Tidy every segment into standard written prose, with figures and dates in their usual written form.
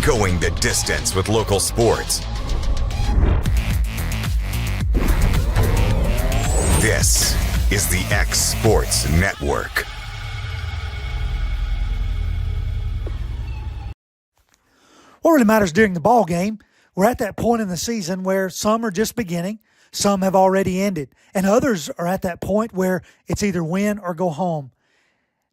Going the distance with local sports. This is the X Sports Network. What really matters during the ball game, we're at that point in the season where some are just beginning, some have already ended, and others are at that point where it's either win or go home.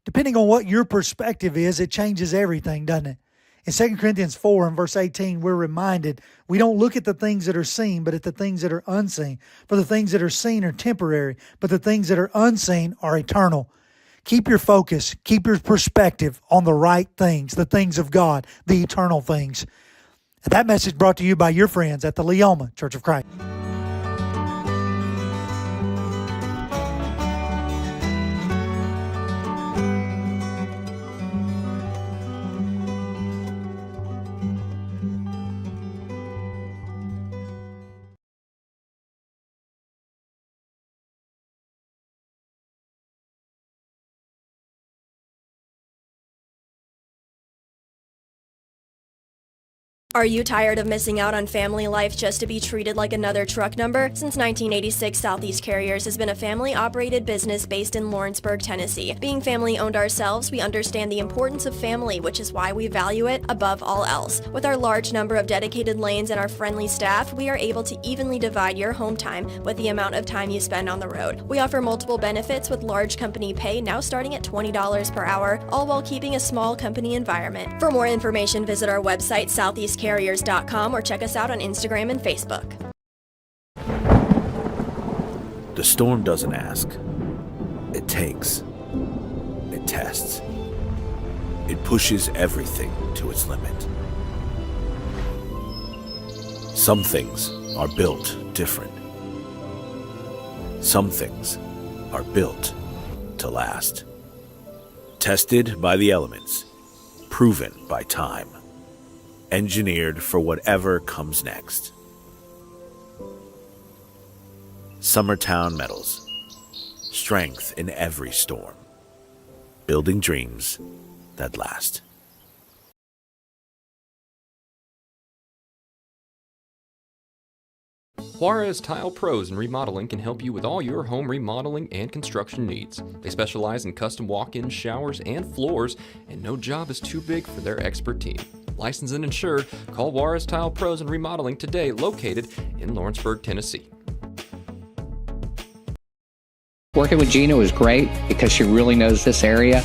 Depending on what your perspective is, it changes everything, doesn't it? In 2 Corinthians 4 and verse 18, we're reminded we don't look at the things that are seen, but at the things that are unseen. For the things that are seen are temporary, but the things that are unseen are eternal. Keep your focus, keep your perspective on the right things, the things of God, the eternal things. And that message brought to you by your friends at the Leoma Church of Christ. Are you tired of missing out on family life just to be treated like another truck number? Since 1986, Southeast Carriers has been a family-operated business based in Lawrenceburg, Tennessee. Being family-owned ourselves, we understand the importance of family, which is why we value it above all else. With our large number of dedicated lanes and our friendly staff, we are able to evenly divide your home time with the amount of time you spend on the road. We offer multiple benefits with large company pay now starting at $20 per hour, all while keeping a small company environment. For more information, visit our website, southeastcarriers.com, or check us out on Instagram and Facebook. The storm doesn't ask. It takes. It tests. It pushes everything to its limit. Some things are built different. Some things are built to last. Tested by the elements. Proven by time. Engineered for whatever comes next. Summertown Metals. Strength in every storm. Building dreams that last. Juarez Tile Pros and Remodeling can help you with all your home remodeling and construction needs. They specialize in custom walk-in showers and floors, and no job is too big for their expert team. Licensed and insured, call Juarez Tile Pros and Remodeling today, located in Lawrenceburg, Tennessee. Working with Gina was great because she really knows this area.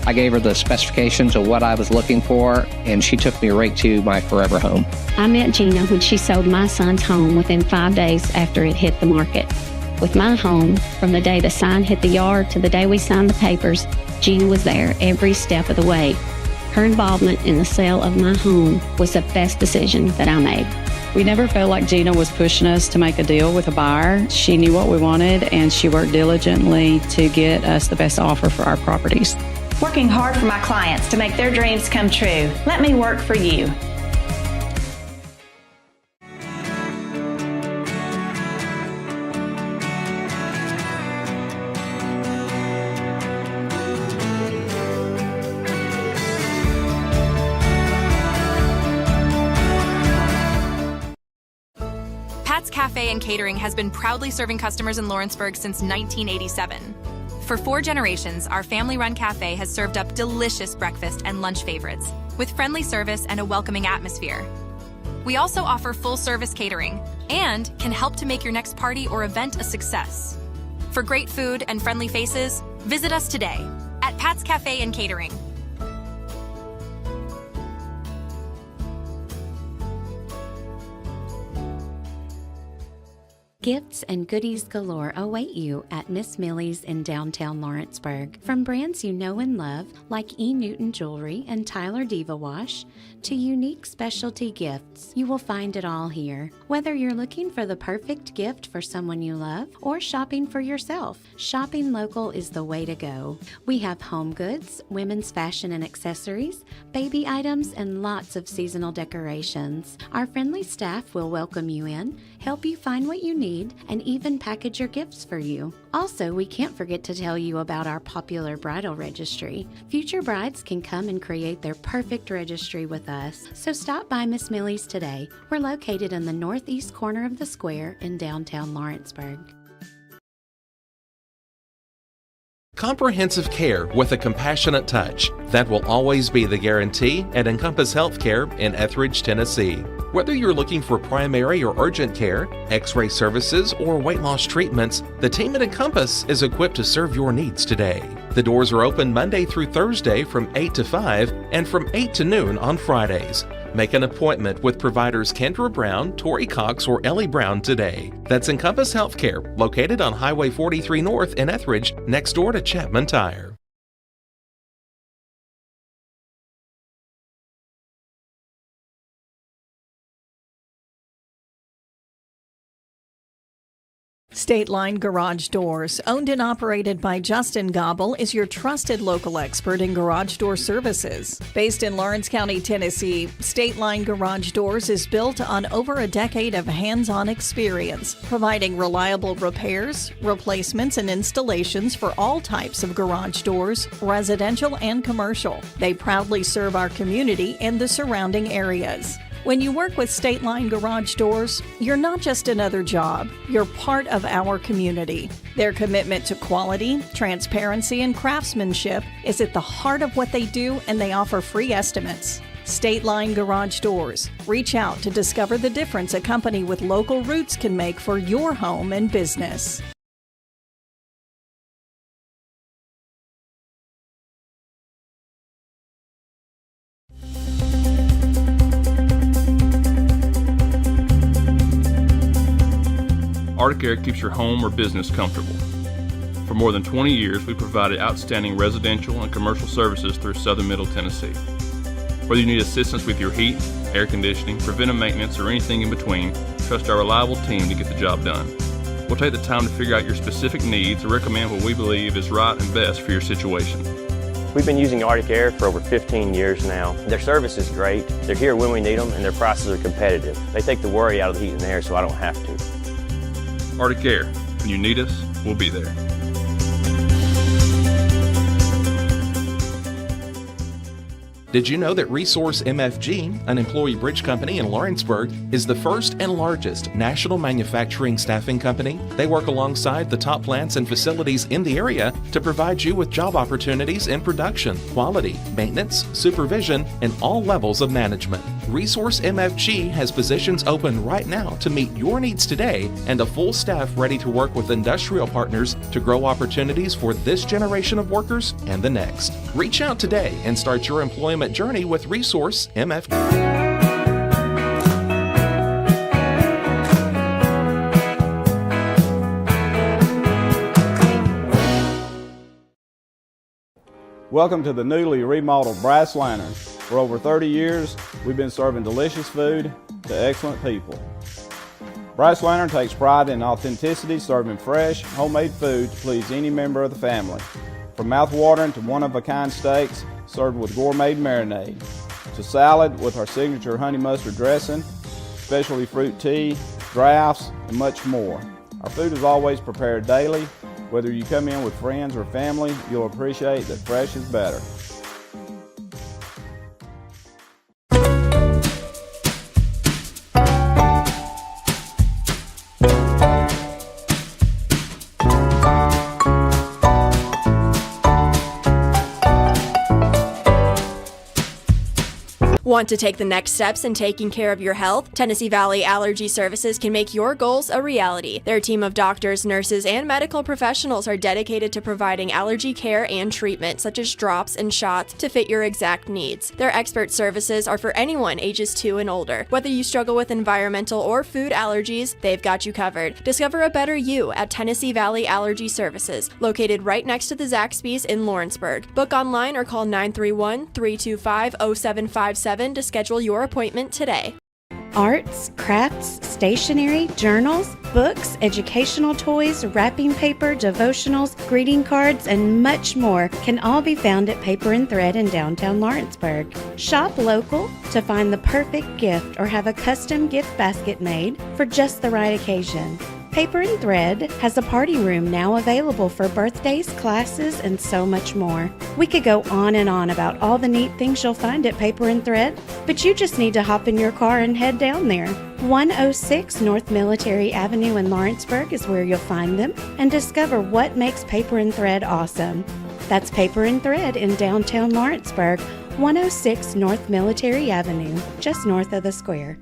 I gave her the specifications of what I was looking for, and she took me right to my forever home. I met Gina when she sold my son's home within 5 days after it hit the market. With my home, from the day the sign hit the yard to the day we signed the papers, Gina was there every step of the way. Her involvement in the sale of my home was the best decision that I made. We never felt like Gina was pushing us to make a deal with a buyer. She knew what we wanted, and she worked diligently to get us the best offer for our properties. Working hard for my clients to make their dreams come true. Let me work for you. Pat's Cafe and Catering has been proudly serving customers in Lawrenceburg since 1987. For 4 generations, our family-run cafe has served up delicious breakfast and lunch favorites, with friendly service and a welcoming atmosphere. We also offer full-service catering and can help to make your next party or event a success. For great food and friendly faces, visit us today at Pat's Cafe and Catering. Gifts and goodies galore await you at Miss Millie's in downtown Lawrenceburg. From brands you know and love, like E. Newton Jewelry and Tyler Diva Wash, to unique specialty gifts, you will find it all here. Whether you're looking for the perfect gift for someone you love or shopping for yourself, shopping local is the way to go. We have home goods, women's fashion and accessories, baby items, and lots of seasonal decorations. Our friendly staff will welcome you in, help you find what you need, need and even package your gifts for you. Also, we can't forget to tell you about our popular bridal registry. Future brides can come and create their perfect registry with us. So stop by Miss Millie's today. We're located in the northeast corner of the square in downtown Lawrenceburg. Comprehensive care with a compassionate touch. That will always be the guarantee at Encompass Healthcare in Etheridge, Tennessee. Whether you're looking for primary or urgent care, x-ray services, or weight loss treatments, the team at Encompass is equipped to serve your needs today. The doors are open Monday through Thursday from 8 to 5 and from 8 to noon on Fridays. Make an appointment with providers Kendra Brown, Tori Cox, or Ellie Brown today. That's Encompass Healthcare, located on Highway 43 North in Etheridge, next door to Chapman Tire. State Line Garage Doors, owned and operated by Justin Gobble, is your trusted local expert in garage door services. Based in Lawrence County, Tennessee, State Line Garage Doors is built on over a decade of hands-on experience, providing reliable repairs, replacements, and installations for all types of garage doors, residential and commercial. They proudly serve our community and the surrounding areas. When you work with State Line Garage Doors, you're not just another job, you're part of our community. Their commitment to quality, transparency, and craftsmanship is at the heart of what they do, and they offer free estimates. State Line Garage Doors. Reach out to discover the difference a company with local roots can make for your home and business. Arctic Air keeps your home or business comfortable. For more than 20 years, we provided outstanding residential and commercial services through southern Middle Tennessee. Whether you need assistance with your heat, air conditioning, preventive maintenance, or anything in between, trust our reliable team to get the job done. We'll take the time to figure out your specific needs and recommend what we believe is right and best for your situation. We've been using Arctic Air for over 15 years now. Their service is great, they're here when we need them, and their prices are competitive. They take the worry out of the heat and air so I don't have to. Arctic Air. When you need us, we'll be there. Did you know that Resource MFG, an employee bridge company in Lawrenceburg, is the first and largest national manufacturing staffing company? They work alongside the top plants and facilities in the area to provide you with job opportunities in production, quality, maintenance, supervision, and all levels of management. Resource MFG has positions open right now to meet your needs today and a full staff ready to work with industrial partners to grow opportunities for this generation of workers and the next. Reach out today and start your employment journey with Resource MFG. Welcome to the newly remodeled Brass Lantern. For over 30 years, we've been serving delicious food to excellent people. Brass Lantern takes pride in authenticity, serving fresh, homemade food to please any member of the family. From mouth-watering to one-of-a-kind steaks served with gourmet marinade, to salad with our signature honey mustard dressing, specialty fruit tea, drafts, and much more. Our food is always prepared daily. Whether you come in with friends or family, you'll appreciate that fresh is better. Want to take the next steps in taking care of your health? Tennessee Valley Allergy Services can make your goals a reality. Their team of doctors, nurses, and medical professionals are dedicated to providing allergy care and treatment, such as drops and shots, to fit your exact needs. Their expert services are for anyone ages 2 and older. Whether you struggle with environmental or food allergies, they've got you covered. Discover a better you at Tennessee Valley Allergy Services, located right next to the Zaxby's in Lawrenceburg. Book online or call 931-325-0757 to schedule your appointment today. Arts, crafts, stationery, journals, books, educational toys, wrapping paper, devotionals, greeting cards, and much more can all be found at Paper and Thread in downtown Lawrenceburg. Shop local to find the perfect gift or have a custom gift basket made for just the right occasion. Paper and Thread has a party room now available for birthdays, classes, and so much more. We could go on and on about all the neat things you'll find at Paper and Thread, but you just need to hop in your car and head down there. 106 North Military Avenue in Lawrenceburg is where you'll find them and discover what makes Paper and Thread awesome. That's Paper and Thread in downtown Lawrenceburg, 106 North Military Avenue, just north of the square.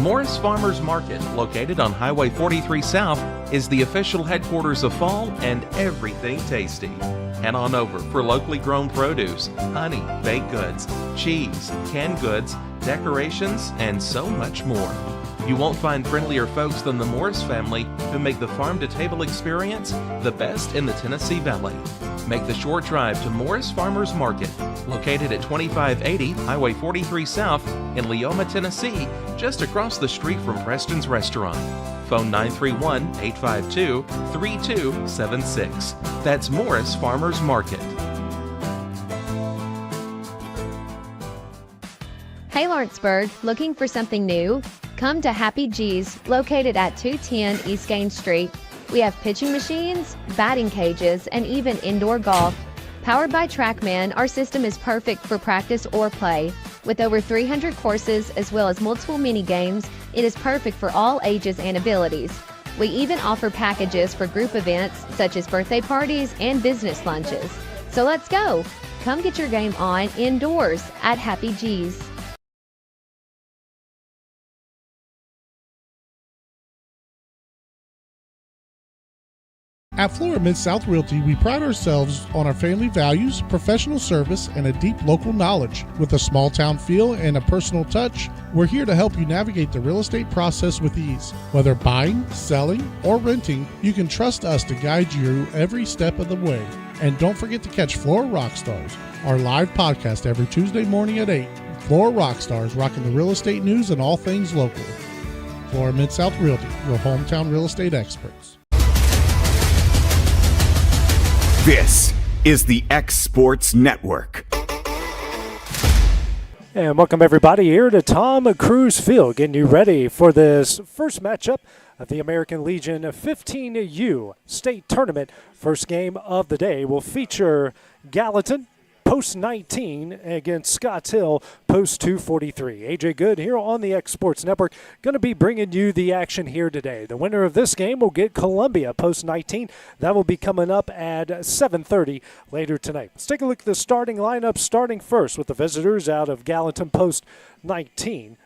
Morris Farmers Market, located on Highway 43 South, is the official headquarters of fall and everything tasty. Head on over for locally grown produce, honey, baked goods, cheese, canned goods, decorations, and so much more. You won't find friendlier folks than the Morris family, who make the farm-to-table experience the best in the Tennessee Valley. Make the short drive to Morris Farmers Market, located at 2580 Highway 43 South in Leoma, Tennessee, just across the street from Preston's Restaurant. Phone 931-852-3276. That's Morris Farmers Market. Hey Lawrenceburg, looking for something new? Come to Happy G's, located at 210 East Gain Street. We have pitching machines, batting cages, and even indoor golf. Powered by TrackMan, our system is perfect for practice or play. With over 300 courses as well as multiple mini games, it is perfect for all ages and abilities. We even offer packages for group events such as birthday parties and business lunches. So let's go! Come get your game on indoors at Happy G's. At Florida Mid-South Realty, we pride ourselves on our family values, professional service, and a deep local knowledge. With a small-town feel and a personal touch, we're here to help you navigate the real estate process with ease. Whether buying, selling, or renting, you can trust us to guide you every step of the way. And don't forget to catch Florida Rockstars, our live podcast every Tuesday morning at 8. Florida Rockstars, rocking the real estate news and all things local. Florida Mid-South Realty, your hometown real estate experts. This is the X Sports Network. And welcome everybody here to Tom Cruise Field, getting you ready for this first matchup of the American Legion 15U State Tournament. First game of the day will feature Gallatin post 19 against Scotts Hill post 243. AJ Good here on the X Sports Network, going to be bringing you the action here today. The winner of this game will get Columbia post 19. That will be coming up at 7:30 later tonight. Let's take a look at the starting lineup, starting first with the visitors out of Gallatin post 17,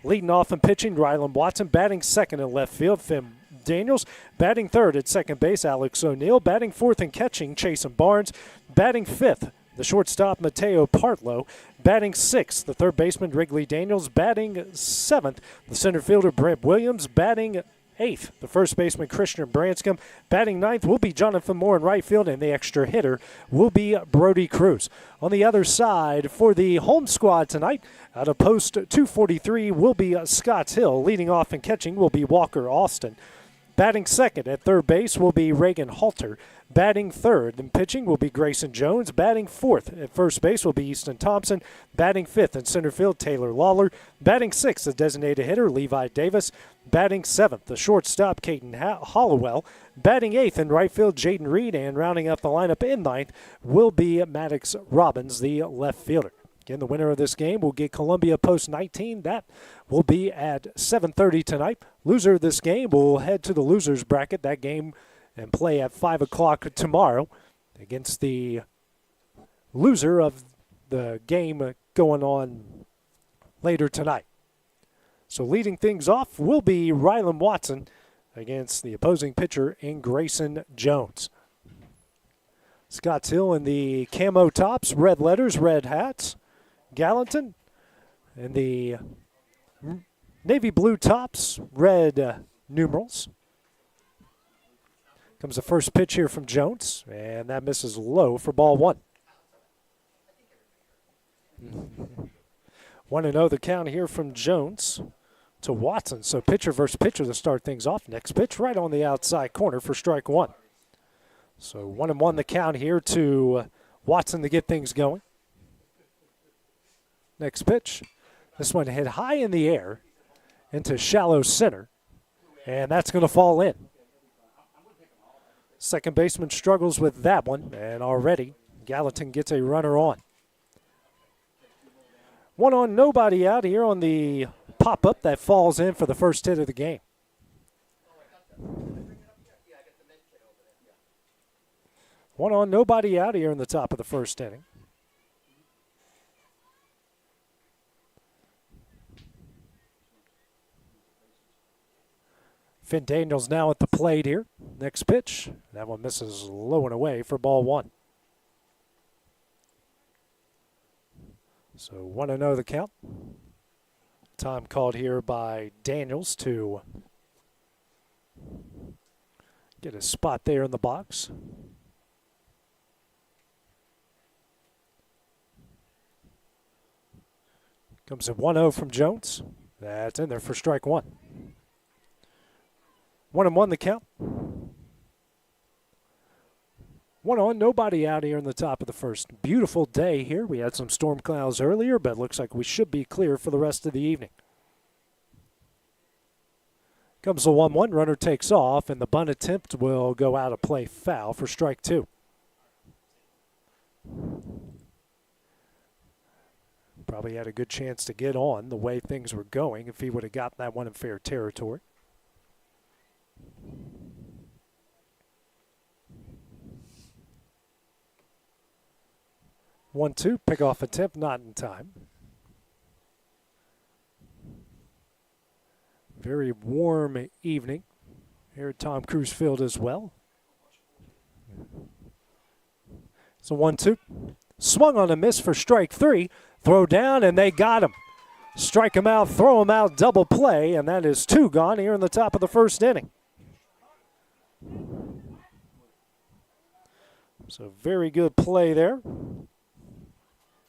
leading off and pitching, Rylan Watson, batting second in left field, Finn Daniels, batting third at second base, Alex O'Neill, batting fourth and catching, Chasen Barnes, batting fifth, the shortstop, Mateo Partlow, batting sixth, the third baseman, Wrigley Daniels, batting seventh, the center fielder, Brent Williams, batting eighth, the first baseman, Christian Branscombe, batting ninth will be Jonathan Moore in right field, and the extra hitter will be Brody Cruz. On the other side, for the home squad tonight, out of post 243 will be Scotts Hill. Leading off and catching will be Walker Austin. Batting second at third base will be Reagan Halter. Batting third and pitching will be Grayson Jones. Batting fourth at first base will be Easton Thompson. Batting fifth in center field, Taylor Lawler. Batting sixth, the designated hitter, Levi Davis. Batting seventh, the shortstop, Caden Hollowell. Batting eighth in right field, Jaden Reed. And rounding up the lineup in ninth will be Maddox Robbins, the left fielder. Again, the winner of this game will get Columbia post 19. That will be at 7:30 tonight. Loser of this game will head to the losers bracket. That game and play at 5 o'clock tomorrow against the loser of the game going on later tonight. So leading things off will be Rylan Watson against the opposing pitcher in Grayson Jones. Scotts Hill in the camo tops, red letters, red hats. Gallatin in the navy blue tops, red numerals. Comes the first pitch here from Jones, and that misses low for ball one. 1-0 the count here from Jones to Watson. So pitcher versus pitcher to start things off. Next pitch right on the outside corner for strike one. So 1-1 the count here to Watson to get things going. Next pitch. This one hit high in the air into shallow center. And that's going to fall in. Second baseman struggles with that one, and already Gallatin gets a runner on. 1 on, nobody out here on the pop-up that falls in for the first hit of the game. One on, nobody out here in the top of the first inning. Finn Daniels now at the plate here. Next pitch. That one misses low and away for ball 1. So 1-0 the count. Time called here by Daniels to get a spot there in the box. Comes in 1-0 from Jones. That's in there for strike 1. 1-1 the count. 1 on, nobody out here in the top of the first. Beautiful day here. We had some storm clouds earlier, but it looks like we should be clear for the rest of the evening. Comes the 1-1, runner takes off, and the bunt attempt will go out of play, foul for strike 2. Probably had a good chance to get on the way things were going if he would have gotten that one in fair territory. 1-2, pickoff attempt, not in time. Very warm evening here at Tom Cruise Field as well. So 1-2. Swung on a miss for strike 3. Throw down, and they got him. Strike him out, throw him out, double play, and that is 2 gone here in the top of the first inning. So very good play there.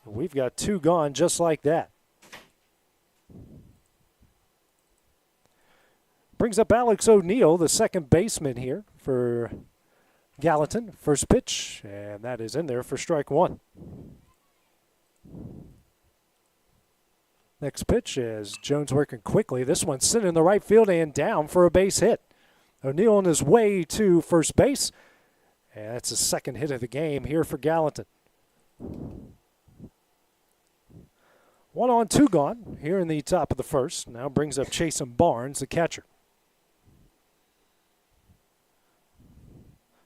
We've got 2 gone just like that. Brings up Alex O'Neill, the second baseman here for Gallatin. First pitch, and that is in there for strike 1. Next pitch is Jones working quickly. This one's sitting in the right field and down for a base hit. O'Neill on his way to first base. And that's the second hit of the game here for Gallatin. 1 on, 2 gone here in the top of the first. Now brings up Chasen Barnes, the catcher.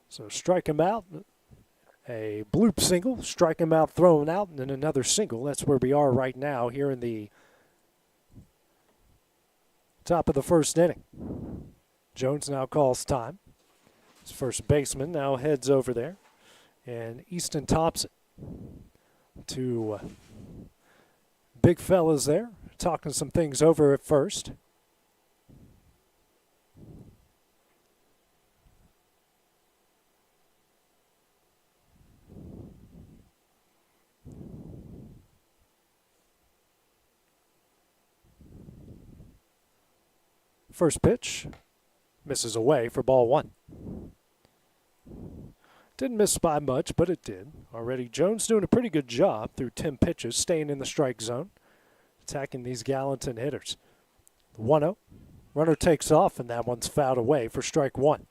So strike him out. A bloop single, strike him out, throw him out, and then another single. That's where we are right now here in the top of the first inning. Jones now calls time. His first baseman now heads over there. And Easton Thompson. 2 big fellas there, talking some things over at first. First pitch misses away for ball 1. Didn't miss by much, but it did. Already Jones doing a pretty good job through 10 pitches, staying in the strike zone, attacking these Gallatin hitters. 1-0. Runner takes off, and that one's fouled away for strike 1.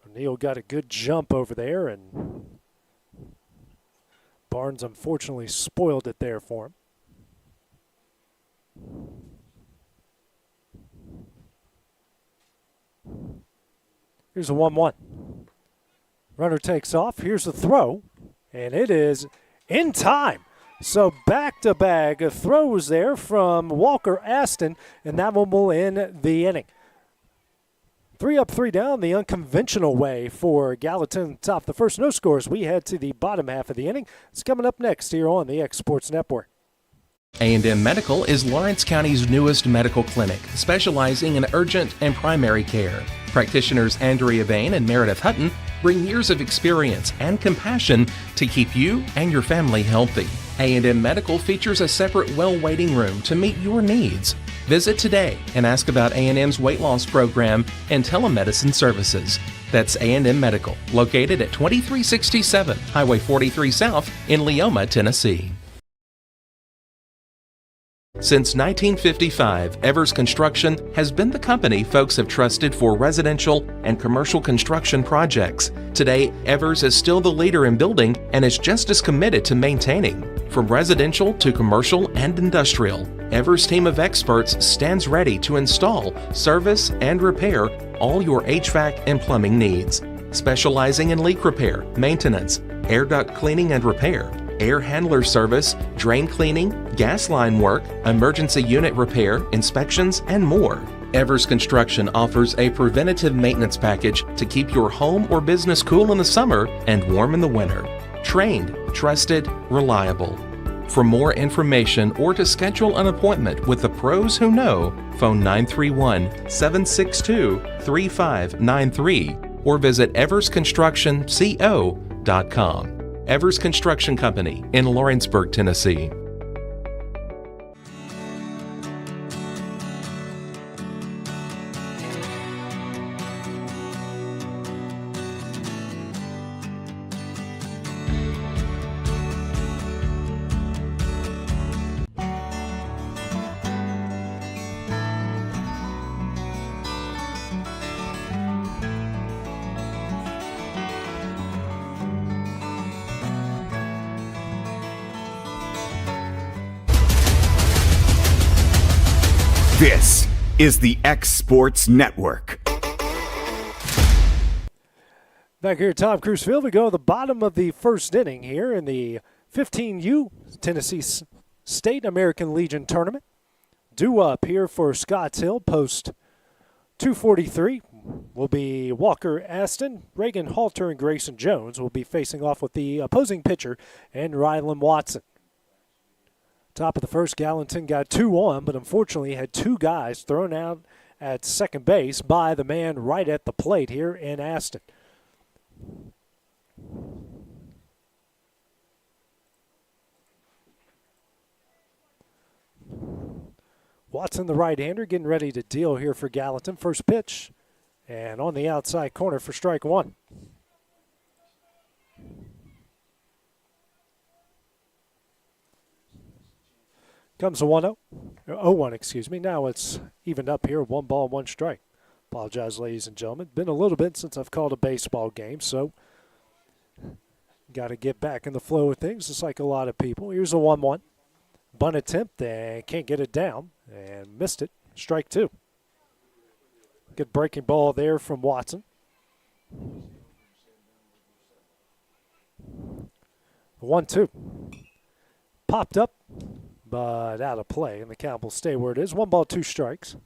O'Neill got a good jump over there, and Barnes unfortunately spoiled it there for him. Here's a 1-1. Runner takes off. Here's the throw, and it is in time. So back-to-back throws there from Walker Aston, and that one will end the inning. 3 up, 3 down, the unconventional way for Gallatin top the first. No scores. We head to the bottom half of the inning. It's coming up next here on the X Sports Network. A&M Medical is Lawrence County's newest medical clinic, specializing in urgent and primary care. Practitioners Andrea Bain and Meredith Hutton bring years of experience and compassion to keep you and your family healthy. A&M Medical features a separate well waiting room to meet your needs. Visit today and ask about A&M's weight loss program and telemedicine services. That's A&M Medical, located at 2367 Highway 43 South in Leoma, Tennessee. Since 1955, Evers Construction has been the company folks have trusted for residential and commercial construction projects. Today, Evers is still the leader in building and is just as committed to maintaining. From residential to commercial and industrial, Evers' team of experts stands ready to install, service, and repair all your HVAC and plumbing needs. Specializing in leak repair, maintenance, air duct cleaning and repair, air handler service, drain cleaning, gas line work, emergency unit repair, inspections, and more. Evers Construction offers a preventative maintenance package to keep your home or business cool in the summer and warm in the winter. Trained, trusted, reliable. For more information or to schedule an appointment with the pros who know, phone 931-762-3593 or visit eversconstructionco.com. Evers Construction Company in Lawrenceburg, Tennessee. This is the X Sports Network. Back here at Tom Cruise Field, we go to the bottom of the first inning here in the 15U Tennessee State American Legion Tournament. Due up here for Scotts Hill, post 243 will be Walker Aston. Reagan Halter and Grayson Jones will be facing off with the opposing pitcher and Rylan Watson. Top of the first, Gallatin got 2 on, but unfortunately had 2 guys thrown out at second base by the man right at the plate here in Aston. Watson, the right-hander, getting ready to deal here for Gallatin. First pitch, and on the outside corner for strike 1. Comes a 1-0. 0-1, excuse me. Now it's evened up here, 1 ball, 1 strike. Apologize, ladies and gentlemen. Been a little bit since I've called a baseball game, so got to get back in the flow of things, just like a lot of people. Here's a 1-1. Bunt attempt, and can't get it down, and missed it. Strike 2. Good breaking ball there from Watson. 1-2. Popped up, but out of play, and the count will stay where it is. 1 ball, 2 strikes.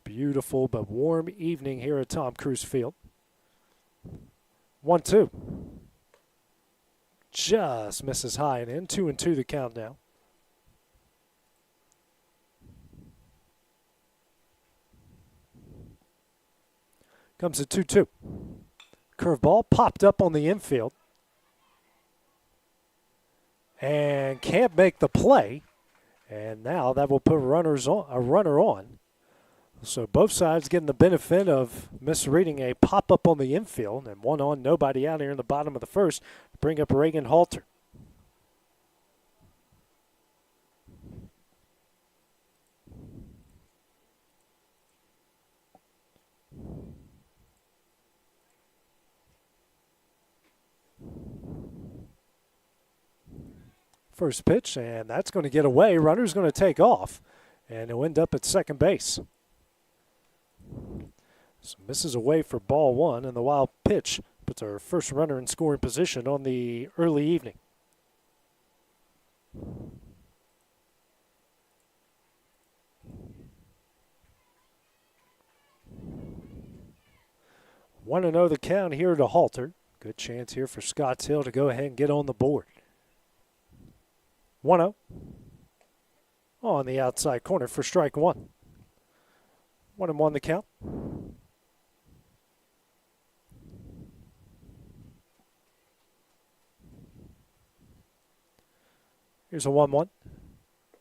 Beautiful but warm evening here at Tom Cruise Field. 1-2. Just misses high and in. 2-2 the count now. Comes a 2-2. Curveball popped up on the infield. And can't make the play. And now that will put a runner on. So both sides getting the benefit of misreading a pop-up on the infield. And 1 on, nobody out here in the bottom of the first. Bring up Reagan Halter. First pitch, and that's going to get away. Runner's going to take off, and he'll end up at second base. So misses away for ball 1, and the wild pitch puts our first runner in scoring position on the early evening. Want to know the count here to Halter. Good chance here for Scotts Hill to go ahead and get on the board. 1-0 on the outside corner for strike 1. 1-1 the count. Here's a 1-1.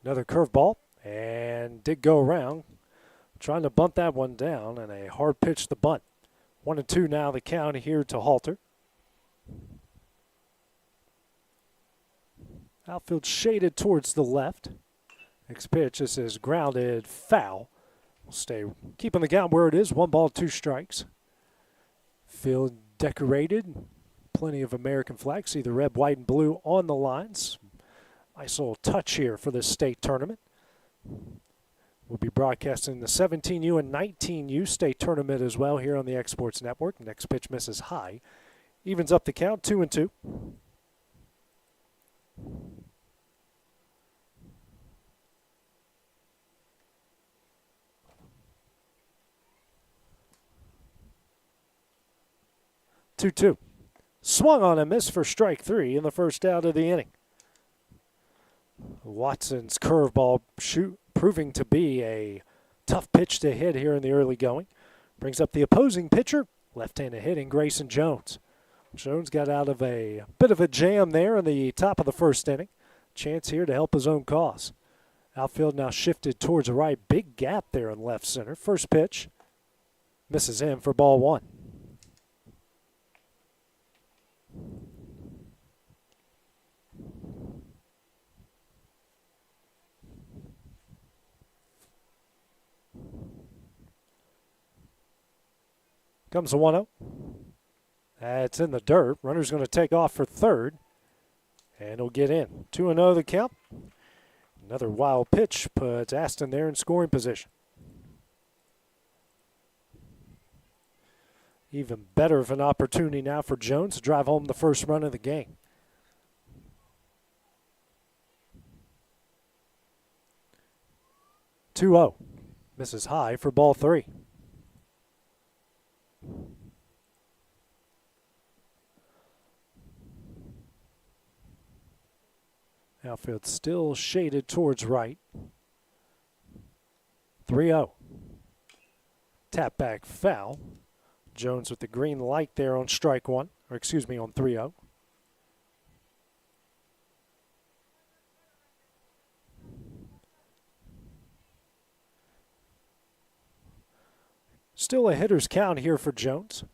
Another curveball, and did go around. Trying to bunt that one down, and a hard pitch to bunt. 1-2 now the count here to Halter. Outfield shaded towards the left. Next pitch, this is grounded foul. We'll stay keeping the count where it is. 1 ball, 2 strikes. Field decorated. Plenty of American flags. See the red, white, and blue on the lines. Nice little touch here for this state tournament. We'll be broadcasting the 17U and 19U state tournament as well here on the X Sports Network. Next pitch misses high. Evens up the count, 2-2. Two. Swung on a miss for strike 3 in the first out of the inning. Watson's curveball proving to be a tough pitch to hit here in the early going. Brings up the opposing pitcher, left-handed hitting Grayson Jones. Jones got out of a bit of a jam there in the top of the first inning. Chance here to help his own cause. Outfield now shifted towards the right. Big gap there in left center. First pitch misses him for ball 1. Comes the 1-0. That's in the dirt. Runner's going to take off for third. And he'll get in. 2-0 the count. Another wild pitch puts Aston there in scoring position. Even better of an opportunity now for Jones to drive home the first run of the game. Two-0. Misses high for ball 3. Outfield still shaded towards right. 3-0. Tap back foul. Jones with the green light there on strike 1, or excuse me, on 3-0. Still a hitter's count here for Jones.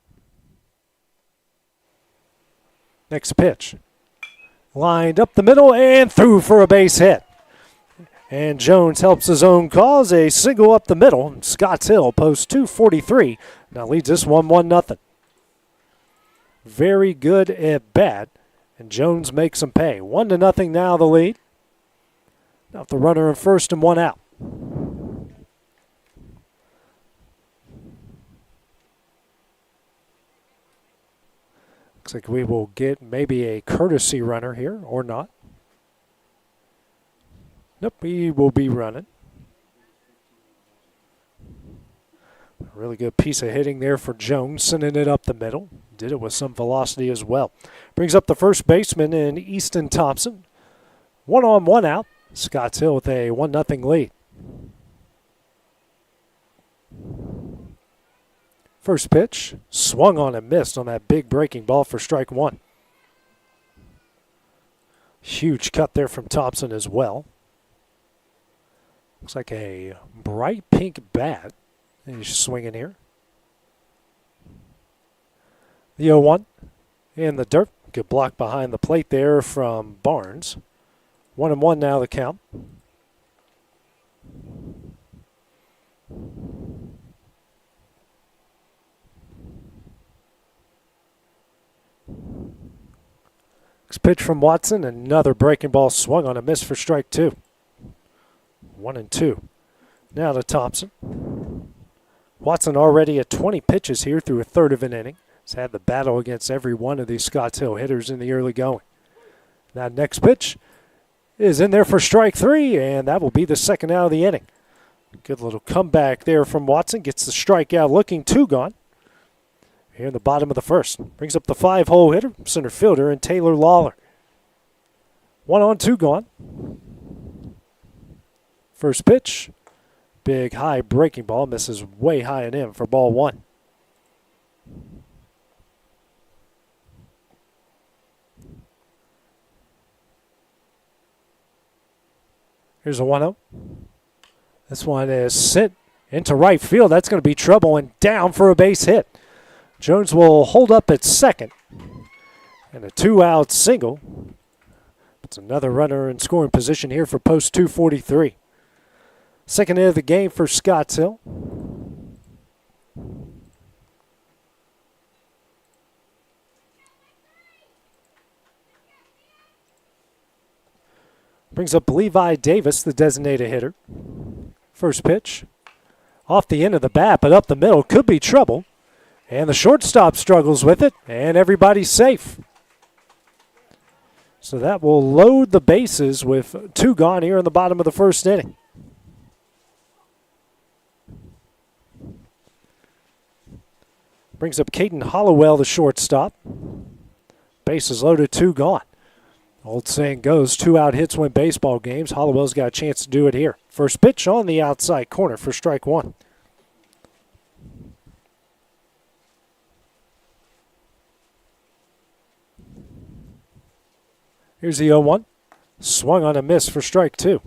Next pitch. Lined up the middle and through for a base hit. And Jones helps his own cause. A single up the middle. Scotts Hill posts 243. Now leads this 1-0. Very good at bat. And Jones makes him pay. 1-0 now the lead. Now the runner in first and 1 out. Looks like we will get maybe a courtesy runner here, or not. Nope, he will be running. A really good piece of hitting there for Jones, sending it up the middle. Did it with some velocity as well. Brings up the first baseman in Easton Thompson. 1 on, 1 out. Scotts Hill with a 1-0 lead. First pitch, swung on and missed on that big breaking ball for strike 1. Huge cut there from Thompson as well. Looks like a bright pink bat. And he's swinging here. The 0-1 in the dirt. Good block behind the plate there from Barnes. 1-1 now the count. Pitch from Watson, another breaking ball swung on a miss for strike 2. 1-2. Now to Thompson. Watson already at 20 pitches here through a third of an inning. He's had the battle against every one of these Scotts Hill hitters in the early going. Now next pitch is in there for strike 3, and that will be the second out of the inning. Good little comeback there from Watson. Gets the strikeout looking 2 gone. Here in the bottom of the first. Brings up the 5-hole hitter, center fielder, and Taylor Lawler. 1 on, 2 gone. First pitch. Big high breaking ball. Misses way high and in for ball 1. Here's a 1-0. This one is sent into right field. That's going to be trouble and down for a base hit. Jones will hold up at second. And a 2-out single. That's another runner in scoring position here for post 243. Second hit of the game for Scottsdale. Brings up Levi Davis, the designated hitter. First pitch. Off the end of the bat, but up the middle. Could be trouble. And the shortstop struggles with it, and everybody's safe. So that will load the bases with 2 gone here in the bottom of the first inning. Brings up Caden Hollowell, the shortstop. Bases loaded, 2 gone. Old saying goes, 2 out hits win baseball games. Hollowell's got a chance to do it here. First pitch on the outside corner for strike 1. Here's the 0-1. Swung on a miss for strike 2.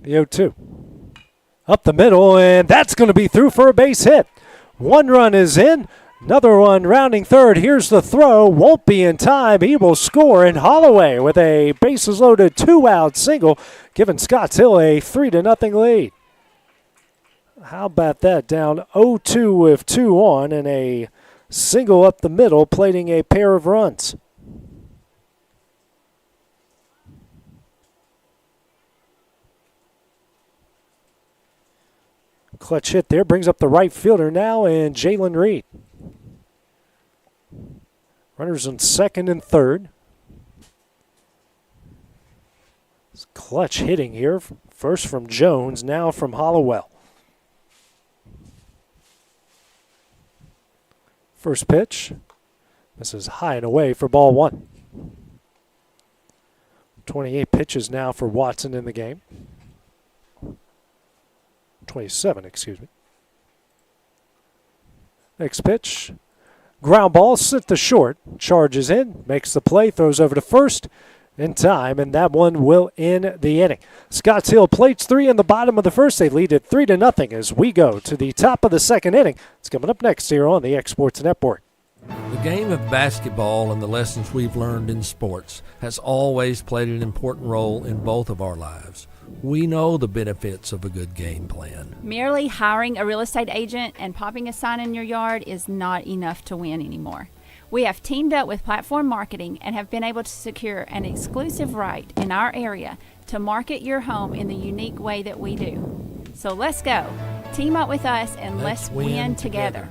The 0-2. Up the middle, and that's going to be through for a base hit. 1 run is in. Another one rounding third. Here's the throw. Won't be in time. He will score, and Holloway with a bases loaded 2-out single, giving Scotts Hill a 3-0 lead. How about that? Down 0-2 with 2 on, and a single up the middle, plating a pair of runs. Clutch hit there, brings up the right fielder now, and Jalen Reed. Runners on second and third. It's clutch hitting here, first from Jones, now from Hollowell. First pitch. This is high and away for ball 1. 28 pitches now for Watson in the game. 27, excuse me. Next pitch. Ground ball, sit to short. Charges in, makes the play, throws over to first in time, and that one will end the inning. Scotts Hill plates 3 in the bottom of the first. They lead it 3-0 as we go to the top of the second inning. It's coming up next here on the X-Sports Network. The game of basketball and the lessons we've learned in sports has always played an important role in both of our lives. We know the benefits of a good game plan. Merely hiring a real estate agent and popping a sign in your yard is not enough to win anymore. We have teamed up with Platform Marketing and have been able to secure an exclusive right in our area to market your home in the unique way that we do. So let's go. Team up with us and let's win together.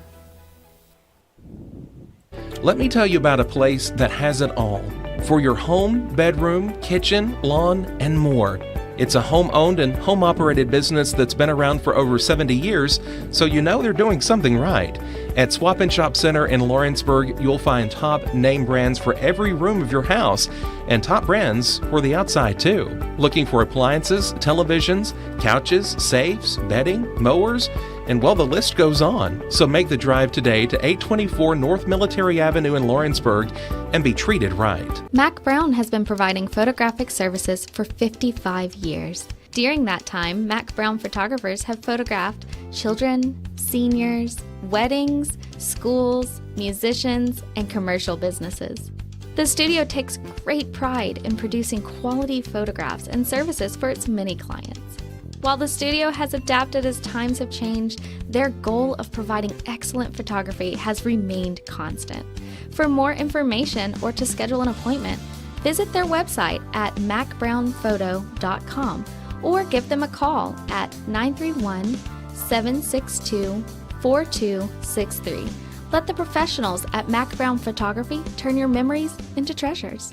Let me tell you about a place that has it all. For your home, bedroom, kitchen, lawn, and more. It's a home-owned and home-operated business that's been around for over 70 years, so you know they're doing something right. At Swap and Shop Center in Lawrenceburg, you'll find top name brands for every room of your house, and top brands for the outside too. Looking for appliances, televisions, couches, safes, bedding, mowers, and well, the list goes on. So make the drive today to 824 North Military Avenue in Lawrenceburg and be treated right. Mac Brown has been providing photographic services for 55 years. During that time, Mac Brown photographers have photographed children, seniors, weddings, schools, musicians, and commercial businesses. The studio takes great pride in producing quality photographs and services for its many clients. While the studio has adapted as times have changed, their goal of providing excellent photography has remained constant. For more information or to schedule an appointment, visit their website at macbrownphoto.com or give them a call at 931-762-4263. Let the professionals at Mac Brown Photography turn your memories into treasures.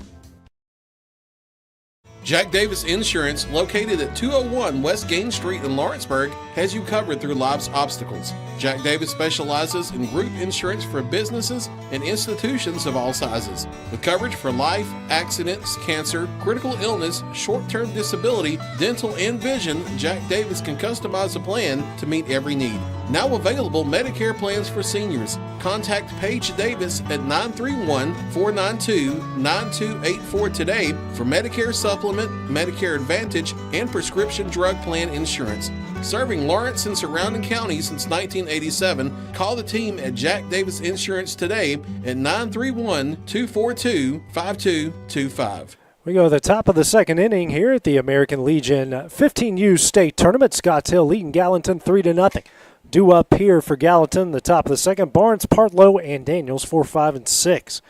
Jack Davis Insurance, located at 201 West Gain Street in Lawrenceburg, has you covered through life's obstacles. Jack Davis specializes in group insurance for businesses and institutions of all sizes. With coverage for life, accidents, cancer, critical illness, short-term disability, dental, and vision, Jack Davis can customize a plan to meet every need. Now available Medicare plans for seniors. Contact Paige Davis at 931-492-9284 today for Medicare supplement Supplement, Medicare Advantage, and prescription drug plan insurance. Serving Lawrence and surrounding counties since 1987, call the team at Jack Davis Insurance today at 931-242-5225. We go to the top of the second inning here at the American Legion 15U State Tournament. Scotts Hill leading Gallatin 3-0. Due up here for Gallatin, the top of the second. Barnes, Partlow, and Daniels 4, 5, and 6.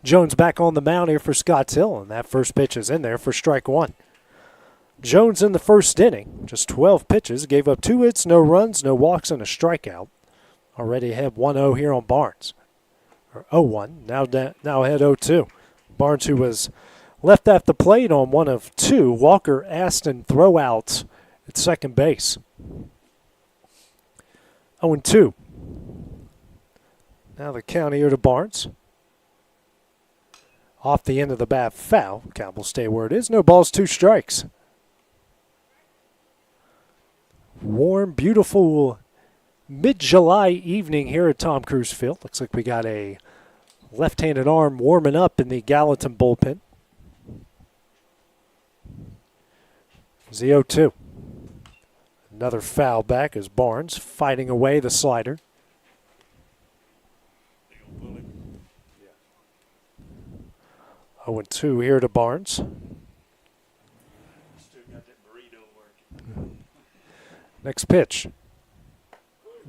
Jones back on the mound here for Scotts Hill, and that first pitch is in there for strike one. Jones in the first inning, just 12 pitches, gave up 2 hits, no runs, no walks, and a strikeout. Already ahead 1-0 here on Barnes. Or 0-1, now ahead 0-2. Barnes, who was left at the plate on 1 of 2. Walker, Aston throw outs at second base. 0-2. Now the count here to Barnes. Off the end of the bat, foul. Count will stay where it is. No balls, 2 strikes. Warm, beautiful mid-July evening here at Tom Cruise Field. Looks like we got a left-handed arm warming up in the Gallatin bullpen. The 0-2. Another foul back as Barnes fighting away the slider. Oh, 0-2 here to Barnes. Next pitch.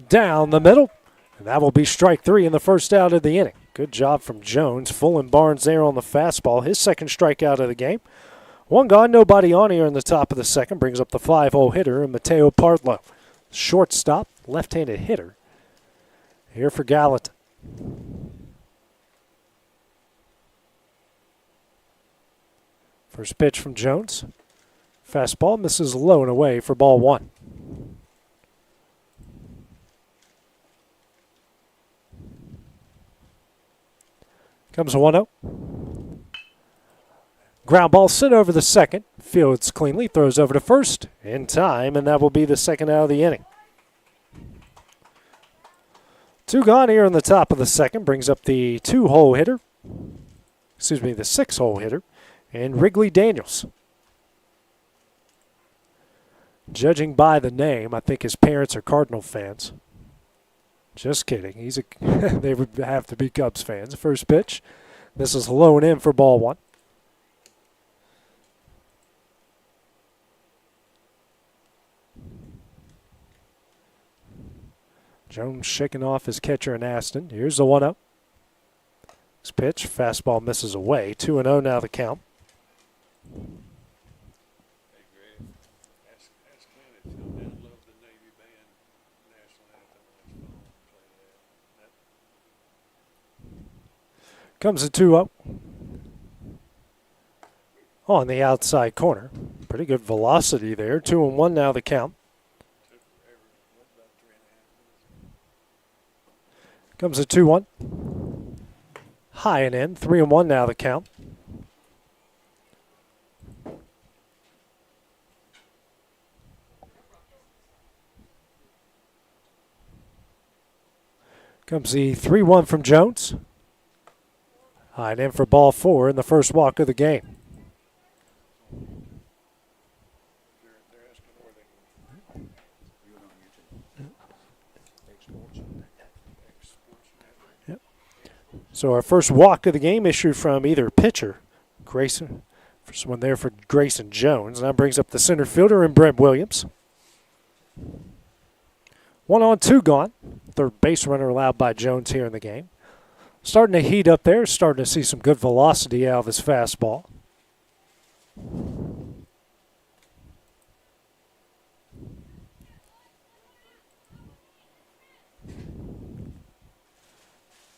Down the middle. And that will be strike 3 in the first out of the inning. Good job from Jones. Fooling Barnes there on the fastball. His second strikeout of the game. 1 gone, nobody on here in the top of the second. Brings up the 5-hole hitter, Mateo Partlow. Shortstop, left-handed hitter. Here for Gallatin. First pitch from Jones. Fastball misses low and away for ball 1. Comes a 1-0. Ground ball sent over the second. Fields cleanly, throws over to first in time, and that will be the second out of the inning. 2 gone here in the top of the second. Brings up the 2-hole hitter. The 6-hole hitter. And Wrigley Daniels. Judging by the name, I think his parents are Cardinal fans. Just kidding. They would have to be Cubs fans. First pitch. This is low and in for ball 1. Jones shaking off his catcher in Aston. Here's the 1-0. This pitch, fastball misses away. 2-0 now the count. Comes a 2-0. On the outside corner. Pretty good velocity there. 2-1 now the count. Comes a 2-1. High and in. 3-1 now the count. Comes the 3-1 from Jones. High and in for ball 4 in the first walk of the game. Yep. So our first walk of the game issued from either pitcher, Grayson. First one there for Grayson Jones. Now brings up the center fielder and Brent Williams. 1 on, 2 gone. Third base runner allowed by Jones here in the game. Starting to heat up there, starting to see some good velocity out of his fastball.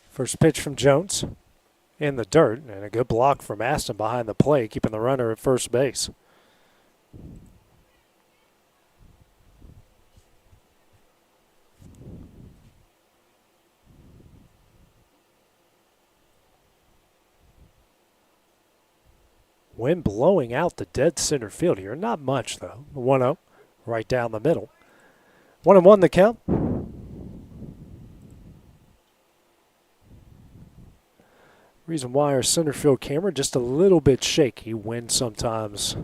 First pitch from Jones in the dirt, and a good block from Aston behind the plate, keeping the runner at first base. Wind blowing out the dead center field here. Not much, though. 1-0, right down the middle. 1-1 the count. Reason why our center field camera just a little bit shaky. Wind sometimes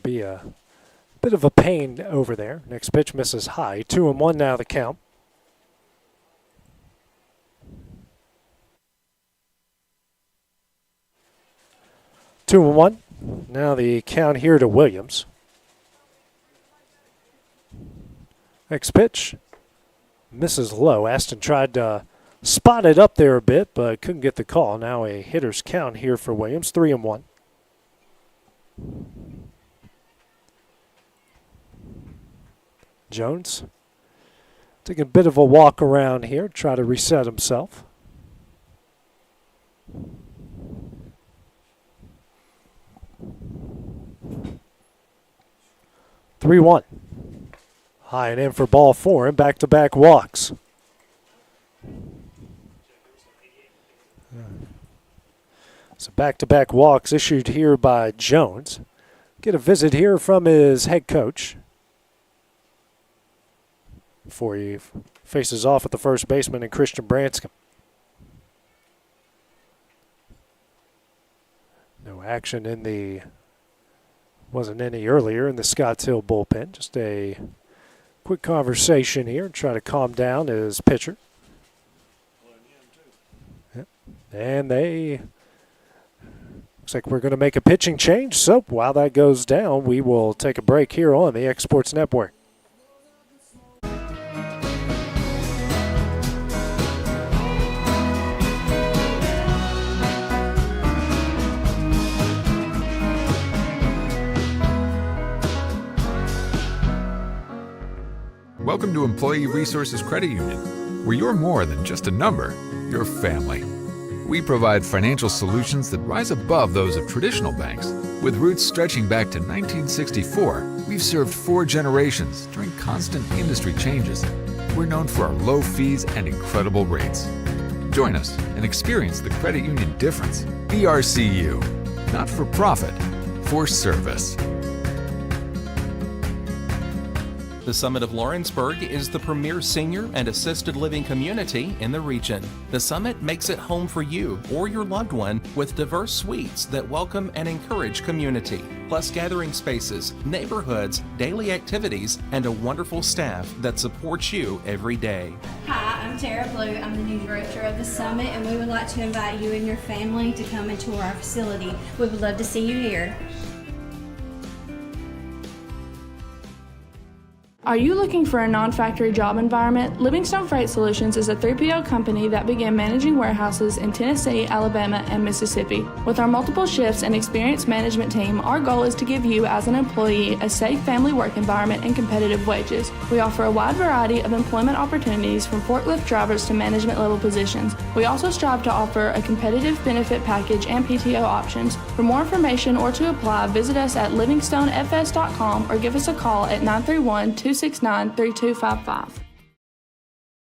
Be a bit of a pain over there. Next pitch misses high. 2-1 now the count. Two and one. Now the count here to Williams. Next pitch misses low. Aston tried to spot it up there a bit, but couldn't get the call. Now a hitter's count here for Williams. 3-1. Jones taking a bit of a walk around here, try to reset himself. Three one. High and in for ball four and back-to-back walks. So back-to-back walks issued here by Jones. Get a visit here from his head coach before he faces off with the first baseman and Christian Branscombe. No action in the, wasn't any earlier in the Scotts Hill bullpen. Just a quick conversation here and try to calm down his pitcher. Yep. And they, looks like we're going to make a pitching change. So while that goes down, we will take a break here on the X Sports Network. Welcome to Employee Resources Credit Union, where you're more than just a number, you're family. We provide financial solutions that rise above those of traditional banks. With roots stretching back to 1964, we've served 4 generations during constant industry changes. We're known for our low fees and incredible rates. Join us and experience the credit union difference. BRCU, not for profit, for service. The Summit of Lawrenceburg is the premier senior and assisted living community in the region. The Summit makes it home for you or your loved one with diverse suites that welcome and encourage community, plus gathering spaces, neighborhoods, daily activities, and a wonderful staff that supports you every day. Hi, I'm Tara Blue. I'm the new director of the Summit, and we would like to invite you and your family to come and tour our facility. We would love to see you here. Are you looking for a non-factory job environment? Livingstone Freight Solutions is a 3PL company that began managing warehouses in Tennessee, Alabama, and Mississippi. With our multiple shifts and experienced management team, our goal is to give you as an employee a safe family work environment and competitive wages. We offer a wide variety of employment opportunities from forklift drivers to management level positions. We also strive to offer a competitive benefit package and PTO options. For more information or to apply, visit us at livingstonefs.com or give us a call at 931-269-3255.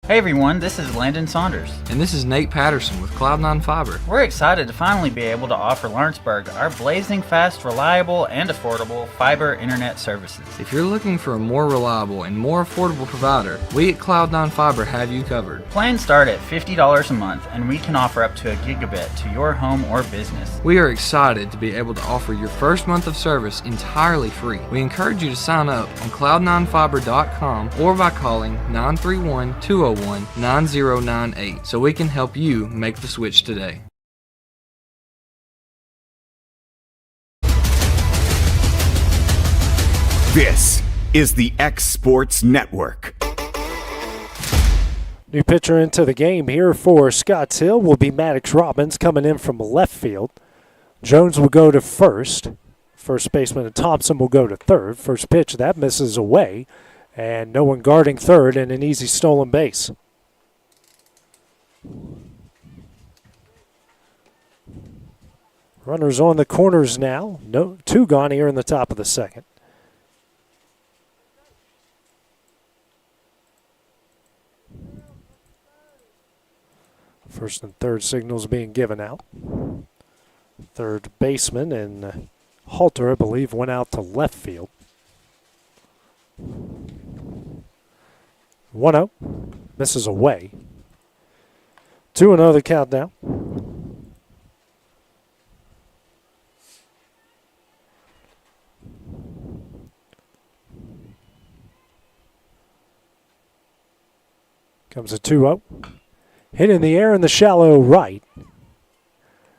Hey everyone, this is Landon Saunders. And this is Nate Patterson with Cloud9 Fiber. We're excited to finally be able to offer Lawrenceburg our blazing fast, reliable, and affordable fiber internet services. If you're looking for a more reliable and more affordable provider, we at Cloud9 Fiber have you covered. Plans start at $50 a month, and we can offer up to a gigabit to your home or business. We are excited to be able to offer your first month of service entirely free. We encourage you to sign up on cloud9fiber.com or by calling 931-201-9098 so we can help you make the switch today. This is the X Sports Network. New pitcher into the game here for Scotts Hill will be Maddox Robbins coming in from left field. Jones will go to first. First baseman Thompson will go to third. First pitch, that misses away. And no one guarding third and an easy stolen base. Runners on the corners now. No, 2 gone here in the top of the second. First and third signals being given out. Third baseman and Halter, I believe, went out to left field. 1-0. Misses away. 2-0 the count now. Comes a 2-0. Hit in the air in the shallow right.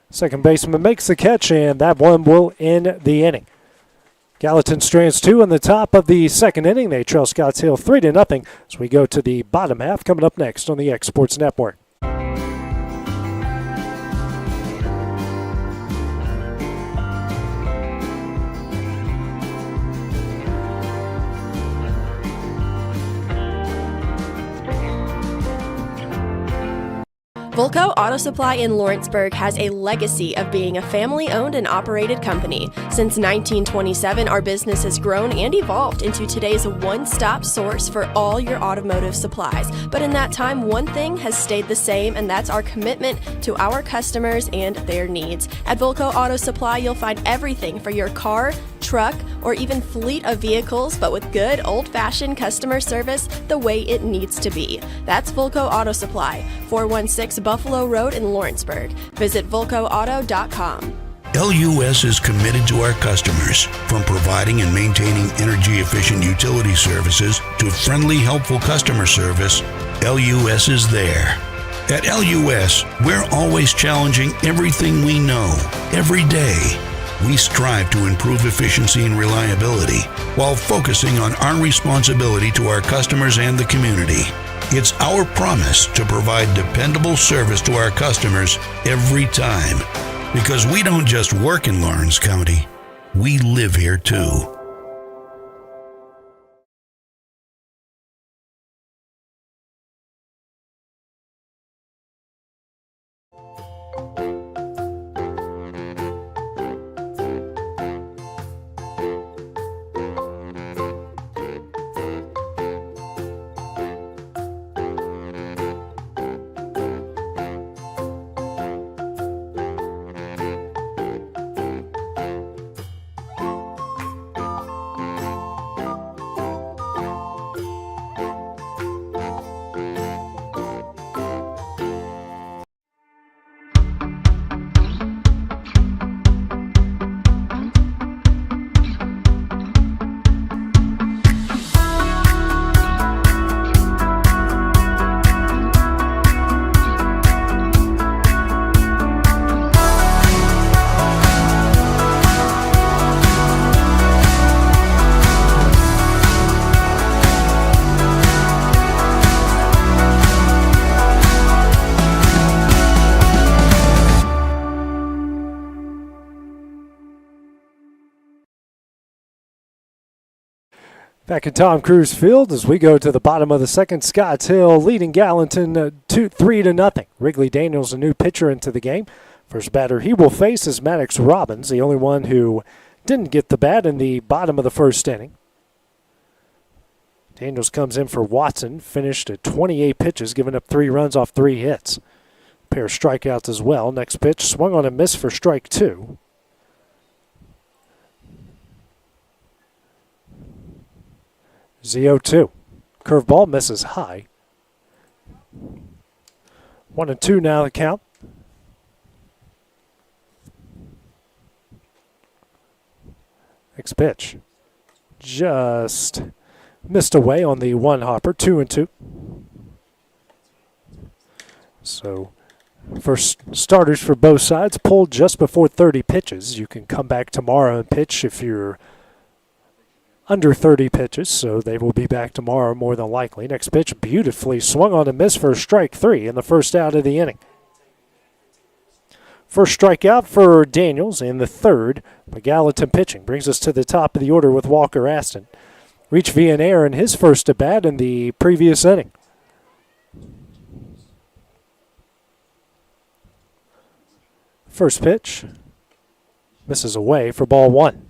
Second baseman makes the catch, and that one will end the inning. Gallatin strands 2 in the top of the second inning. They trail Scotts Hill 3-0 as we go to the bottom half. Coming up next on the X Sports Network. Volco Auto Supply in Lawrenceburg has a legacy of being a family-owned and operated company. Since 1927, our business has grown and evolved into today's one-stop source for all your automotive supplies. But in that time, one thing has stayed the same, and that's our commitment to our customers and their needs. At Volco Auto Supply, you'll find everything for your car, truck, or even fleet of vehicles, but with good old-fashioned customer service the way it needs to be. That's Volco Auto Supply, 416 Buffalo Road in Lawrenceburg. Visit VolcoAuto.com. LUS is committed to our customers, from providing and maintaining energy-efficient utility services to friendly, helpful customer service. LUS is there. At LUS, we're always challenging everything we know, every day. We strive to improve efficiency and reliability while focusing on our responsibility to our customers and the community. It's our promise to provide dependable service to our customers every time. Because we don't just work in Lawrence County, we live here too. Back at Tom Cruise Field as we go to the bottom of the second. Scotts Hill leading Gallatin 3-0. Wrigley Daniels, a new pitcher into the game. First batter he will face is Maddox Robbins, the only one who didn't get the bat in the bottom of the first inning. Daniels comes in for Watson, finished at 28 pitches, giving up 3 runs off 3 hits. A pair of strikeouts as well. Next pitch, swung on a miss for strike 2. Z0-2. Curveball misses high. 1-2 now the count. Next pitch. Just missed away on the one hopper. 2-2. So first starters for both sides pulled just before 30 pitches. You can come back tomorrow and pitch if you're under 30 pitches, so they will be back tomorrow more than likely. Next pitch beautifully swung on a miss for strike 3 in the first out of the inning. First strikeout for Daniels in the third. Gallatin pitching brings us to the top of the order with Walker Aston. Reached via an error in his first at bat in the previous inning. First pitch misses away for ball 1.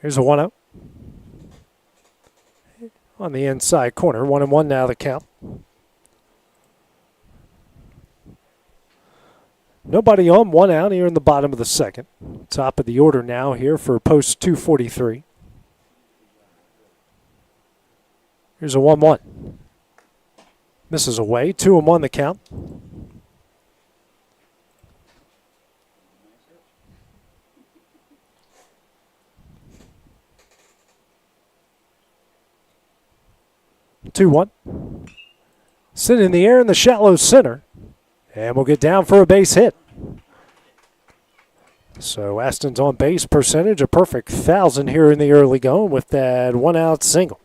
Here's a 1-0. On the inside corner, 1-1 now the count. Nobody on, 1 out here in the bottom of the second. Top of the order now here for post 243. Here's a 1-1. Misses away, 2-1 the count. 2-1. Sit in the air in the shallow center. And we'll get down for a base hit. So Aston's on base percentage, a perfect 1,000 here in the early going with that 1-out single.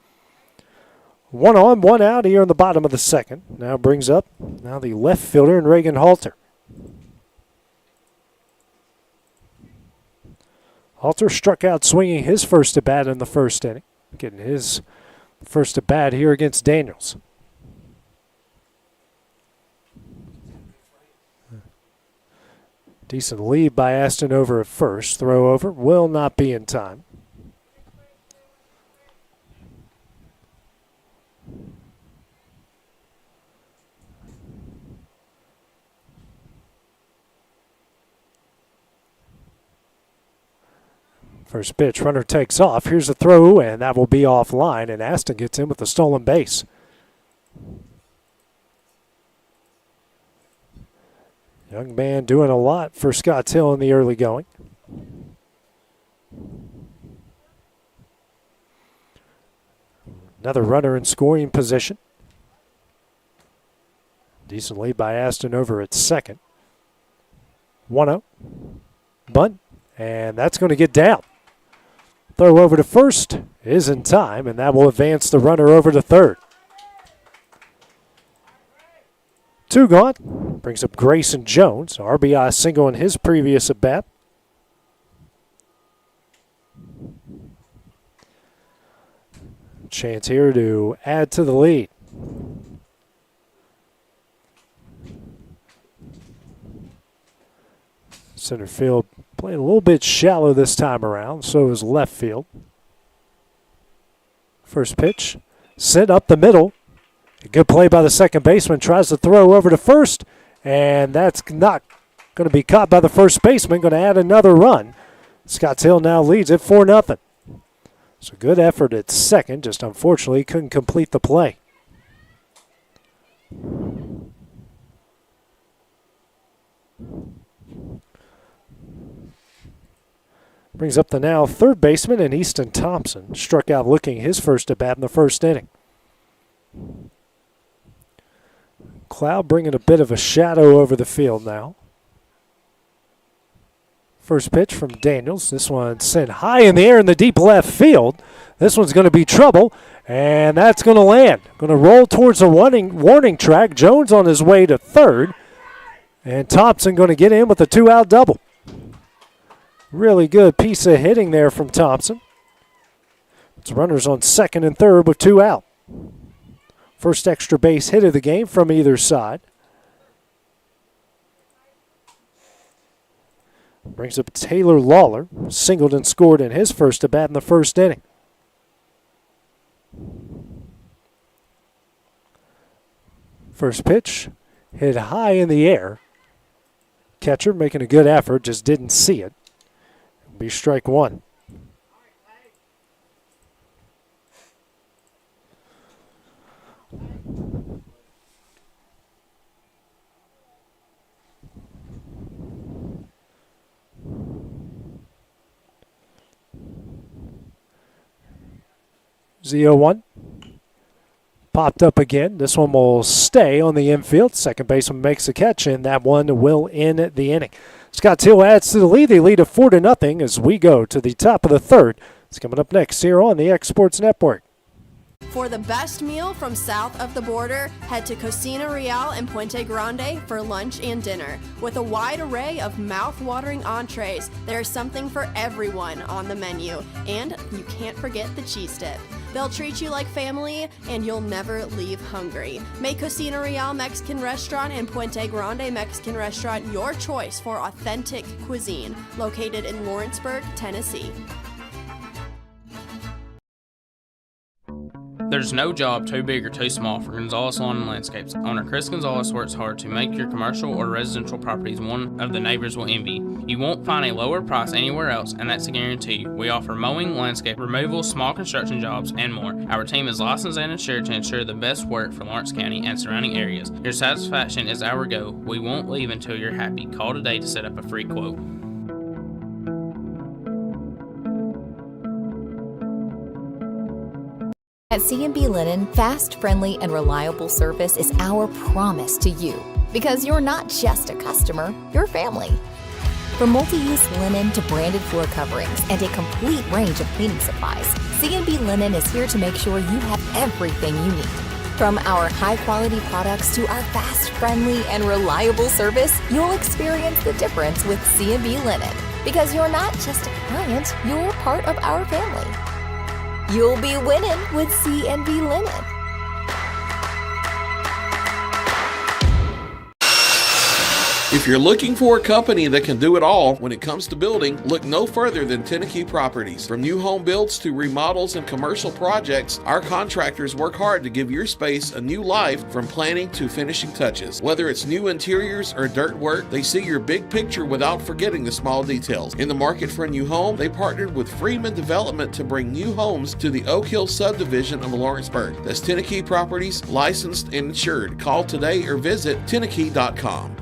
1 on, 1 out here in the bottom of the second. Now brings up the left fielder and Reagan Halter. Halter struck out swinging his first at bat in the first inning, getting his first at bat here against Daniels. Decent lead by Aston over at first. Throw over will not be in time. First pitch, runner takes off. Here's a throw, and that will be offline, and Aston gets in with the stolen base. Young man doing a lot for Scotts Hill in the early going. Another runner in scoring position. Decent lead by Aston over at second. 1-0. Bunt, and that's going to get down. Throw over to first is in time, and that will advance the runner over to third. 2 gone. Brings up Grayson Jones. RBI single in his previous at-bat. Chance here to add to the lead. Center field playing a little bit shallow this time around, so is left field. First pitch, sent up the middle. A good play by the second baseman. Tries to throw over to first, and that's not going to be caught by the first baseman. Going to add another run. Scotts Hill now leads it 4-0. So good effort at second, just unfortunately couldn't complete the play. Brings up the now third baseman, and Easton Thompson struck out looking his first at bat in the first inning. Cloud bringing a bit of a shadow over the field now. First pitch from Daniels. This one sent high in the air in the deep left field. This one's going to be trouble, and that's going to land. Going to roll towards the warning track. Jones on his way to third, and Thompson going to get in with a 2-out double. Really good piece of hitting there from Thompson. It's runners on second and third with 2 out. First extra base hit of the game from either side. Brings up Taylor Lawler. Singled and scored in his first at bat in the first inning. First pitch hit high in the air. Catcher making a good effort, just didn't see it. It'll be strike one. Z01 popped up again. This one will stay on the infield. Second baseman makes a catch, and that one will end the inning. Scotts Hill adds to the lead. They lead at 4-0 as we go to the top of the third. It's coming up next here on the X Sports Network. For the best meal from south of the border, head to Cocina Real in Puente Grande for lunch and dinner. With a wide array of mouth-watering entrees, there's something for everyone on the menu. And you can't forget the cheese dip. They'll treat you like family, and you'll never leave hungry. Make Cocina Real Mexican Restaurant and Puente Grande Mexican Restaurant your choice for authentic cuisine, located in Lawrenceburg, Tennessee. There's no job too big or too small for Gonzalez Lawn and Landscapes. Owner Chris Gonzalez works hard to make your commercial or residential properties one of the neighbors will envy. You won't find a lower price anywhere else, and that's a guarantee. We offer mowing, landscape removal, small construction jobs, and more. Our team is licensed and insured to ensure the best work for Lawrence County and surrounding areas. Your satisfaction is our goal. We won't leave until you're happy. Call today to set up a free quote. At C&B Linen, fast, friendly, and reliable service is our promise to you. Because you're not just a customer, you're family. From multi-use linen to branded floor coverings and a complete range of cleaning supplies, C&B Linen is here to make sure you have everything you need. From our high-quality products to our fast, friendly, and reliable service, you'll experience the difference with C&B Linen. Because you're not just a client, you're part of our family. You'll be winning with C&B Linen. If you're looking for a company that can do it all when it comes to building, look no further than Tennessee Properties. From new home builds to remodels and commercial projects, our contractors work hard to give your space a new life from planning to finishing touches. Whether it's new interiors or dirt work, they see your big picture without forgetting the small details. In the market for a new home, they partnered with Freeman Development to bring new homes to the Oak Hill subdivision of Lawrenceburg. That's Tennessee Properties, licensed and insured. Call today or visit tennessee.com.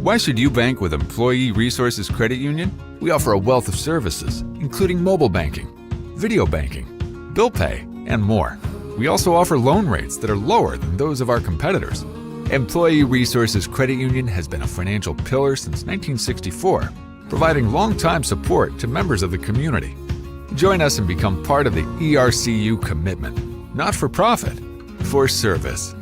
Why should you bank with Employee Resources Credit Union? We offer a wealth of services, including mobile banking, video banking, bill pay, and more. We also offer loan rates that are lower than those of our competitors. Employee Resources Credit Union has been a financial pillar since 1964, providing long-time support to members of the community. Join us and become part of the ERCU commitment, not for profit, for service.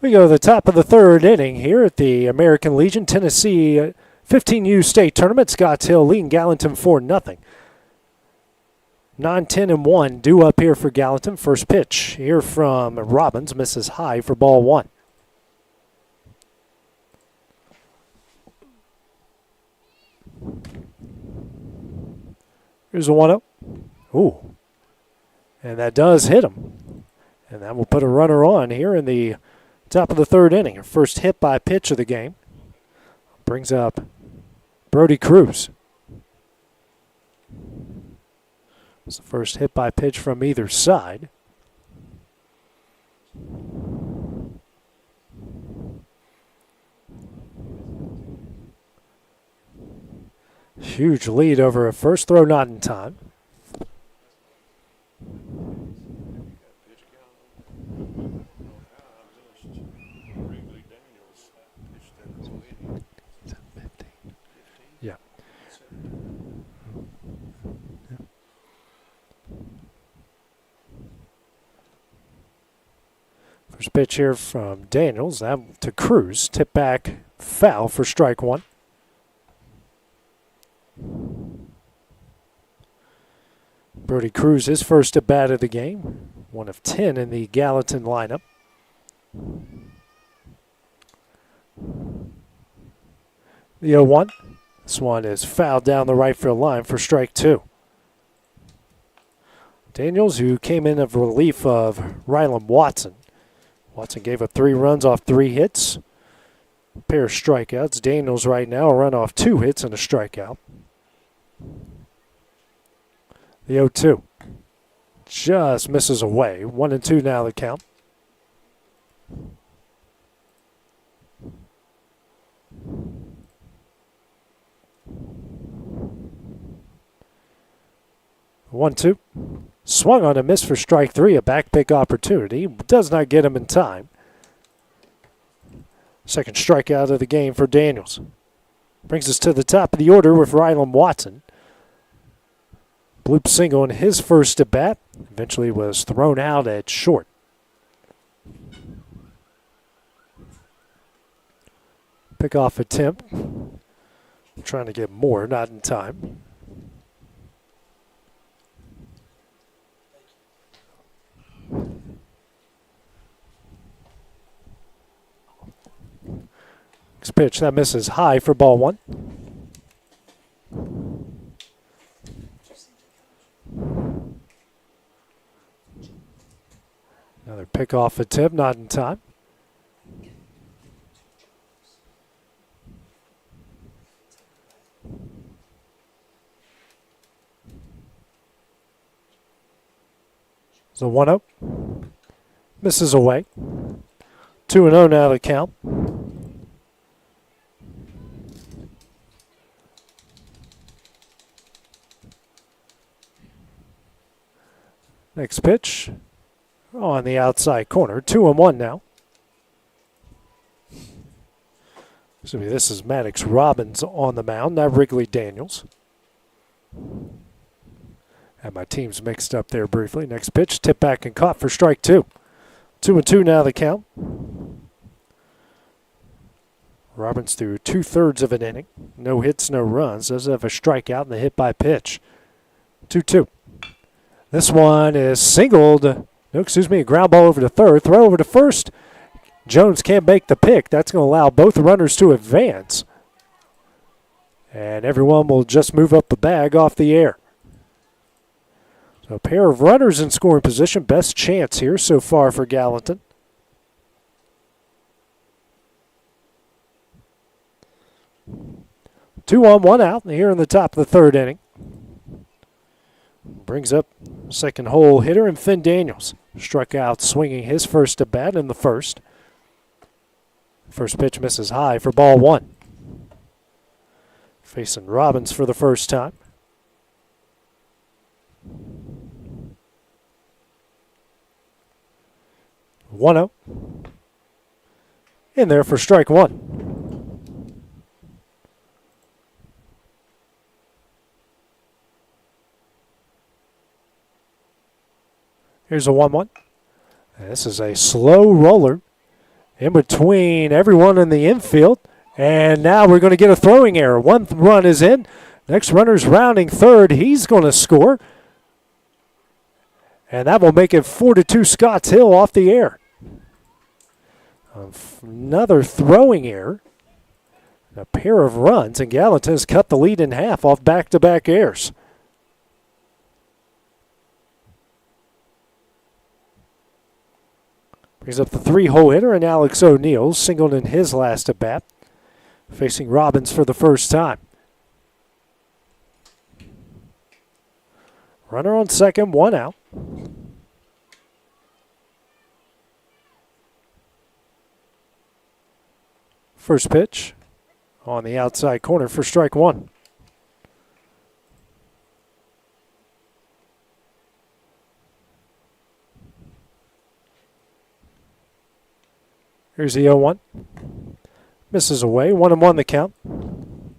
We go to the top of the third inning here at the American Legion Tennessee 15U State Tournament. Scott Hill leading Gallatin 4-0. 9-10-1 due up here for Gallatin. First pitch here from Robbins, misses high for ball one. Here's a 1-0. Ooh. And that does hit him. And that will put a runner on here in the top of the third inning. Our first hit by pitch of the game. Brings up Brody Cruz. It's the first hit by pitch from either side. Huge lead over a first throw not in time. First pitch here from Daniels. That to Cruz. Tip back foul for strike one. Brody Cruz, his first at bat of the game. 1 of 10 in the Gallatin lineup. The 0-1. This one is fouled down the right field line for strike two. Daniels, who came in of relief of Rylan Watson. Watson gave up 3 runs off 3 hits. A pair of strikeouts. Daniels right now a run off 2 hits and a strikeout. The 0-2 just misses away. 1-2 now the count. One, two. Swung on a miss for strike three, a back pick opportunity. Does not get him in time. Second strikeout of the game for Daniels. Brings us to the top of the order with Rylan Watson. Bloop single in his first at bat. Eventually was thrown out at short. Pickoff attempt. Trying to get more, not in time. Next pitch, that misses high for ball one. Another pickoff attempt, not in time. So 1-0. Misses away. 2-0 now the count. Next pitch on the outside corner. 2-1 now. This is Maddox Robbins on the mound, not Wrigley Daniels. Had my teams mixed up there briefly. Next pitch, tip back and caught for strike 2. 2-2 now the count. Robbins threw 2/3 of an inning. No hits, no runs. Does have a strikeout and the hit by pitch. 2-2. This one is singled. A ground ball over to third. Throw over to first. Jones can't make the pick. That's going to allow both runners to advance. And everyone will just move up the bag off the air. So a pair of runners in scoring position. Best chance here so far for Gallatin. Two on, one out here in the top of the third inning. Brings up second hole hitter and Finn Daniels. Struck out swinging his first at bat in the first. First pitch misses high for ball 1. Facing Robbins for the first time. 1-0. In there for strike 1. Here's a 1-1. This is a slow roller in between everyone in the infield. And now we're going to get a throwing error. One run is in. Next runner's rounding third. He's going to score. And that will make it 4-2 Scotts Hill off the air. Another throwing error. A pair of runs, and Gallatin has cut the lead in half off back-to-back errors. Brings up the 3-hole hitter, and Alex O'Neill singled in his last at-bat, facing Robbins for the first time. Runner on second, 1 out. First pitch on the outside corner for strike 1. Here's the 0-1. Misses away. 1-1 the count. And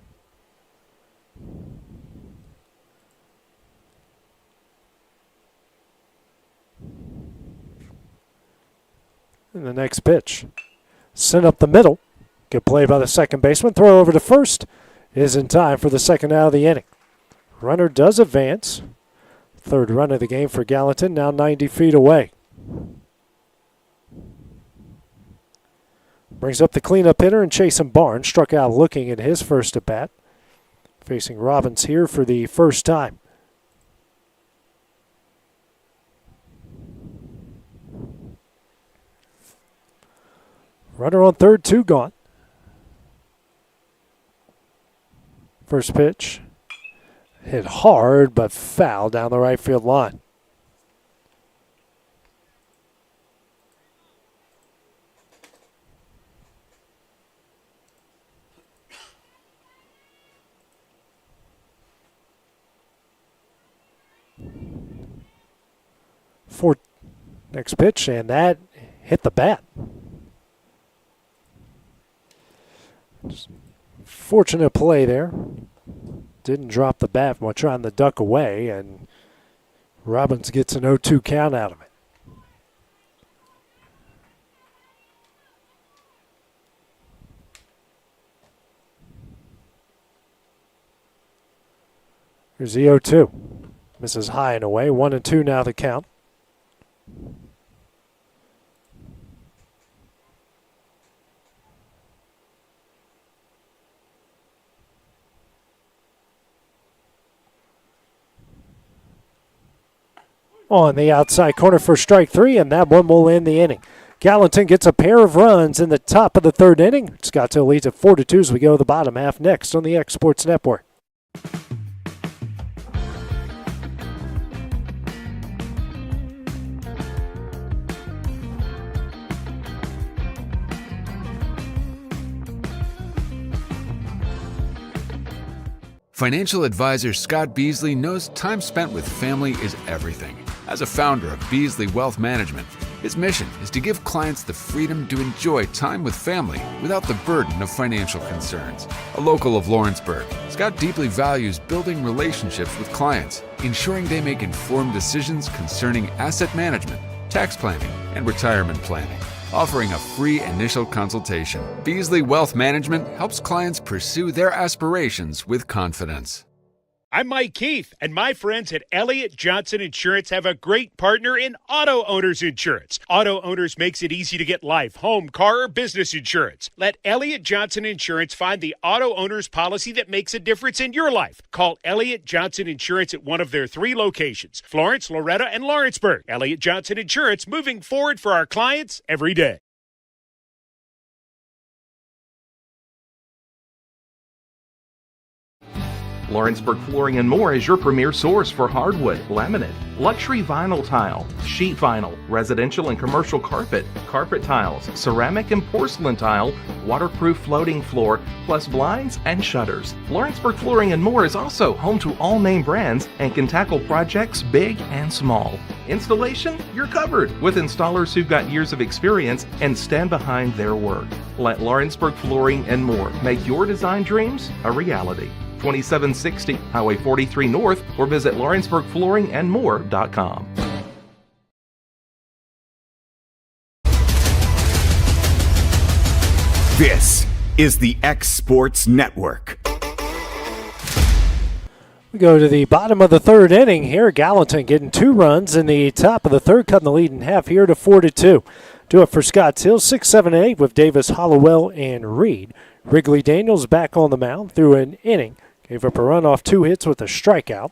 the next pitch. Sent up the middle. Good play by the second baseman. Throw over to first is in time for the second out of the inning. Runner does advance. Third run of the game for Gallatin, now 90 feet away. Brings up the cleanup hitter and Chasen Barnes, struck out looking at his first at bat. Facing Robbins here for the first time. Runner on third, 2 gone. First pitch. Hit hard but foul down the right field line. Next pitch, and that hit the bat. Just fortunate play there. Didn't drop the bat while trying to duck away, and Robbins gets an 0-2 count out of it. Here's the 0-2. Misses high and away. 1-2 now the count. On the outside corner for strike 3, and that one will end the inning. Gallatin gets a pair of runs in the top of the third inning. Scotts Hill leads at 4-2 as we go to the bottom half next on the X Sports Network. Financial advisor Scott Beasley knows time spent with family is everything. As a founder of Beasley Wealth Management, his mission is to give clients the freedom to enjoy time with family without the burden of financial concerns. A local of Lawrenceburg, Scott deeply values building relationships with clients, ensuring they make informed decisions concerning asset management, tax planning, and retirement planning. Offering a free initial consultation, Beasley Wealth Management helps clients pursue their aspirations with confidence. I'm Mike Keith, and my friends at Elliott Johnson Insurance have a great partner in Auto Owners Insurance. Auto Owners makes it easy to get life, home, car, or business insurance. Let Elliott Johnson Insurance find the Auto Owners policy that makes a difference in your life. Call Elliott Johnson Insurance at one of their 3 locations, Florence, Loretto, and Lawrenceburg. Elliott Johnson Insurance, moving forward for our clients every day. Lawrenceburg Flooring and More is your premier source for hardwood, laminate, luxury vinyl tile, sheet vinyl, residential and commercial carpet, carpet tiles, ceramic and porcelain tile, waterproof floating floor, plus blinds and shutters. Lawrenceburg Flooring and More is also home to all name brands and can tackle projects big and small. Installation? You're covered with installers who've got years of experience and stand behind their work. Let Lawrenceburg Flooring and More make your design dreams a reality. 2760 Highway 43 North, or visit LawrenceburgFlooringandMore.com. This is the X Sports Network. We go to the bottom of the third inning here. Gallatin getting 2 runs in the top of the third, cutting the lead in half here to 4-2. Do it for Scotts Hill, 6, 7, and 8 with Davis, Hollowell, and Reed. Wrigley Daniels back on the mound through an inning. Gave up a run off 2 hits with a strikeout.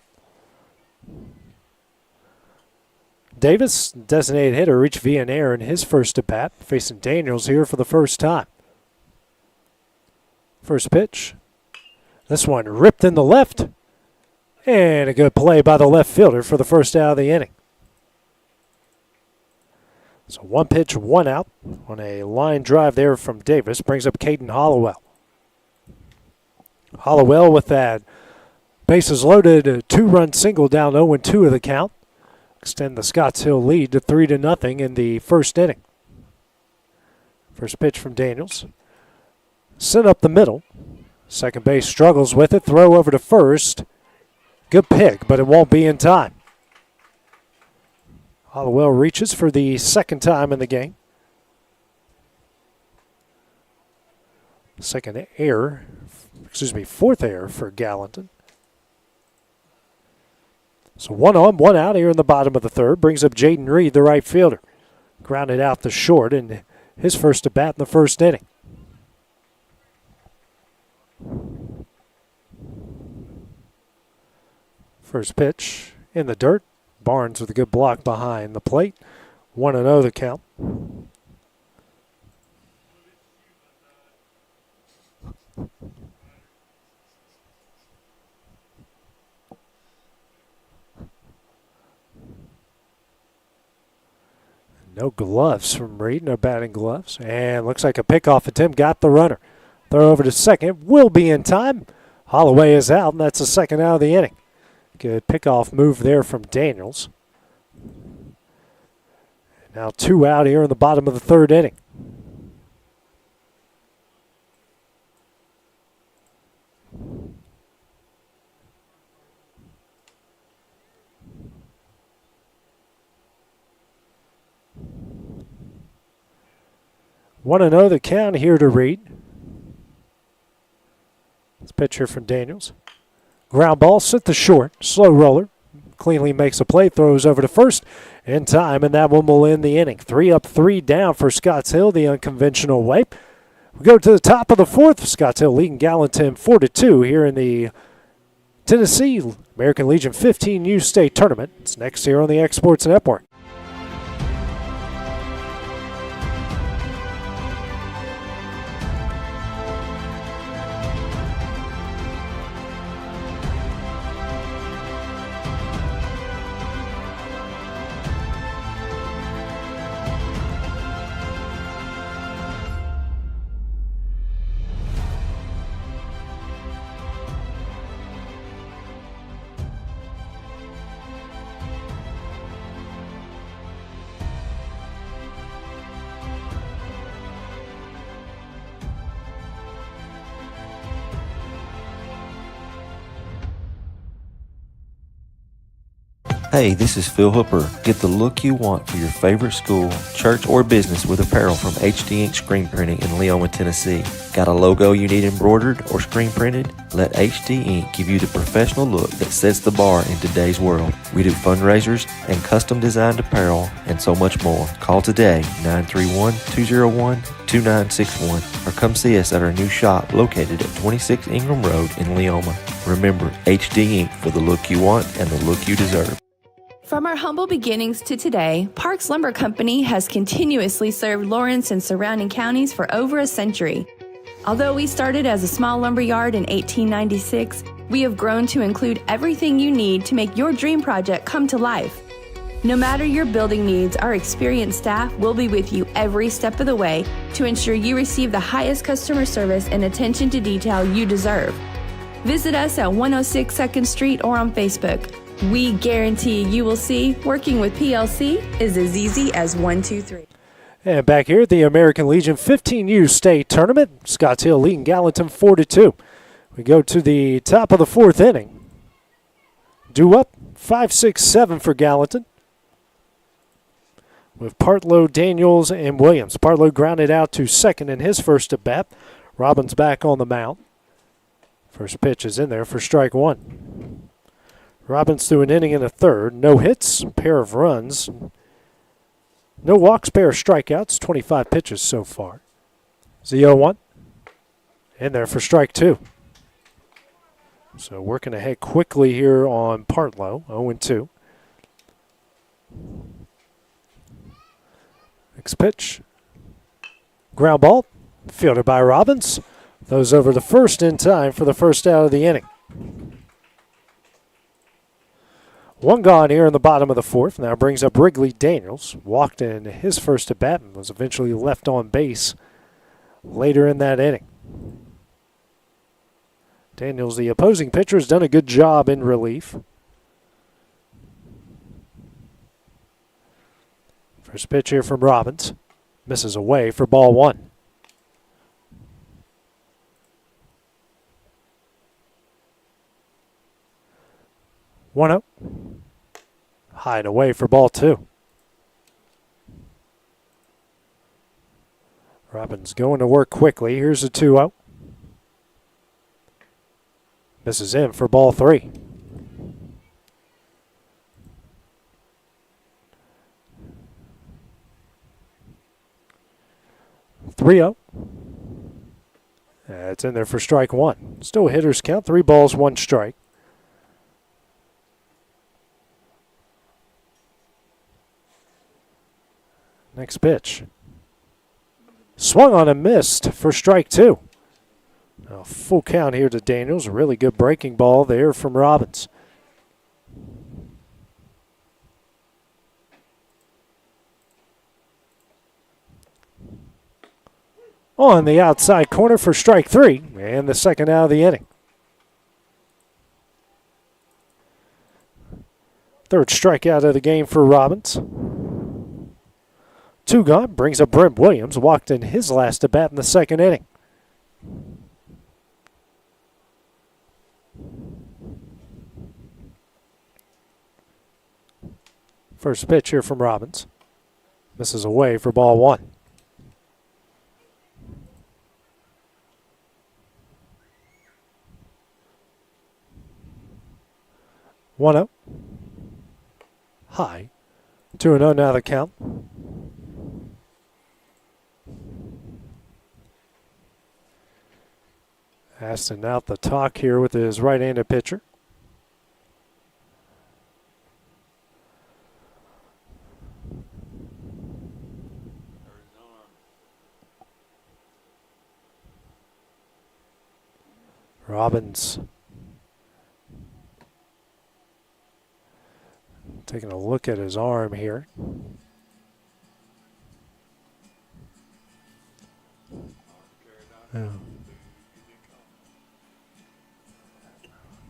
Davis, designated hitter, reached via an error in his first at-bat, facing Daniels here for the first time. First pitch. This one ripped in the left. And a good play by the left fielder for the first out of the inning. So 1 pitch, 1 out on a line drive there from Davis. Brings up Caden Hollowell. Hollowell with that bases loaded, a 2-run single down 0-2 of the count. Extend the Scotts Hill lead to 3-0 in the first inning. First pitch from Daniels. Sent up the middle. Second base struggles with it. Throw over to first. Good pick, but it won't be in time. Hollowell reaches for the second time in the game. Fourth error for Gallatin. So 1 on, 1 out here in the bottom of the third. Brings up Jaden Reed, the right fielder. Grounded out to short in his first at bat in the first inning. First pitch in the dirt. Barnes with a good block behind the plate. 1-0 the count. No gloves from Reed, no batting gloves. And looks like a pickoff attempt got the runner. Throw over to second, will be in time. Holloway is out, and that's the second out of the inning. Good pickoff move there from Daniels. Now 2 out here in the bottom of the third inning. Want to know the count here to Reed. This pitch here from Daniels. Ground ball, sent to short. Slow roller. Cleanly makes a play, throws over to first in time, and that one will end the inning. 3 up, 3 down for Scotts Hill, the unconventional way. We go to the top of the fourth. Scotts Hill leading Gallatin 4-2 here in the Tennessee American Legion 15U State Tournament. It's next here on the X Sports Network. Hey, this is Phil Hooper. Get the look you want for your favorite school, church, or business with apparel from HD Ink Screen Printing in Leoma, Tennessee. Got a logo you need embroidered or screen printed? Let HD Ink give you the professional look that sets the bar in today's world. We do fundraisers and custom designed apparel and so much more. Call today, 931-201-2961, or come see us at our new shop located at 26 Ingram Road in Leoma. Remember, HD Ink for the look you want and the look you deserve. From our humble beginnings to today, Parks Lumber Company has continuously served Lawrence and surrounding counties for over a century. Although we started as a small lumber yard in 1896, we have grown to include everything you need to make your dream project come to life. No matter your building needs, our experienced staff will be with you every step of the way to ensure you receive the highest customer service and attention to detail you deserve. Visit us at 106 2nd Street or on Facebook. We guarantee you will see working with PLC is as easy as 1, 2, 3. And back here at the American Legion 15U State Tournament, Scotts Hill leading Gallatin 4-2. We go to the top of the fourth inning. Due up 5-6-7 for Gallatin, with Partlow, Daniels, and Williams. Partlow grounded out to second in his first at bat. Robbins back on the mound. First pitch is in there for strike one. Robbins threw an inning and a third. No hits, pair of runs. No walks, pair of strikeouts. 25 pitches so far. 0-1. In there for strike two. So working ahead quickly here on Partlow. 0-2. Next pitch. Ground ball. Fielded by Robbins. Throws over the first in time for the first out of the inning. One gone here in the bottom of the fourth. Now brings up Wrigley Daniels. Walked in his first at bat and was eventually left on base later in that inning. Daniels, the opposing pitcher, has done a good job in relief. First pitch here from Robbins. Misses away for ball one. One up. High and away for ball two. Robbins going to work quickly. Here's a 2-0. Misses in for ball three. It's in there for strike one. Still a hitter's count. 3 balls, 1 strike. Next pitch. Swung on and missed for strike two. A full count here to Daniels. A really good breaking ball there from Robbins. On the outside corner for strike three, and the second out of the inning. Third strikeout of the game for Robbins. 2 gone, brings up Brent Williams, walked in his last at bat in the second inning. First pitch here from Robbins. Misses away for ball one. One up. High. 2-0 now the count. Aston out the talk here with his right-handed pitcher. Robbins taking a look at his arm here. Yeah.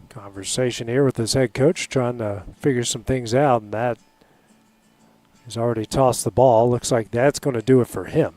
Conversation here with his head coach, trying to figure some things out, and that he's already tossed the ball. Looks like that's going to do it for him.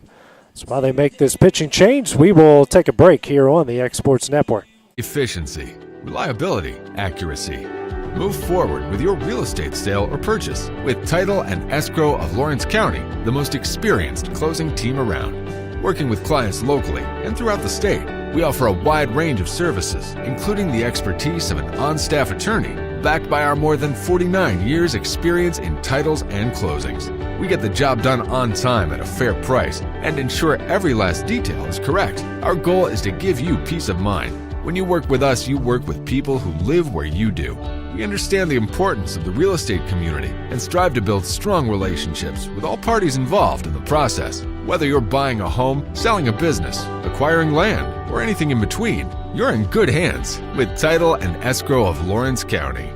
So while they make this pitching change, we will take a break here on the X Sports Network. Efficiency, reliability, accuracy. Move forward with your real estate sale or purchase with Title and Escrow of Lawrence County, the most experienced closing team around. Working with clients locally and throughout the state, we offer a wide range of services, including the expertise of an on-staff attorney, backed by our more than 49 years experience in titles and closings. We get the job done on time at a fair price and ensure every last detail is correct. Our goal is to give you peace of mind. When you work with us, you work with people who live where you do. We understand the importance of the real estate community and strive to build strong relationships with all parties involved in the process. Whether you're buying a home, selling a business, acquiring land, or anything in between, you're in good hands with Title and Escrow of Lawrence County.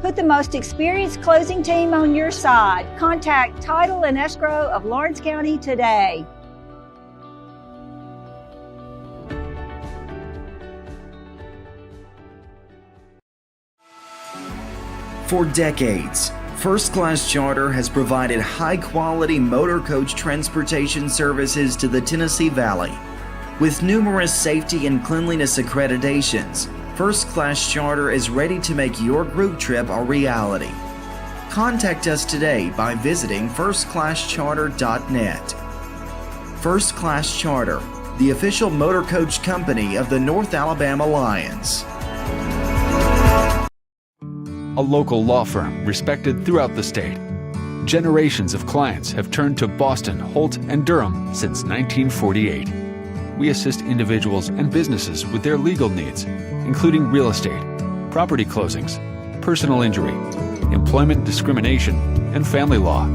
Put the most experienced closing team on your side. Contact Title and Escrow of Lawrence County today. For decades, First Class Charter has provided high-quality motor coach transportation services to the Tennessee Valley. With numerous safety and cleanliness accreditations, First Class Charter is ready to make your group trip a reality. Contact us today by visiting firstclasscharter.net. First Class Charter, the official motor coach company of the North Alabama Lions. A local law firm respected throughout the state. Generations of clients have turned to Boston, Holt, and Durham since 1948. We assist individuals and businesses with their legal needs, including real estate, property closings, personal injury, employment discrimination, and family law.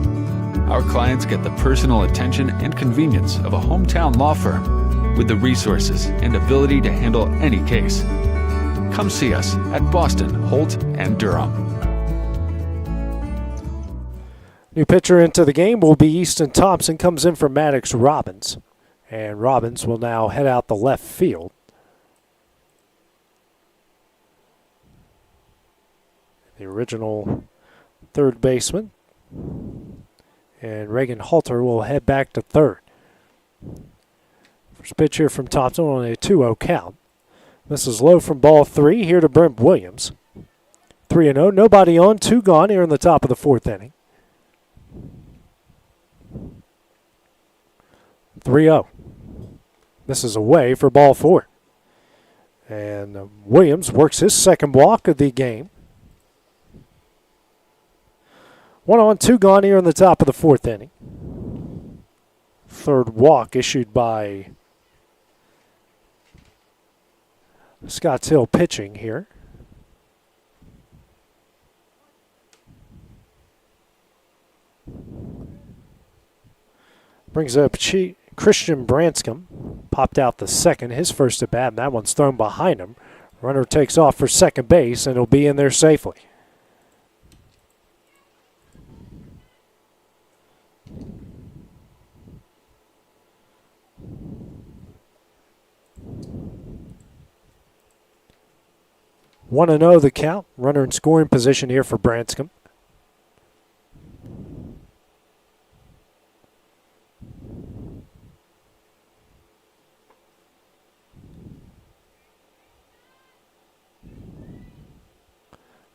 Our clients get the personal attention and convenience of a hometown law firm with the resources and ability to handle any case. Come see us at Boston, Holt, and Durham. New pitcher into the game will be Easton Thompson. Comes in for Maddox Robbins. And Robbins will now head out the left field. The original third baseman. And Reagan Halter will head back to third. First pitch here from Thompson on a 2-0 count. This is low from ball three here to Brent Williams. 3-0, nobody on, 2 gone here in the top of the 4th inning. 3-0. This is away for ball 4. And Williams works his second walk of the game. 1 on, 2 gone here in the top of the 4th inning. Third walk issued by Scotts Hill pitching here. Brings up Christian Branscombe. Popped out the second, his first at bat, and that one's thrown behind him. Runner takes off for second base, and he'll be in there safely. One and 0 the count. Runner in scoring position here for Branscombe.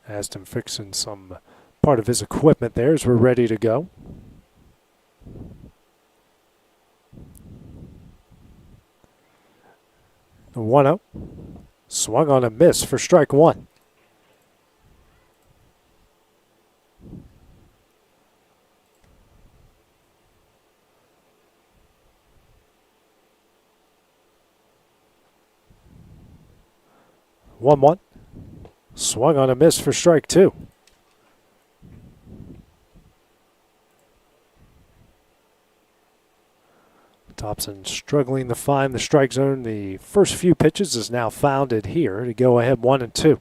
Aston fixing some part of his equipment there as we're ready to go. The 1-0. Swung on a miss for strike one. One. Swung on a miss for strike two. Thompson struggling to find the strike zone. The first few pitches is now found it here to go ahead 1-2.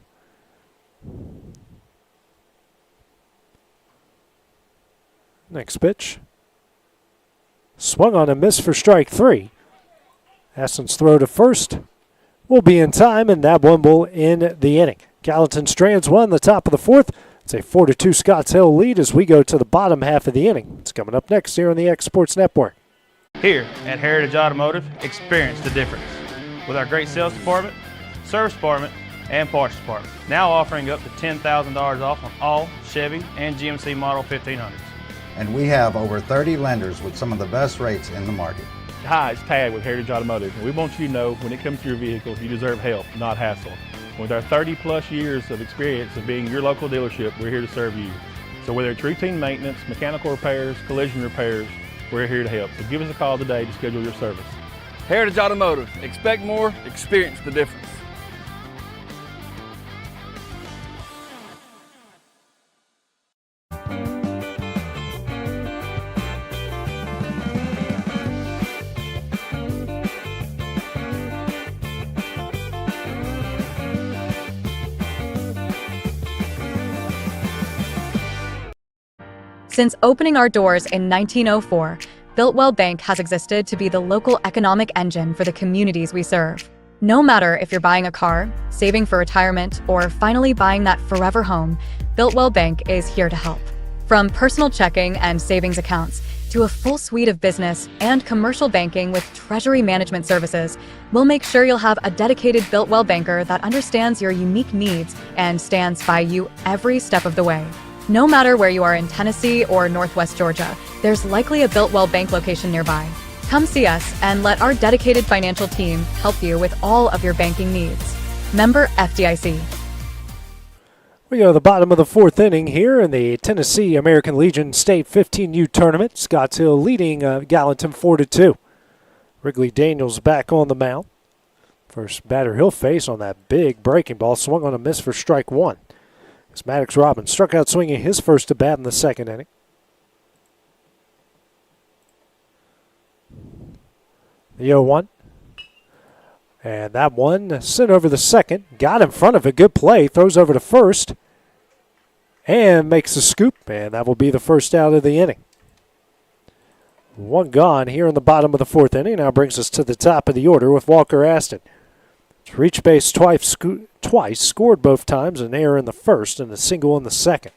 Next pitch. Swung on a miss for strike three. Aston's throw to first will be in time, and that one will end the inning. Gallatin strands one in the top of the 4th. It's a 4-2 Scotts Hill lead as we go to the bottom half of the inning. It's coming up next here on the X Sports Network. Here at Heritage Automotive, experience the difference. With our great sales department, service department, and parts department. Now offering up to $10,000 off on all Chevy and GMC model 1500s. And we have over 30 lenders with some of the best rates in the market. Hi, it's Tag with Heritage Automotive, and we want you to know when it comes to your vehicle, you deserve help, not hassle. With our 30-plus years of experience of being your local dealership, we're here to serve you. So whether it's routine maintenance, mechanical repairs, collision repairs, we're here to help. So give us a call today to schedule your service. Heritage Automotive. Expect more, experience the difference. Since opening our doors in 1904, Builtwell Bank has existed to be the local economic engine for the communities we serve. No matter if you're buying a car, saving for retirement, or finally buying that forever home, Builtwell Bank is here to help. From personal checking and savings accounts to a full suite of business and commercial banking with treasury management services, we'll make sure you'll have a dedicated Builtwell banker that understands your unique needs and stands by you every step of the way. No matter where you are in Tennessee or Northwest Georgia, there's likely a Builtwell Bank location nearby. Come see us and let our dedicated financial team help you with all of your banking needs. Member FDIC. We go to the bottom of the fourth inning here in the Tennessee American Legion State 15U tournament. Scotts Hill leading Gallatin 4-2. Wrigley Daniels back on the mound. First batter he'll face on that big breaking ball, swung on a miss for strike one. As Maddox Robbins struck out swinging his first at bat in the second inning. The 0-1. And that one sent over the second. Got in front of it. Good play. Throws over to first. And makes a scoop. And that will be the first out of the inning. One gone here in the bottom of the fourth inning. Now brings us to the top of the order with Walker Aston. Reached base twice, scored both times, an error in the first and a single in the second.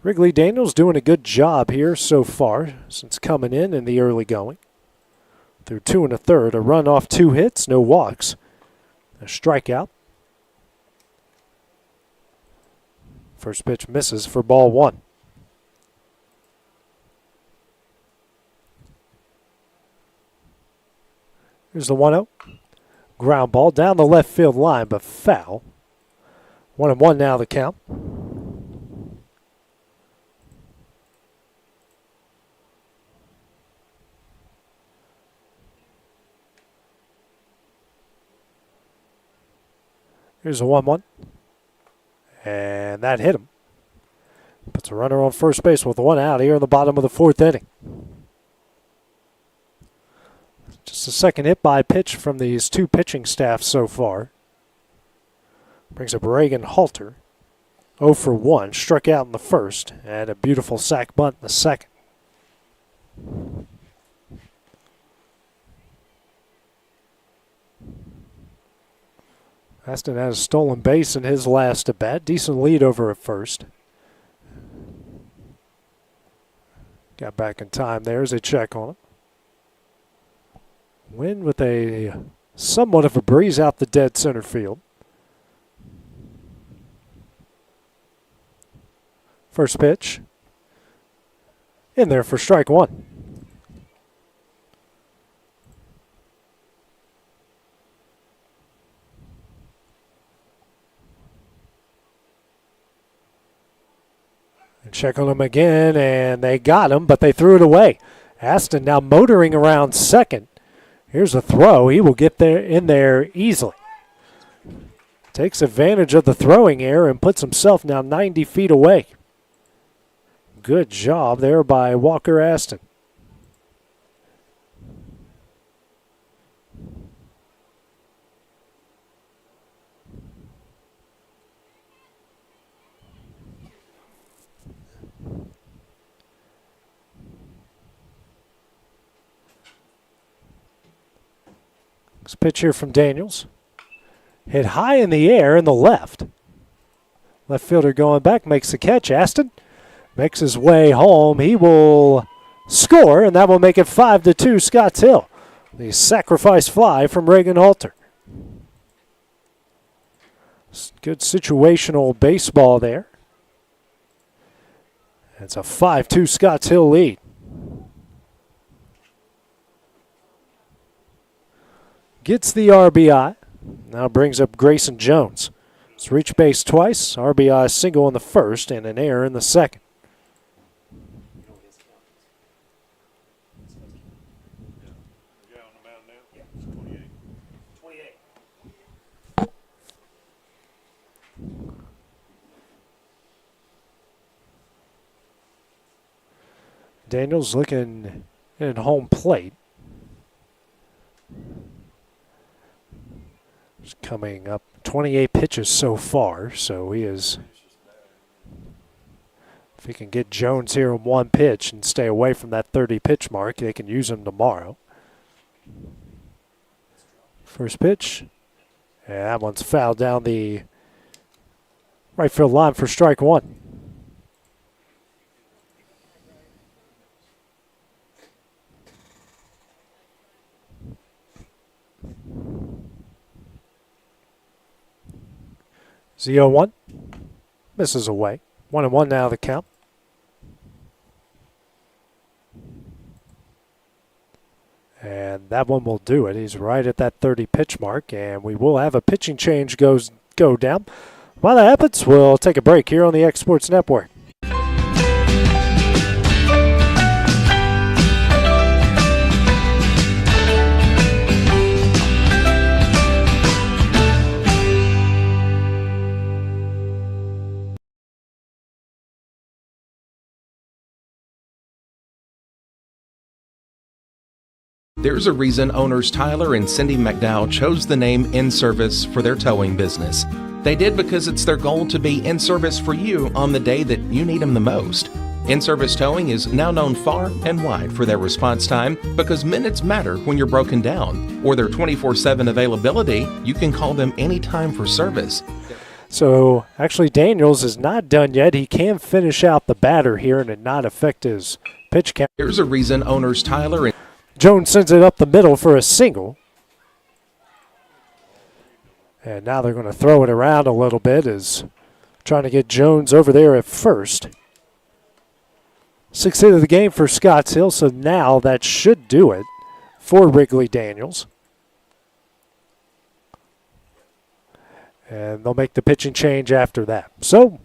Wrigley Daniels doing a good job here so far since coming in the early going. Through 2 1/3, a run off 2 hits, no walks, a strikeout. First pitch misses for ball one. Here's the 1-0. Ground ball down the left field line, but foul. 1-1 now the count. Here's a 1-1. And that hit him. Puts a runner on first base with one out here in the bottom of the fourth inning. Just a second hit by pitch from these two pitching staffs so far. Brings up Reagan Halter. 0 for 1. Struck out in the first. And a beautiful sac bunt in the second. Aston had a stolen base in his last at bat. Decent lead over at first. Got back in time there as they check on him. Wind with a somewhat of a breeze out the dead center field. First pitch. In there for strike one. And check on him again, and they got him, but they threw it away. Aston now motoring around second. Here's a throw. He will get there in there easily. Takes advantage of the throwing error and puts himself now 90 feet away. Good job there by Walker Aston. Next pitch here from Daniels. Hit high in the air in the left. Left fielder going back, makes the catch. Aston makes his way home. He will score, and that will make it 5-2 Scotts Hill. The sacrifice fly from Reagan Halter. Good situational baseball there. It's a 5-2 Scotts Hill lead. Gets the RBI. Now brings up Grayson Jones. He's reached base twice. RBI single in the first and an error in the second. Daniels looking at home plate. He's coming up 28 pitches so far, so he is. If he can get Jones here in one pitch and stay away from that 30 pitch mark, they can use him tomorrow. First pitch. Yeah, that one's fouled down the right field line for strike one. The 0-1 misses away. 1-1 now the count. And that one will do it. He's right at that 30 pitch mark, and we will have a pitching change go down. While that happens, we'll take a break here on the X Sports Network. There's a reason owners Tyler and Cindy McDowell chose the name In Service for their towing business. They did because it's their goal to be in service for you on the day that you need them the most. In-service towing is now known far and wide for their response time because minutes matter when you're broken down. Or their 24/7 availability, you can call them anytime for service. So actually Daniels is not done yet. He can finish out the batter here and it not affect his pitch count. Here's a reason owners Tyler and Jones sends it up the middle for a single. And now they're going to throw it around a little bit as trying to get Jones over there at first. 6th hit of the game for Scotts Hill, so now that should do it for Wrigley Daniels. And they'll make the pitching change after that. So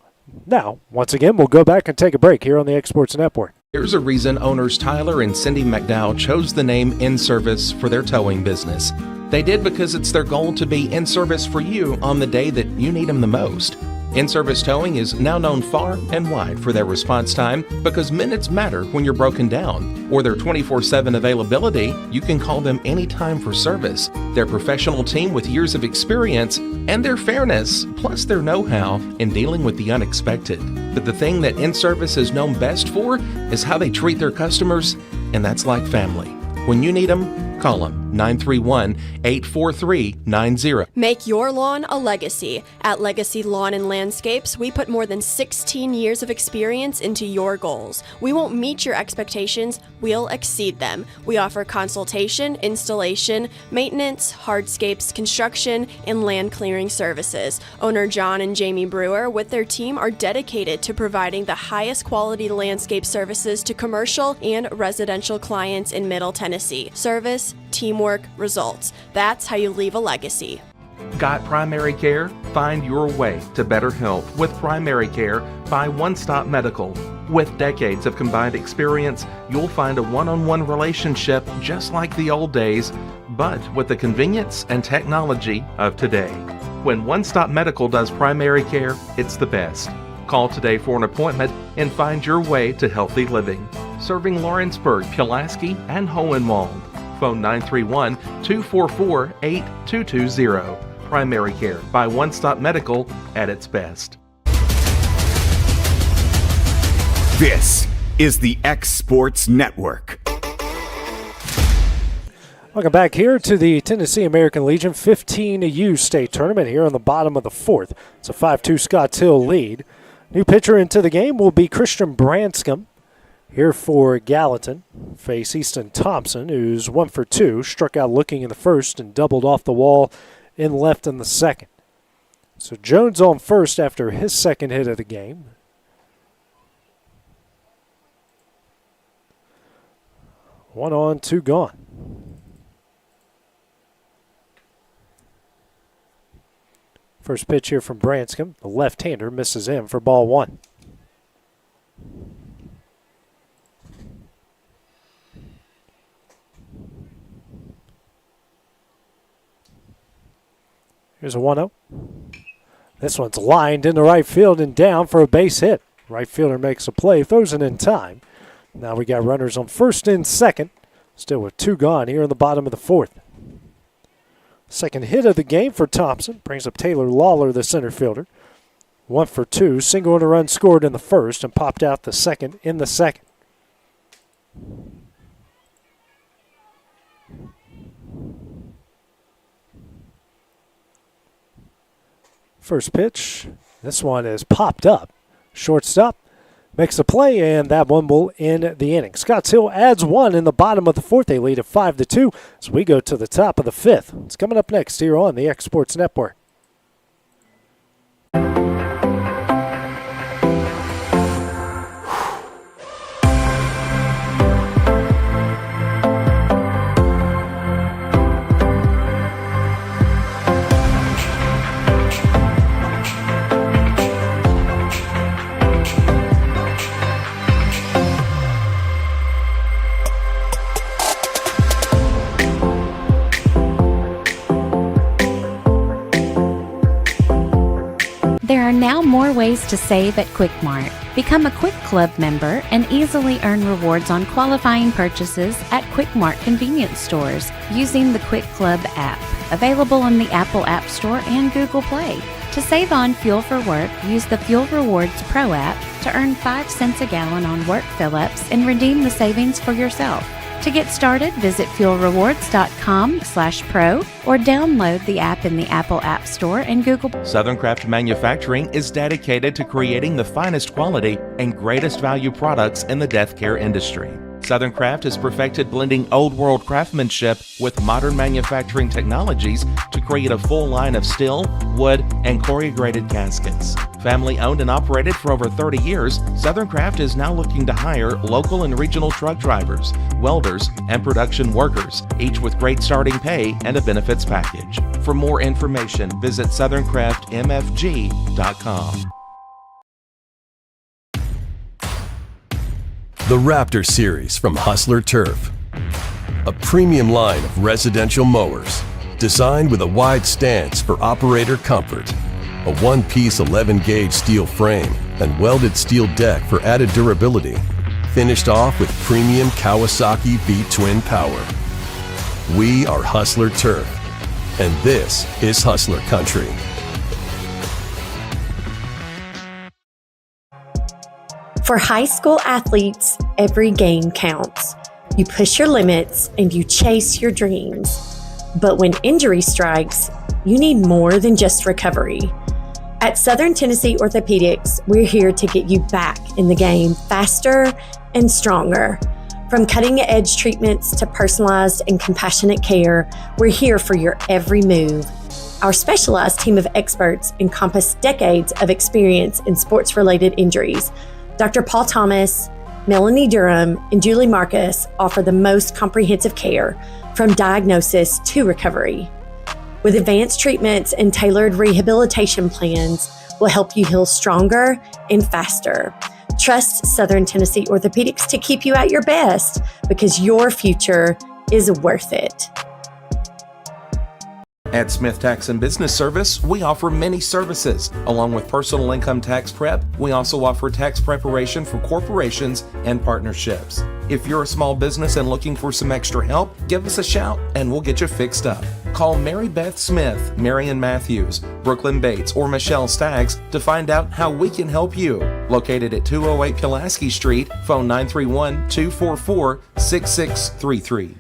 now, once again, we'll go back and take a break here on the X Sports Network. Here's a reason owners Tyler and Cindy McDowell chose the name In Service for their towing business. They did because it's their goal to be in service for you on the day that you need them the most. In-service towing is now known far and wide for their response time because minutes matter when you're broken down. Or their 24/7 availability, you can call them anytime for service. Their professional team with years of experience and their fairness, plus their know-how in dealing with the unexpected. But the thing that In-Service is known best for is how they treat their customers, and that's like family. When you need them, call them 931-843-90. Make your lawn a legacy. At Legacy Lawn and Landscapes, we put more than 16 years of experience into your goals. We won't meet your expectations, we'll exceed them. We offer consultation, installation, maintenance, hardscapes, construction, and land clearing services. Owner John and Jamie Brewer with their team are dedicated to providing the highest quality landscape services to commercial and residential clients in Middle Tennessee. Service, teamwork, results. That's how you leave a legacy. Got primary care? Find your way to better health with primary care by One Stop Medical. With decades of combined experience, you'll find a one-on-one relationship just like the old days, but with the convenience and technology of today. When One Stop Medical does primary care, it's the best. Call today for an appointment and find your way to healthy living. Serving Lawrenceburg, Pulaski, and Hohenwald. Phone 931-244-8220. Primary care by One Stop Medical at its best. This is the X Sports Network. Welcome back here to the Tennessee American Legion 15U state tournament here on the bottom of the fourth. It's a 5-2 Scotts Hill lead. New pitcher into the game will be Christian Branscombe. Here for Gallatin, face Easton Thompson, who's 1 for 2, struck out looking in the first and doubled off the wall in left in the second. So Jones on first after his second hit of the game. One on, two gone. First pitch here from Branscombe. The left-hander misses in for ball one. Here's a 1-0. This one's lined into right field and down for a base hit. Right fielder makes a play, throws it in time. Now we got runners on first and second. Still with two gone here in the bottom of the fourth. Second hit of the game for Thompson. Brings up Taylor Lawler, the center fielder. 1 for 2. Single and a run scored in the first and popped out the second in the second. First pitch. This one is popped up. Shortstop makes a play, and that one will end the inning. Scotts Hill adds one in the bottom of the fourth. They lead at 5-2 as we go to the top of the fifth. It's coming up next here on the X Sports Network. There are now more ways to save at Quick Mart. Become a Quick Club member and easily earn rewards on qualifying purchases at Quick Mart convenience stores using the Quick Club app, available on the Apple App Store and Google Play. To save on fuel for work, use the Fuel Rewards Pro app to earn 5 cents a gallon on work fill-ups and redeem the savings for yourself. To get started, visit fuelrewards.com/pro or download the app in the Apple App Store and Google. Southern Craft Manufacturing is dedicated to creating the finest quality and greatest value products in the death care industry. Southern Craft has perfected blending old world craftsmanship with modern manufacturing technologies to create a full line of steel, wood, and corrugated caskets. Family owned and operated for over 30 years, Southern Craft is now looking to hire local and regional truck drivers, welders, and production workers, each with great starting pay and a benefits package. For more information, visit southerncraftmfg.com. The Raptor Series from Hustler Turf. A premium line of residential mowers designed with a wide stance for operator comfort. A one-piece 11-gauge steel frame and welded steel deck for added durability. Finished off with premium Kawasaki V-twin power. We are Hustler Turf, and this is Hustler Country. For high school athletes, every game counts. You push your limits and you chase your dreams. But when injury strikes, you need more than just recovery. At Southern Tennessee Orthopedics, we're here to get you back in the game faster and stronger. From cutting-edge treatments to personalized and compassionate care, we're here for your every move. Our specialized team of experts encompass decades of experience in sports-related injuries. Dr. Paul Thomas, Melanie Durham, and Julie Marcus offer the most comprehensive care from diagnosis to recovery. With advanced treatments and tailored rehabilitation plans, we'll help you heal stronger and faster. Trust Southern Tennessee Orthopedics to keep you at your best because your future is worth it. At Smith Tax and Business Service, we offer many services. Along with personal income tax prep, we also offer tax preparation for corporations and partnerships. If you're a small business and looking for some extra help, give us a shout and we'll get you fixed up. Call Mary Beth Smith, Marion Matthews, Brooklyn Bates, or Michelle Staggs to find out how we can help you. Located at 208 Pulaski Street, phone 931-244-6633.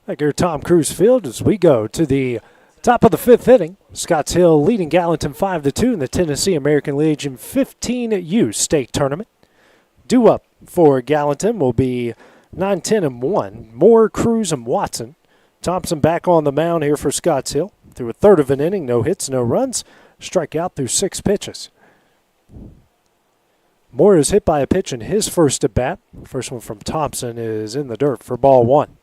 Thank you, Tom Cruise Field, as we go to the top of the fifth inning. Scotts Hill leading Gallatin 5-2 in the Tennessee American Legion 15U state tournament. Due up for Gallatin will be 9-10-1. Moore, Cruz, and Watson. Thompson back on the mound here for Scotts Hill. Through a third of an inning, no hits, no runs. Strike out through 6 pitches. Moore is hit by a pitch in his first at bat. First one from Thompson is in the dirt for ball 1.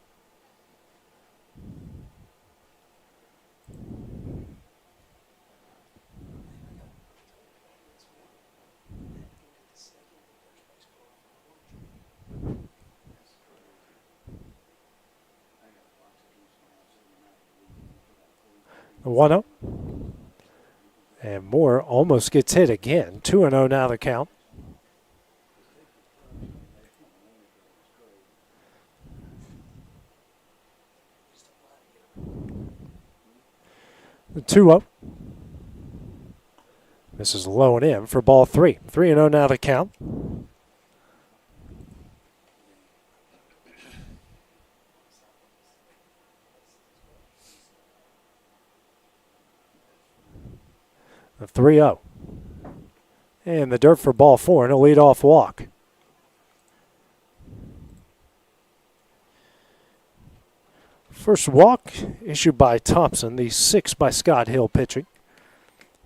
The 1-0. And Moore almost gets hit again. 2-0 now the count. The 2-0. This is low and in for ball 3. 3-0 now the count. The 3-0. And the dirt for ball 4 and a leadoff walk. First walk issued by Thompson, the 6th by Scott Hill pitching.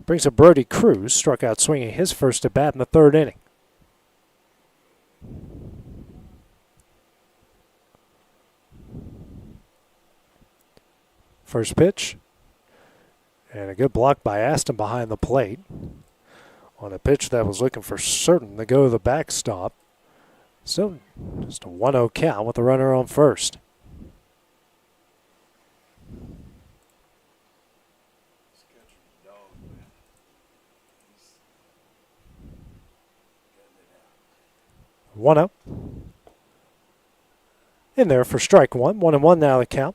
Brings up Brody Cruz, struck out swinging his first at bat in the 3rd inning. First pitch. And a good block by Aston behind the plate on a pitch that was looking for certain to go to the backstop. So just a 1-0 count with the runner on first. One up. In there for strike 1. 1-1 now the count.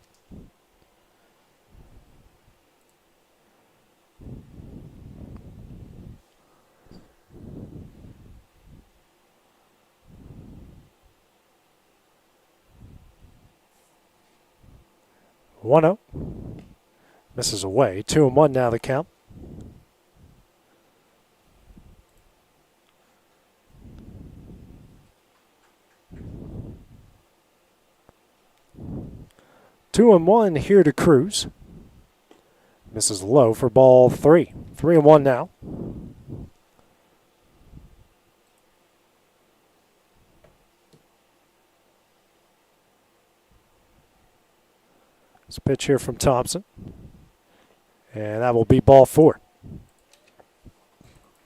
One up. Misses away. 2-1 now the count. Two and one here to Cruz. Misses low for ball 3. 3-1 now. It's a pitch here from Thompson. And that will be ball 4.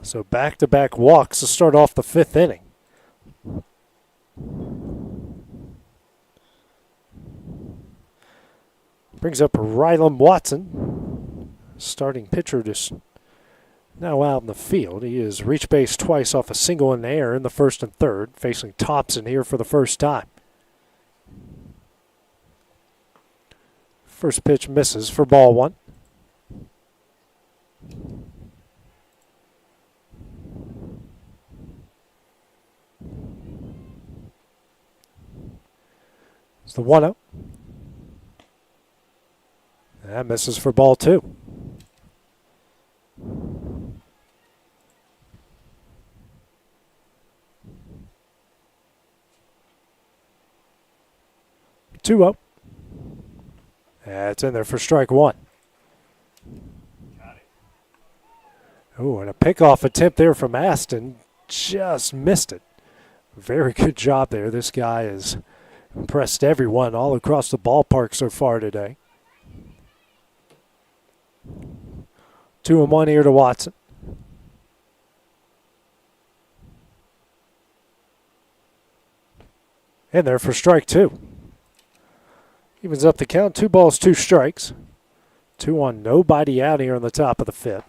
So back-to-back walks to start off the 5th inning. Brings up Rylan Watson, starting pitcher, just now out in the field. He has reached base twice off a single in the air in the 1st and 3rd, facing Thompson here for the first time. First pitch misses for ball 1. It's the 1-0. That misses for ball 2. Two-0. That's in there for strike 1. Oh, and a pickoff attempt there from Aston. Just missed it. Very good job there. This guy has impressed everyone all across the ballpark so far today. 2-1 here to Watson. In there for strike 2. Evens up the count. 2 balls, 2 strikes. 2-1, nobody out here on the top of the 5th.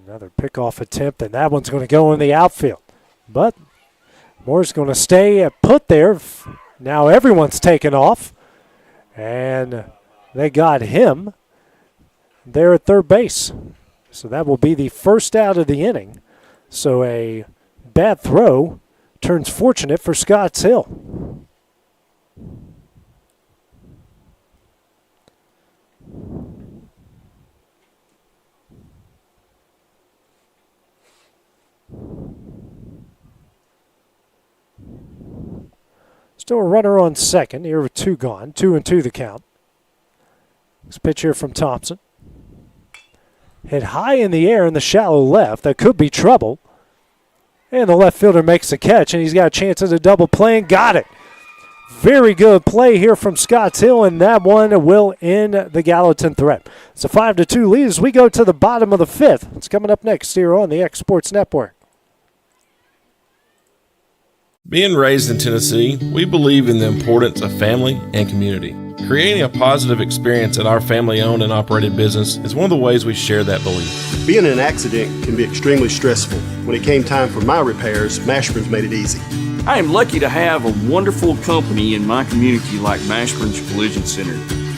Another pickoff attempt, and that one's going to go in the outfield. But Moore's going to stay put there. Now everyone's taken off, and they got him there at 3rd base. So that will be the first out of the inning. So a bad throw turns fortunate for Scotts Hill. Still a runner on second, here with 2 gone. 2-2 the count. This pitch here from Thompson. Hit high in the air in the shallow left. That could be trouble. And the left fielder makes the catch, and he's got a chance at a double play and got it. Very good play here from Scotts Hill, and that one will end the Gallatin threat. It's a 5-2 lead as we go to the bottom of the 5th. It's coming up next here on the X Sports Network. Being raised in Tennessee, we believe in the importance of family and community. Creating a positive experience at our family-owned and operated business is one of the ways we share that belief. Being in an accident can be extremely stressful. When it came time for my repairs, Mashburn's made it easy. I am lucky to have a wonderful company in my community like Mashburn's Collision Center.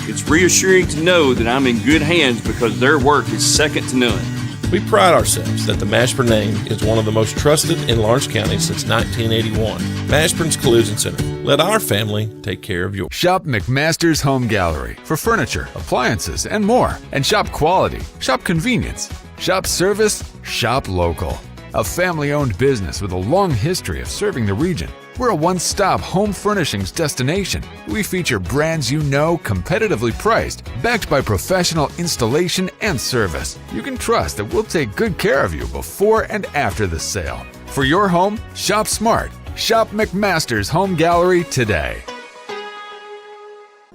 It's reassuring to know that I'm in good hands because their work is second to none. We pride ourselves that the Mashburn name is one of the most trusted in Lawrence County since 1981. Mashburn's Collision Center. Let our family take care of yours. Shop McMaster's Home Gallery for furniture, appliances, and more. And shop quality, shop convenience, shop service, shop local. A family-owned business with a long history of serving the region. We're a one-stop home furnishings destination. We feature brands you know, competitively priced, backed by professional installation and service. You can trust that we'll take good care of you before and after the sale. For your home, shop smart. Shop McMaster's Home Gallery today.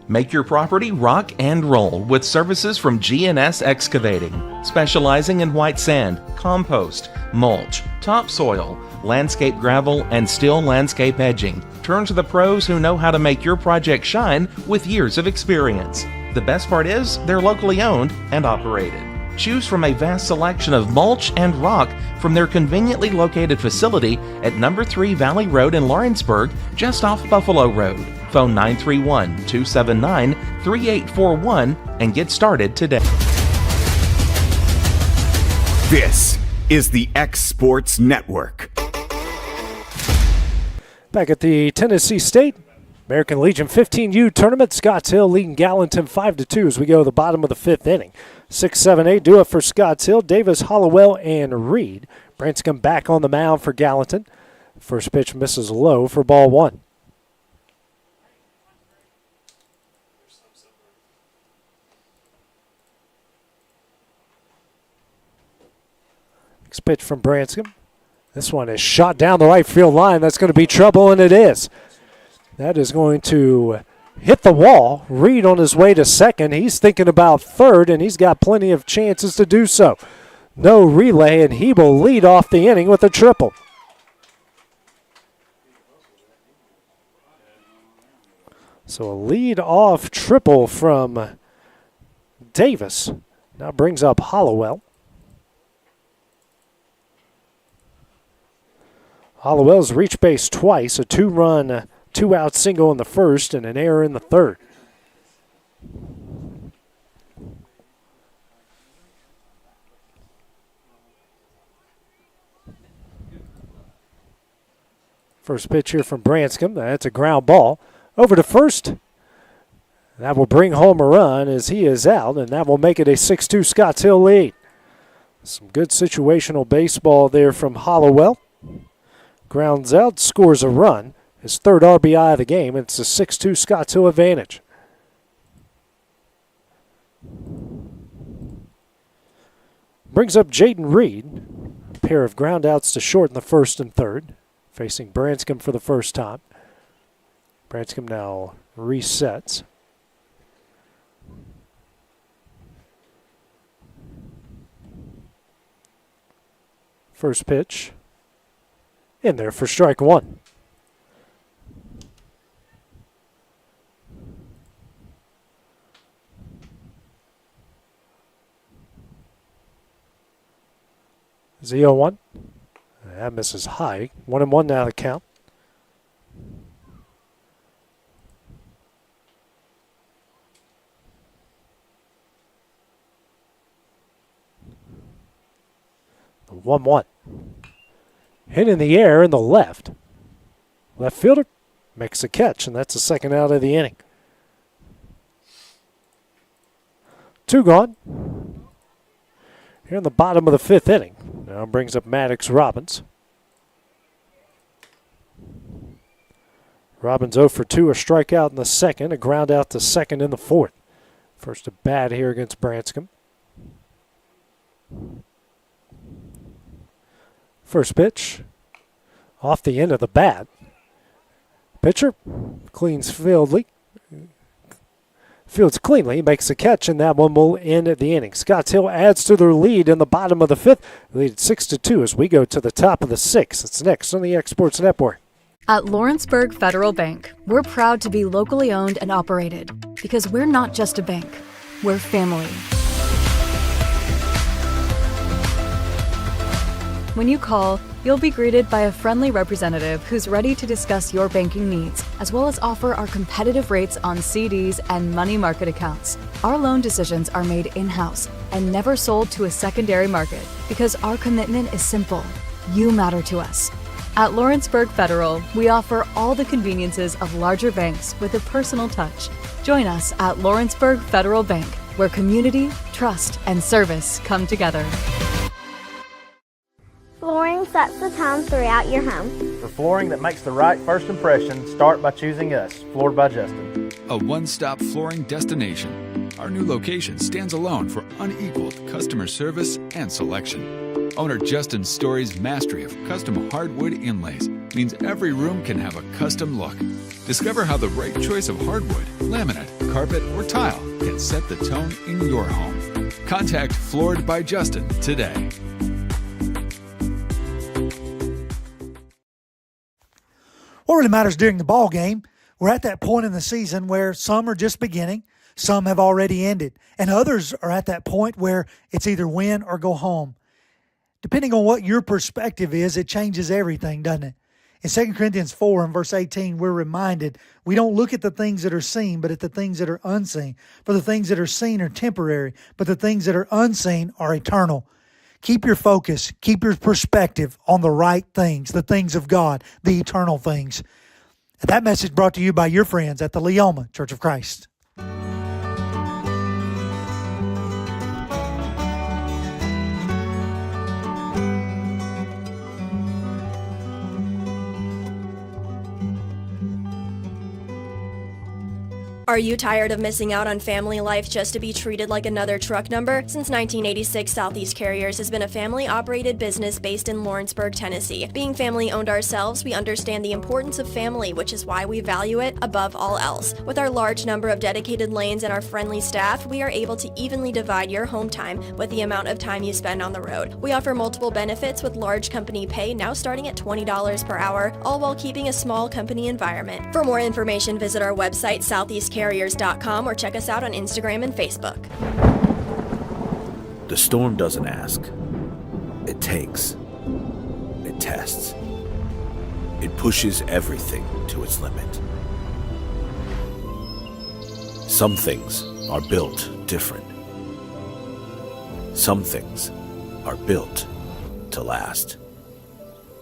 Make your property rock and roll with services from G&S Excavating, specializing in white sand, compost, mulch, topsoil, landscape gravel, and steel landscape edging. Turn to the pros who know how to make your project shine with years of experience. The best part is they're locally owned and operated. Choose from a vast selection of mulch and rock from their conveniently located facility at number 3 Valley Road in Lawrenceburg, just off Buffalo Road. Phone 931-279-3841 and get started today. This is the X Sports Network. Back at the Tennessee State American Legion 15U tournament, Scotts Hill leading Gallatin 5-2 as we go to the bottom of the 5th inning. 6-7-8 do it for Scotts Hill. Davis, Hollowell, and Reed. Branscombe back on the mound for Gallatin. First pitch misses low for ball 1. Next pitch from Branscombe. This one is shot down the right field line. That's going to be trouble, and it is. That is going to hit the wall. Reed on his way to second. He's thinking about third, and he's got plenty of chances to do so. No relay, and he will lead off the inning with a triple. So a lead-off triple from Davis. Now brings up Hollowell. Hollowell's reached base twice, a 2-run, 2-out single in the first and an error in the third. First pitch here from Branscombe. That's a ground ball. Over to first. That will bring home a run as he is out, and that will make it a 6-2 Scotts Hill lead. Some good situational baseball there from Hollowell. Grounds out, scores a run. His third RBI of the game. It's a 6-2 Scotts Hill advantage. Brings up Jaden Reed. A pair of ground outs to short in the first and third. Facing Branscombe for the first time. Branscombe now resets. First pitch. In there for strike one. Is he 0-1? That misses high. 1-1 now the count. The 1-1. Hit in the air in the left. Left fielder makes a catch, and that's the second out of the inning. 2 gone. Here in the bottom of the 5th inning. Now brings up Maddox Robbins. Robbins 0 for 2, a strikeout in the second, a ground out to second in the fourth. First at bat here against Branscombe. First pitch off the end of the bat. Pitcher cleans fields cleanly, makes a catch, and that one will end at the inning. Scotts Hill adds to their lead in the bottom of the fifth. Lead 6-2 as we go to the top of the sixth. It's next on the Exports Network. At Lawrenceburg Federal Bank, we're proud to be locally owned and operated because we're not just a bank, we're family. When you call, you'll be greeted by a friendly representative who's ready to discuss your banking needs, as well as offer our competitive rates on CDs and money market accounts. Our loan decisions are made in-house and never sold to a secondary market because our commitment is simple. You matter to us. At Lawrenceburg Federal, we offer all the conveniences of larger banks with a personal touch. Join us at Lawrenceburg Federal Bank, where community, trust, and service come together. Flooring sets the tone throughout your home. For flooring that makes the right first impression, start by choosing us, Floored by Justin. A one-stop flooring destination. Our new location stands alone for unequaled customer service and selection. Owner Justin Story's mastery of custom hardwood inlays means every room can have a custom look. Discover how the right choice of hardwood, laminate, carpet, or tile can set the tone in your home. Contact Floored by Justin today. What really matters during the ball game, we're at that point in the season where some are just beginning, some have already ended, and others are at that point where it's either win or go home. Depending on what your perspective is, it changes everything, doesn't it? In 2 Corinthians 4 and verse 18, we're reminded we don't look at the things that are seen, but at the things that are unseen. For the things that are seen are temporary, but the things that are unseen are eternal. Keep your focus, keep your perspective on the right things, the things of God, the eternal things. And that message brought to you by your friends at the Leoma Church of Christ. Are you tired of missing out on family life just to be treated like another truck number? Since 1986, Southeast Carriers has been a family-operated business based in Lawrenceburg, Tennessee. Being family-owned ourselves, we understand the importance of family, which is why we value it above all else. With our large number of dedicated lanes and our friendly staff, we are able to evenly divide your home time with the amount of time you spend on the road. We offer multiple benefits with large company pay now starting at $20 per hour, all while keeping a small company environment. For more information, visit our website, southeastcarriers.com, or check us out on Instagram and Facebook. The storm doesn't ask. It takes. It tests. It pushes everything to its limit. Some things are built different. Some things are built to last.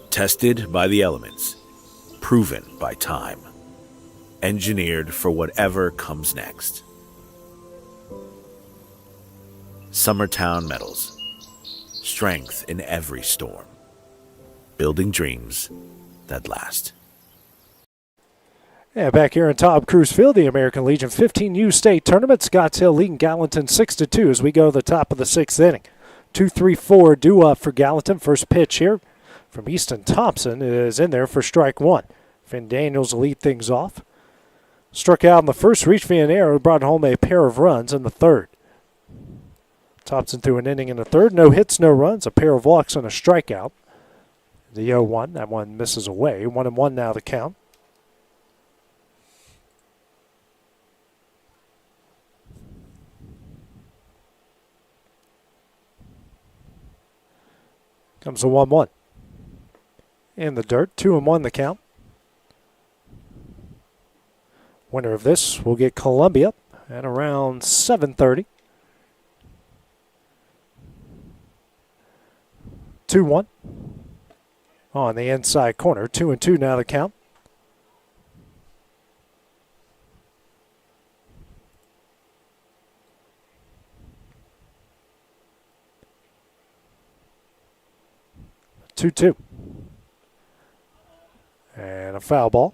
Tested by the elements. Proven by time. Engineered for whatever comes next. Summertown Metals. Strength in every storm. Building dreams that last. Yeah, back here in Tom Cruise Field, the American Legion 15U State Tournament. Scotts Hill leading Gallatin 6-2 as we go to the top of the sixth inning. 2-3-4 due up for Gallatin. First pitch here from Easton Thompson is in there for strike one. Finn Daniels will lead things off. Struck out in the first, reached via an error, brought home a pair of runs in the third. Thompson threw an inning in the third. No hits, no runs, a pair of walks and a strikeout. The 0-1, that one misses away. 1-1 now the count. Comes the 1-1. In the dirt, 2-1 the count. Winner of this will get Columbia at around 7:30. 2-1 on the inside corner. 2-2 now the count. And a foul ball.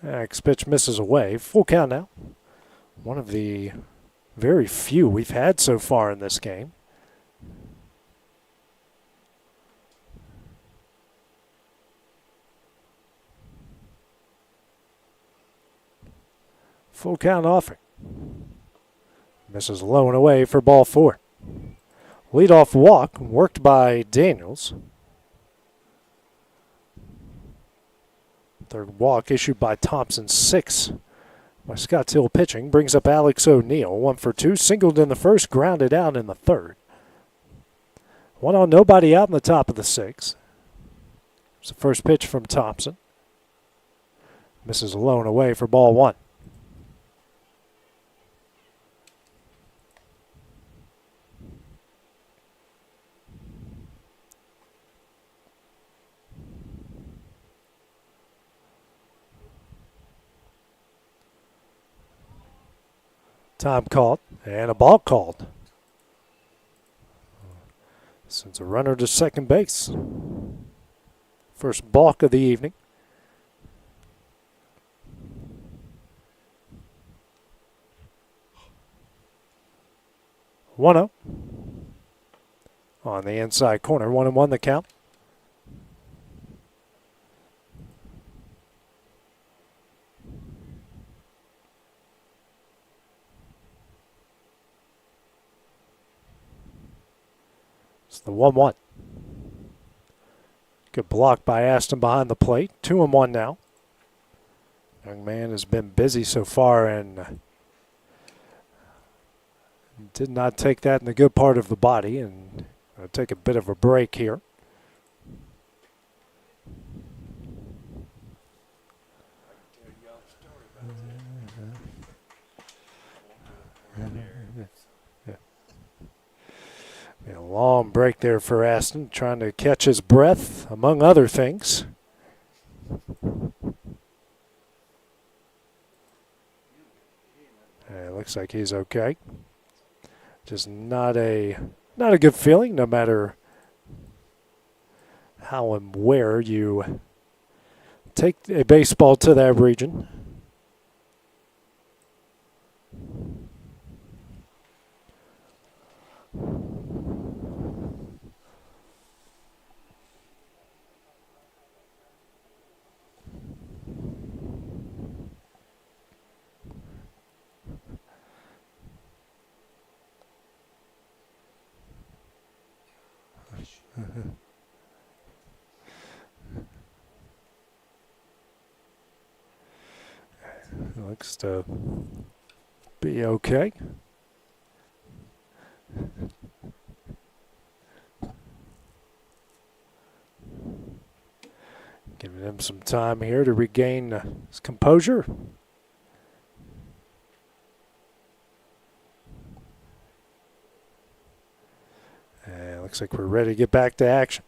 Next pitch misses away. Full count now. One of the very few we've had so far in this game. Full count offering. Misses low and away for ball 4. Leadoff walk worked by Daniels. Third walk issued by Thompson. 6 by Scott Hill pitching. Brings up Alex O'Neill. 1 for 2. Singled in the first, grounded out in the third. 1 on, nobody out in the top of the 6th. It's the first pitch from Thompson. Misses low and away for ball 1. Time called and a ball called. Sends a runner to second base. First balk of the evening. One up on the inside corner. 1-1 the count. The 1-1. Good block by Aston behind the plate. 2-1 now. Young man has been busy so far and did not take that in the good part of the body, and take a bit of a break here. A long break there for Aston, trying to catch his breath, among other things. It looks like he's okay. Just not a good feeling, no matter how and where you take a baseball to that region. Looks to be okay. Giving him some time here to regain his composure. Looks like we're ready to get back to action.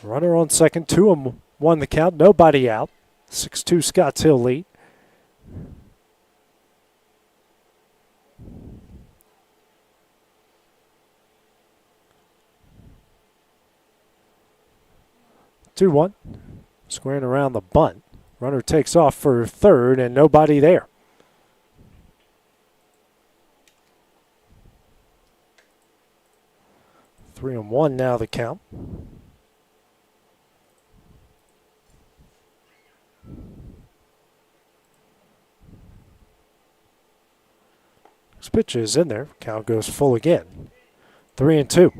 Runner on second, 2-1 the count, nobody out. 6-2 Scotts Hill lead. Two one, squaring around the bunt. Runner takes off for third and nobody there. 3-1 now the count. This pitch is in there. Count goes full again. 3-2.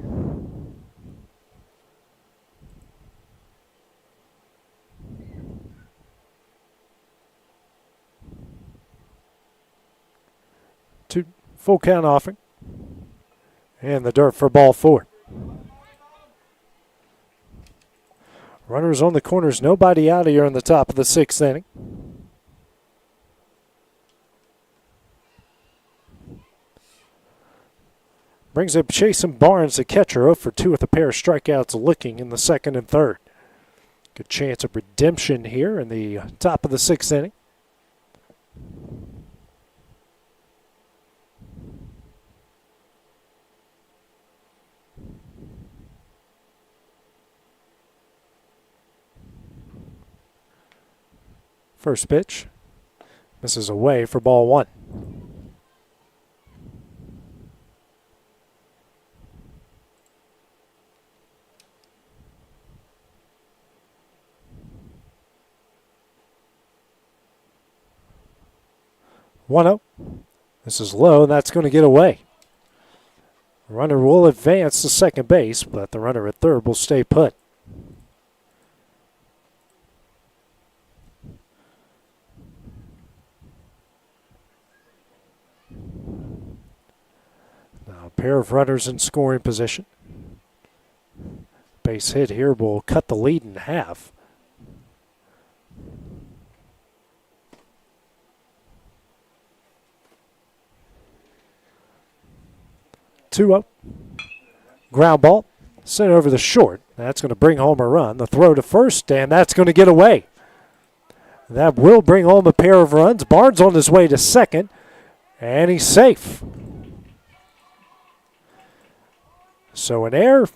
Two full count offering. And the dirt for ball 4. Runners on the corners, nobody out of here in the top of the 6th inning. Brings up Chasen Barnes, the catcher, 0 for 2 with a pair of strikeouts looking in the second and third. Good chance of redemption here in the top of the 6th inning. First pitch misses away for ball 1. One up. This is low, and that's going to get away. Runner will advance to second base, but the runner at third will stay put. Now a pair of runners in scoring position. Base hit here will cut the lead in half. Two up. Ground ball. Sent over the short. That's going to bring home a run. The throw to first, and that's going to get away. That will bring home a pair of runs. Barnes on his way to second, and he's safe. So an error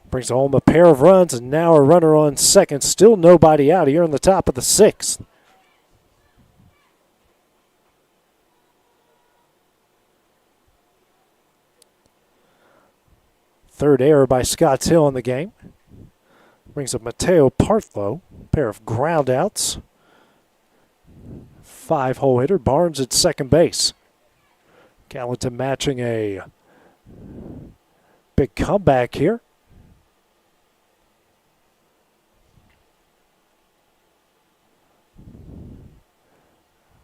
brings home a pair of runs, and now a runner on second. Still nobody out here on the top of the 6th. Third error by Scotts Hill in the game. Brings up Mateo Partlow. Pair of ground outs. 5-hole hitter. Barnes at second base. Gallatin matching a big comeback here.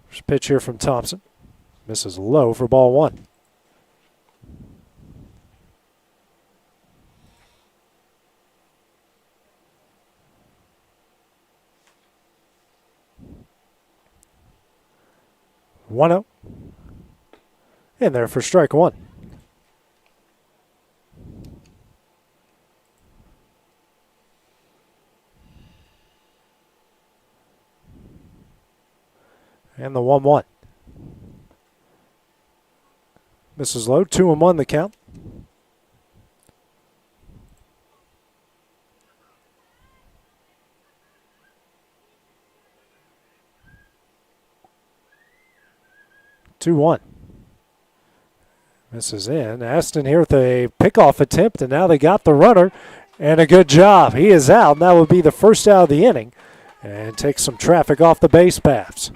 First pitch here from Thompson. Misses low for ball 1. One out. In there for strike 1. And the 1-1. Misses low. 2-1 the count. One. Misses in. Aston here with a pickoff attempt, and now they got the runner, and a good job. He is out, and that would be the first out of the inning, and takes some traffic off the base paths.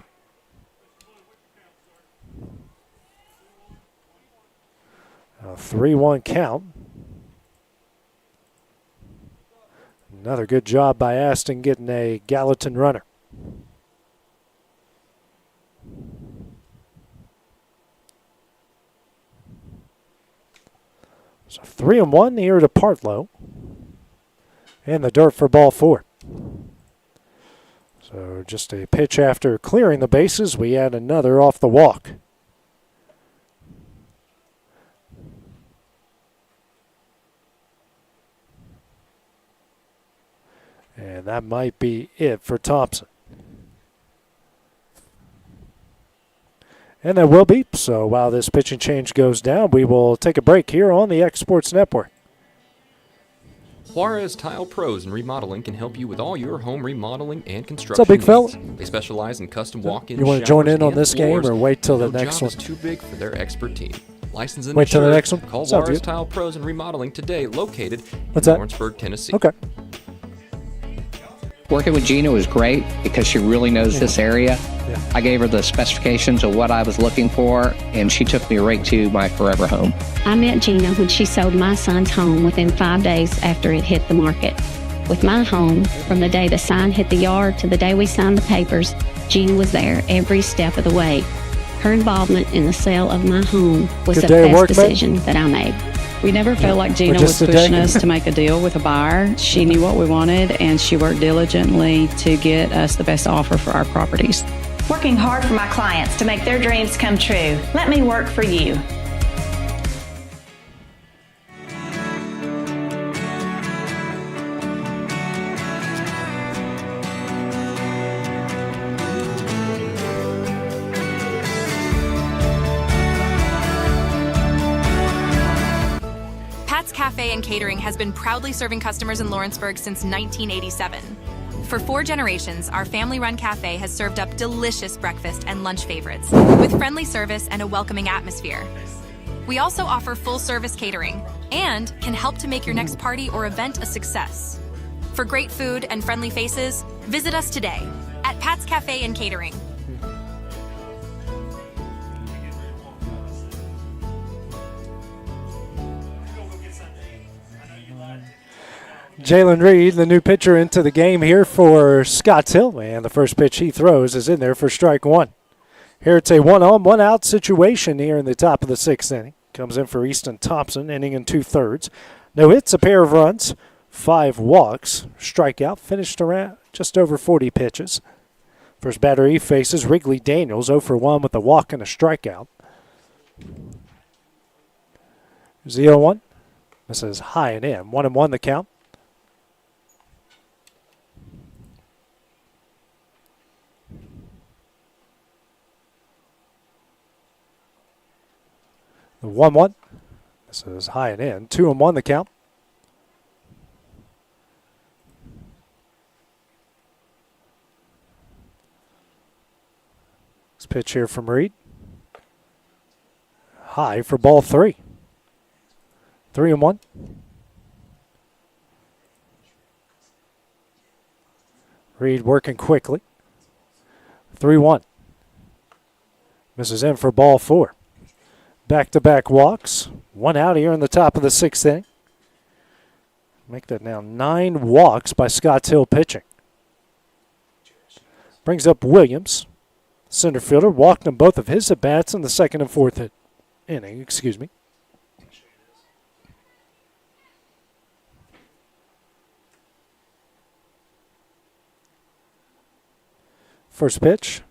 A 3-1 count. Another good job by Aston getting a Gallatin runner. So 3-1 here to Partlow. And the dirt for ball 4. So just a pitch after clearing the bases. We add another off the walk. And that might be it for Thompson. And that will be. So while this pitching change goes down, we will take a break here on the X Sports Network. Juarez Tile Pros and Remodeling can help you with all your home remodeling and construction What's up, big fella? They specialize in custom walk-in You want to join in on this game or wait till the next job one? Is too big for their expert team. Licensed and Wait till the insured. next one? Call Sounds Juarez good. Tile Pros and Remodeling today, located What's in that? Lawrenceburg, Tennessee. Okay. Working with Gina was great because she really knows this area. I gave her the specifications of what I was looking for, and she took me right to my forever home. I met Gina when she sold my son's home within 5 days after it hit the market. With my home, from the day the sign hit the yard to the day we signed the papers, Gina was there every step of the way. Her involvement in the sale of my home was Good the day at best work, decision that I made. We never felt like Gina was pushing us to make a deal with a buyer. She knew what we wanted, and she worked diligently to get us the best offer for our properties. Working hard for my clients to make their dreams come true. Let me work for you. Pat's Cafe and Catering has been proudly serving customers in Lawrenceburg since 1987. For 4 generations, our family-run cafe has served up delicious breakfast and lunch favorites with friendly service and a welcoming atmosphere. We also offer full-service catering and can help to make your next party or event a success. For great food and friendly faces, visit us today at Pat's Cafe and Catering. Jalen Reed, the new pitcher, into the game here for Scotts Hill, and the first pitch he throws is in there for strike one. Here it's a 1-on, 1-out situation here in the top of the 6th inning. Comes in for Easton Thompson, inning and 2/3. No hits, a pair of runs, 5 walks, strikeout, finished around just over 40 pitches. First batter he faces Wrigley Daniels, 0 for 1 with a walk and a strikeout. Here's the 0-1. This is high and in. 1-1 the count. The 1-1. This is high and in. 2-1 the count. This pitch here from Reed. High for ball 3. 3-1. Reed working quickly. 3-1. Misses in for ball 4. Back-to-back walks. 1 out here in the top of the 6th inning. Make that now 9 walks by Scotts Hill pitching. Brings up Williams, center fielder. Walked in both of his at-bats in the 2nd and 4th inning. First pitch.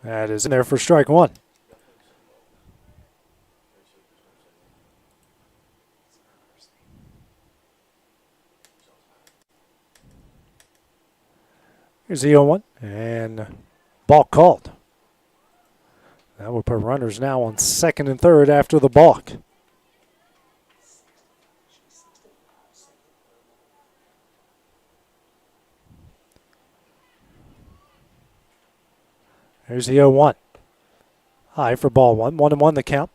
That is in there for strike one. Here's the 0-1, and balk called. That will put runners now on 2nd and 3rd after the balk. Here's the 0-1. High for ball 1. 1-1 the count.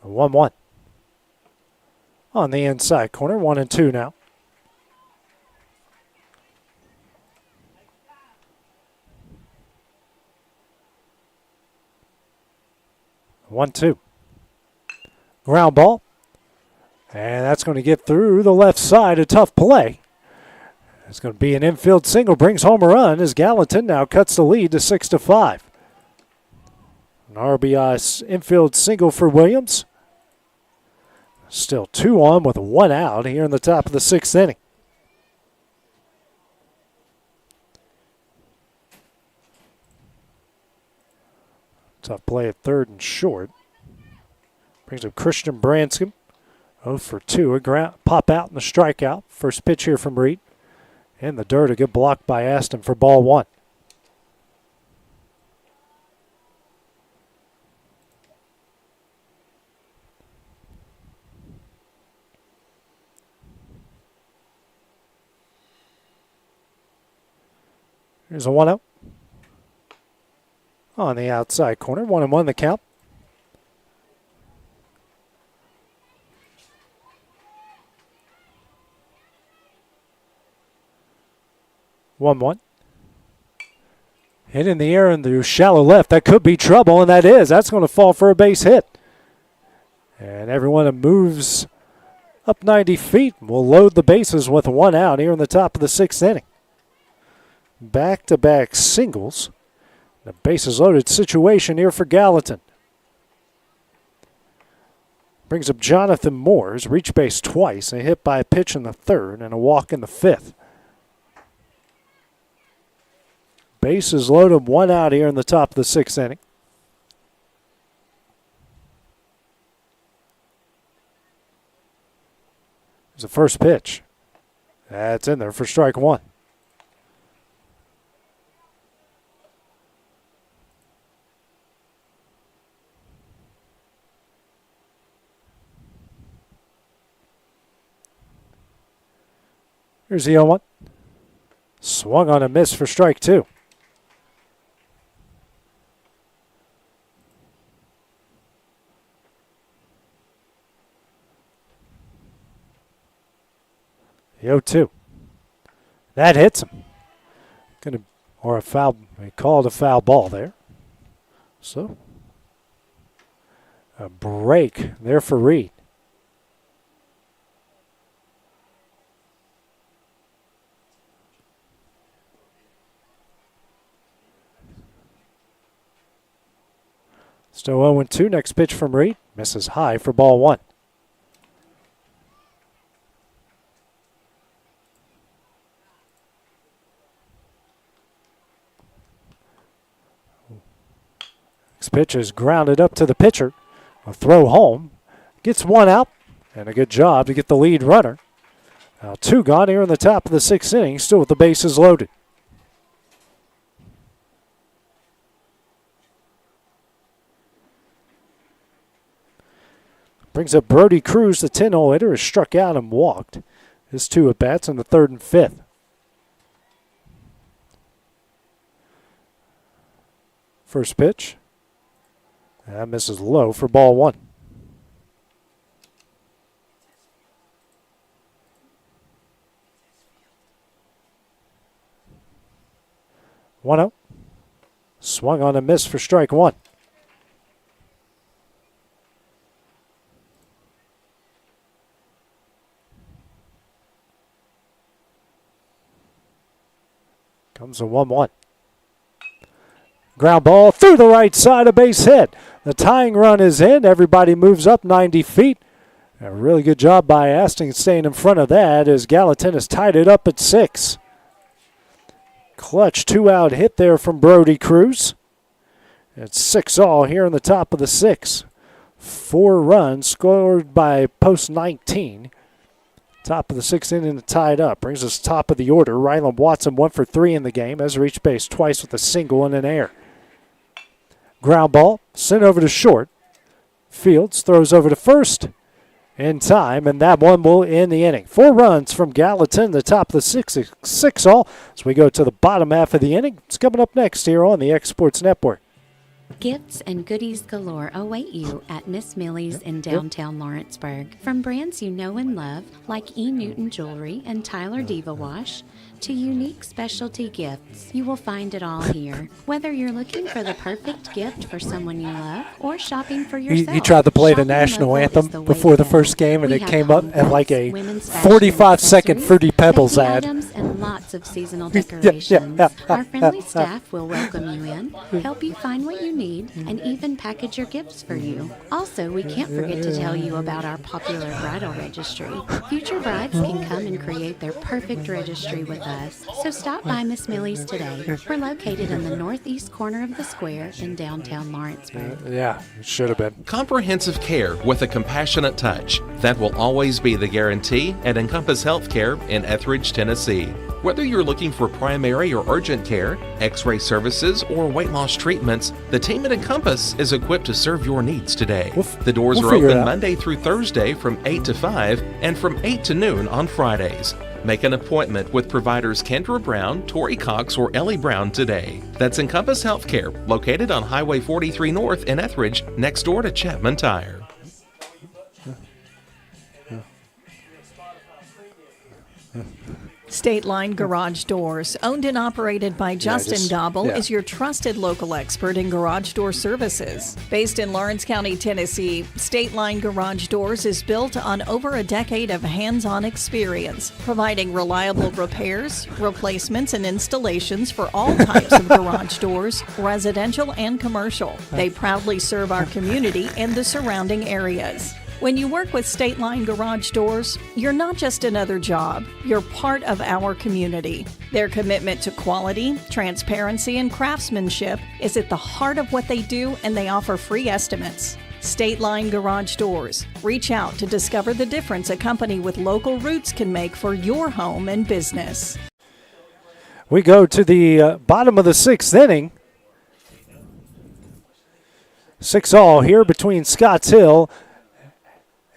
A 1-1. On the inside corner. 1-2 now. One-two. Ground ball. And that's going to get through the left side. A tough play. It's going to be an infield single. Brings home a run as Gallatin now cuts the lead to 6-5. An RBI infield single for Williams. Still 2 on with 1 out here in the top of the 6th inning. Tough play at 3rd and short. Brings up Christian Branscombe. 0 for 2. A pop out and a strikeout. First pitch here from Reed. In the dirt, a good block by Aston for ball 1. Here's a 1-0. On the outside corner. 1-1 the count. One. Hit in the air in the shallow left. That could be trouble, and that is. That's going to fall for a base hit. And everyone moves up 90 feet. Will load the bases with 1 out here in the top of the 6th inning. Back-to-back singles. The bases loaded situation here for Gallatin. Brings up Jonathan Moores. Reach base twice. A hit by a pitch in the 3rd and a walk in the 5th. Bases loaded, 1 out here in the top of the 6th inning. Here's the first pitch. That's in there for strike 1. Here's the 0-1. Swung on a miss for strike 2. The 0-2. That hits him. Or a foul. They called a foul ball there. So, a break there for Reed. Still 0-2. Next pitch from Reed. Misses high for ball 1. Next pitch is grounded up to the pitcher. A throw home. Gets 1 out. And a good job to get the lead runner. Now 2 gone here in the top of the 6th inning. Still with the bases loaded. Brings up Brody Cruz, the 10-hole hitter, has struck out and walked. His 2 at-bats in the 3rd and 5th. First pitch. That misses low for ball 1. One out. Swung on a miss for strike 1. Comes a 1-1. Ground ball through the right side, a base hit. The tying run is in. Everybody moves up 90 feet. A really good job by Aston staying in front of that as Gallatin has tied it up at 6. Clutch 2-out hit there from Brody Cruz. It's 6-all here in the top of the 6th. 4 runs scored by post 19. Top of the 6th inning tied up. Brings us top of the order. Ryland Watson 1 for 3 in the game. Has reached base twice with a single and an error. Ground ball sent over to short. Fields throws over to first in time, and that one will end the inning. 4 runs from Gallatin, the top of the 6-all. As we go to the bottom half of the inning, it's coming up next here on the X Sports Network. Gifts and goodies galore await you at Miss Millie's in downtown Lawrenceburg. From brands you know and love, like E. Newton Jewelry and Tyler Diva Wash, to unique specialty gifts, you will find it all here. Whether you're looking for the perfect gift for someone you love or shopping for yourself. He tried to play the national anthem before the first game, and it came up at like a 45-second Fruity Pebbles ad. And lots of seasonal decorations. Our friendly staff will welcome you in, help you find what you need, and even package your gifts for you. Also, we can't forget to tell you about our popular bridal registry. Future brides can come and create their perfect registry with us. So stop by Miss Millie's today. We're located in the northeast corner of the square in downtown Lawrenceburg. Yeah, it should have been. Comprehensive care with a compassionate touch. That will always be the guarantee at Encompass Healthcare in Etheridge, Tennessee. Whether you're looking for primary or urgent care, x-ray services, or weight loss treatments, the team at Encompass is equipped to serve your needs today. The doors are open Monday through Thursday from 8 to 5 and from 8 to noon on Fridays. Make an appointment with providers Kendra Brown, Tori Cox, or Ellie Brown today. That's Encompass Healthcare, located on Highway 43 North in Etheridge, next door to Chapman Tire. State Line Garage Doors, owned and operated by Justin Gobble, is your trusted local expert in garage door services. Based in Lawrence County, Tennessee, State Line Garage Doors is built on over a decade of hands-on experience, providing reliable repairs, replacements, and installations for all types of garage doors, residential and commercial. They proudly serve our community and the surrounding areas. When you work with State Line Garage Doors, you're not just another job, you're part of our community. Their commitment to quality, transparency, and craftsmanship is at the heart of what they do, and they offer free estimates. State Line Garage Doors. Reach out to discover the difference a company with local roots can make for your home and business. We go to the bottom of the 6th inning. 6-all here between Scotts Hill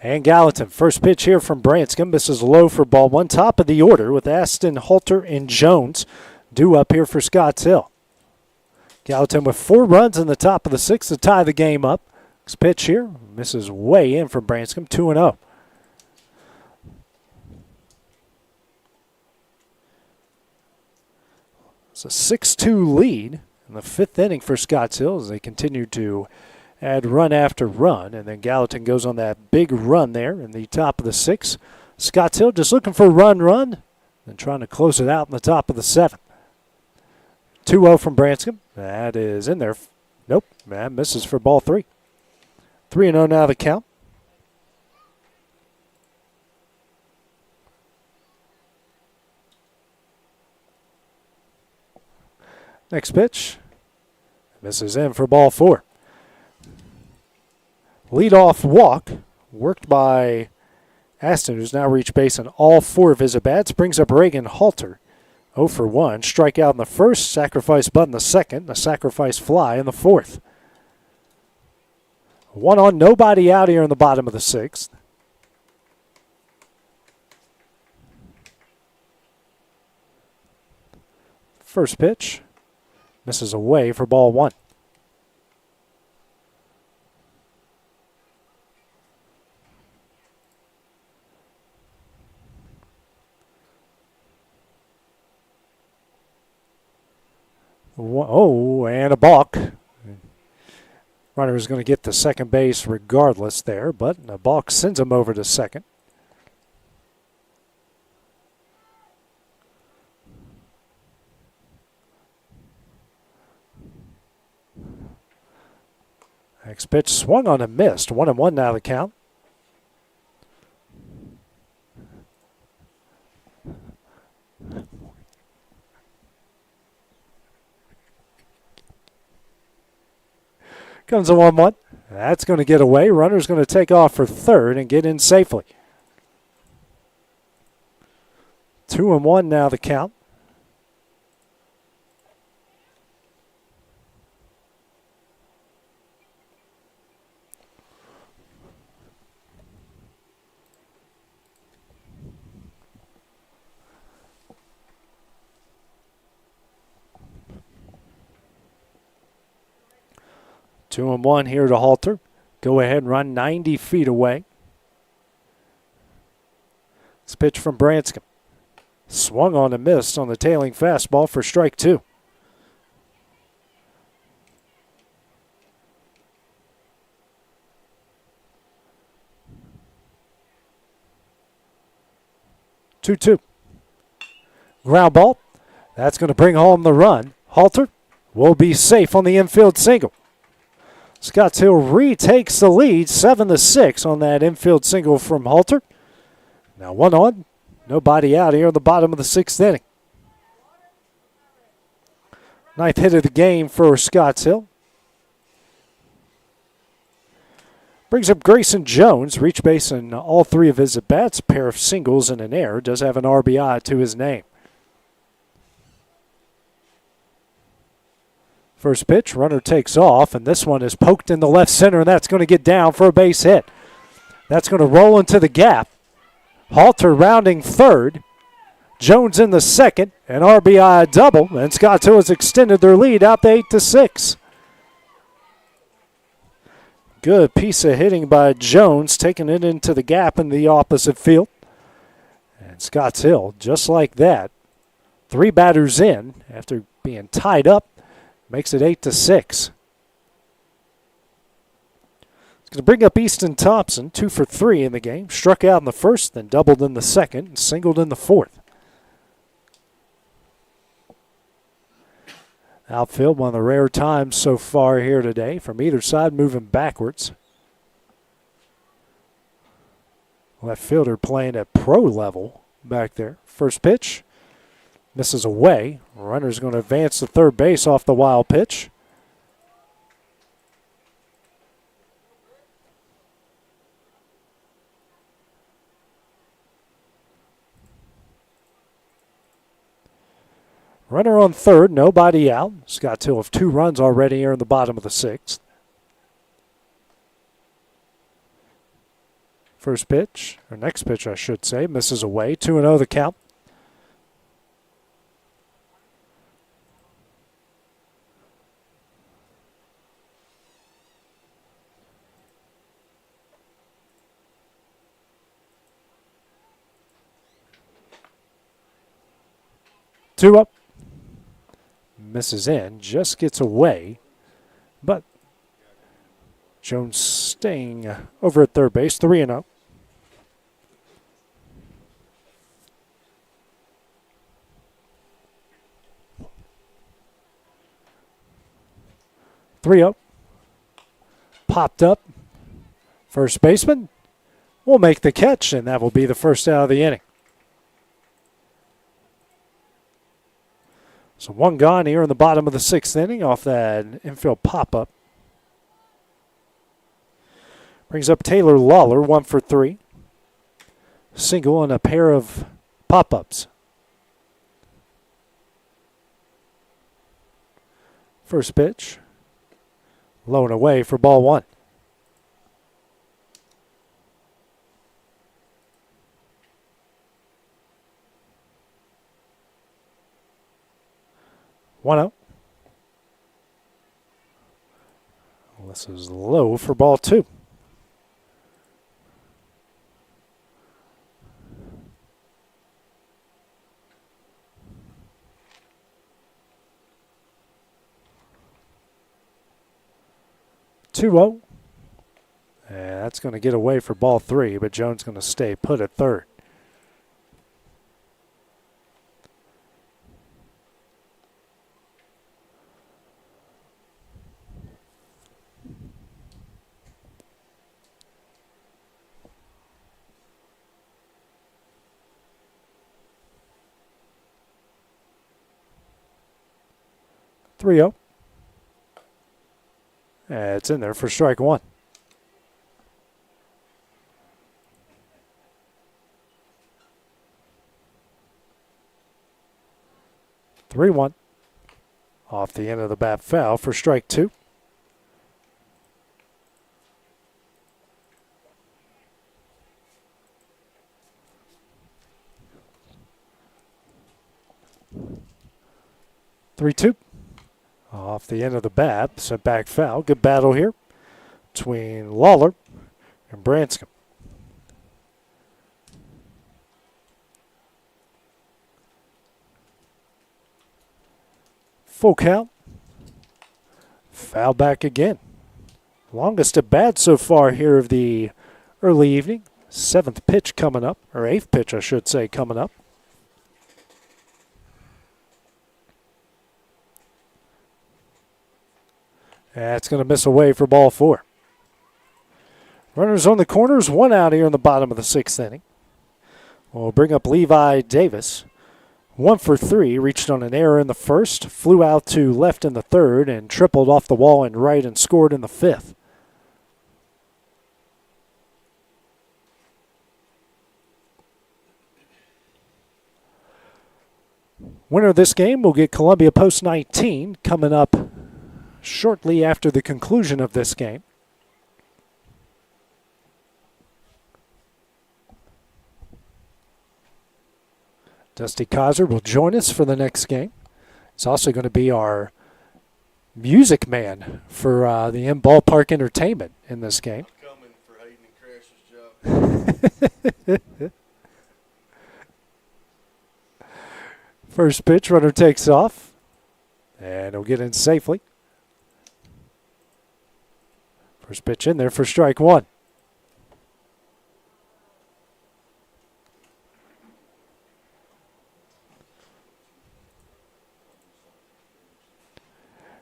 And Gallatin, first pitch here from Branscombe. This is low for ball one. Top of the order with Aston, Halter, and Jones due up here for Scotts Hill. Gallatin with 4 runs in the top of the 6th to tie the game up. Next pitch here, misses way in from Branscombe, 2-0. It's a 6-2 lead in the 5th inning for Scotts Hill as they continue to add run after run. And then Gallatin goes on that big run there in the top of the 6th. Scotts Hill just looking for a run, and trying to close it out in the top of the 7th. 2-0 from Branscombe. That is in there. Nope, that misses for ball 3. 3-0 now the count. Next pitch. Misses in for ball 4. Leadoff walk worked by Aston, who's now reached base on all 4 of his at-bats. Brings up Reagan Halter. 0 for 1. Strikeout in the 1st, sacrifice bunt in the 2nd, a sacrifice fly in the 4th. 1 on, nobody out here in the bottom of the 6th. First pitch. Misses away for ball 1. Oh, and a balk. Runner is going to get to second base regardless there, but a balk sends him over to second. Next pitch swung on and missed. 1-1 now the count. Comes a 1-1. That's going to get away. Runner's going to take off for third and get in safely. 2-1 now the count. Two and one here to Halter. Go ahead and run 90 feet away. This pitch from Branscombe. Swung on and missed on the tailing fastball for strike 2. Two. Ground ball. That's going to bring home the run. Halter will be safe on the infield single. Scotts Hill retakes the lead, 7-6 on that infield single from Halter. Now 1 on, nobody out here in the bottom of the 6th inning. 9th hit of the game for Scotts Hill. Brings up Grayson Jones, reach base in all 3 of his at-bats, a pair of singles and an error, does have an RBI to his name. First pitch, runner takes off, and this one is poked in the left center, and that's going to get down for a base hit. That's going to roll into the gap. Halter rounding third. Jones in the second, an RBI double, and Scotts Hill has extended their lead out to 8-6. Good piece of hitting by Jones, taking it into the gap in the opposite field. And Scotts Hill, just like that, 3 batters in after being tied up, makes it 8-6. It's going to bring up Easton Thompson, 2 for 3 in the game. Struck out in the first, then doubled in the second, and singled in the fourth. Outfield, one of the rare times so far here today from either side moving backwards. Left fielder playing at pro level back there. First pitch. Misses away. Runner's going to advance to third base off the wild pitch. Runner on third, nobody out. Scotts Hill have 2 runs already here in the bottom of the 6th. First pitch, or next pitch I should say, misses away. 2-0 the count. Two up. Misses in, just gets away, but Jones staying over at third base, 3-0. Popped up. First baseman will make the catch, and that will be the first out of the inning. So one gone here in the bottom of the sixth inning off that infield pop-up. Brings up Taylor Lawler, 1 for 3. Single and a pair of pop-ups. First pitch. Low and away for ball 1. This is low for ball 2. And that's going to get away for ball 3, but Jones going to stay put at third. It's in there for strike 1. Off the end of the bat foul for strike 2. Off the end of the bat, sent back foul. Good battle here between Lawler and Branscombe. Full count. Foul back again. Longest at bat so far here of the early evening. 7th pitch coming up, or 8th pitch I should say coming up. That's going to miss away for ball 4. Runners on the corners, 1 out here in the bottom of the 6th inning. We'll bring up Levi Davis. 1 for 3, reached on an error in the first, flew out to left in the third, and tripled off the wall and right and scored in the 5th. Winner of this game will get Columbia Post 19 coming up shortly after the conclusion of this game. Dusty Kaiser will join us for the next game. He's also going to be our music man for the in-ballpark entertainment in this game. Coming for Hayden and Crash's job. First pitch, runner takes off, and he'll get in safely. First pitch in there for strike 1.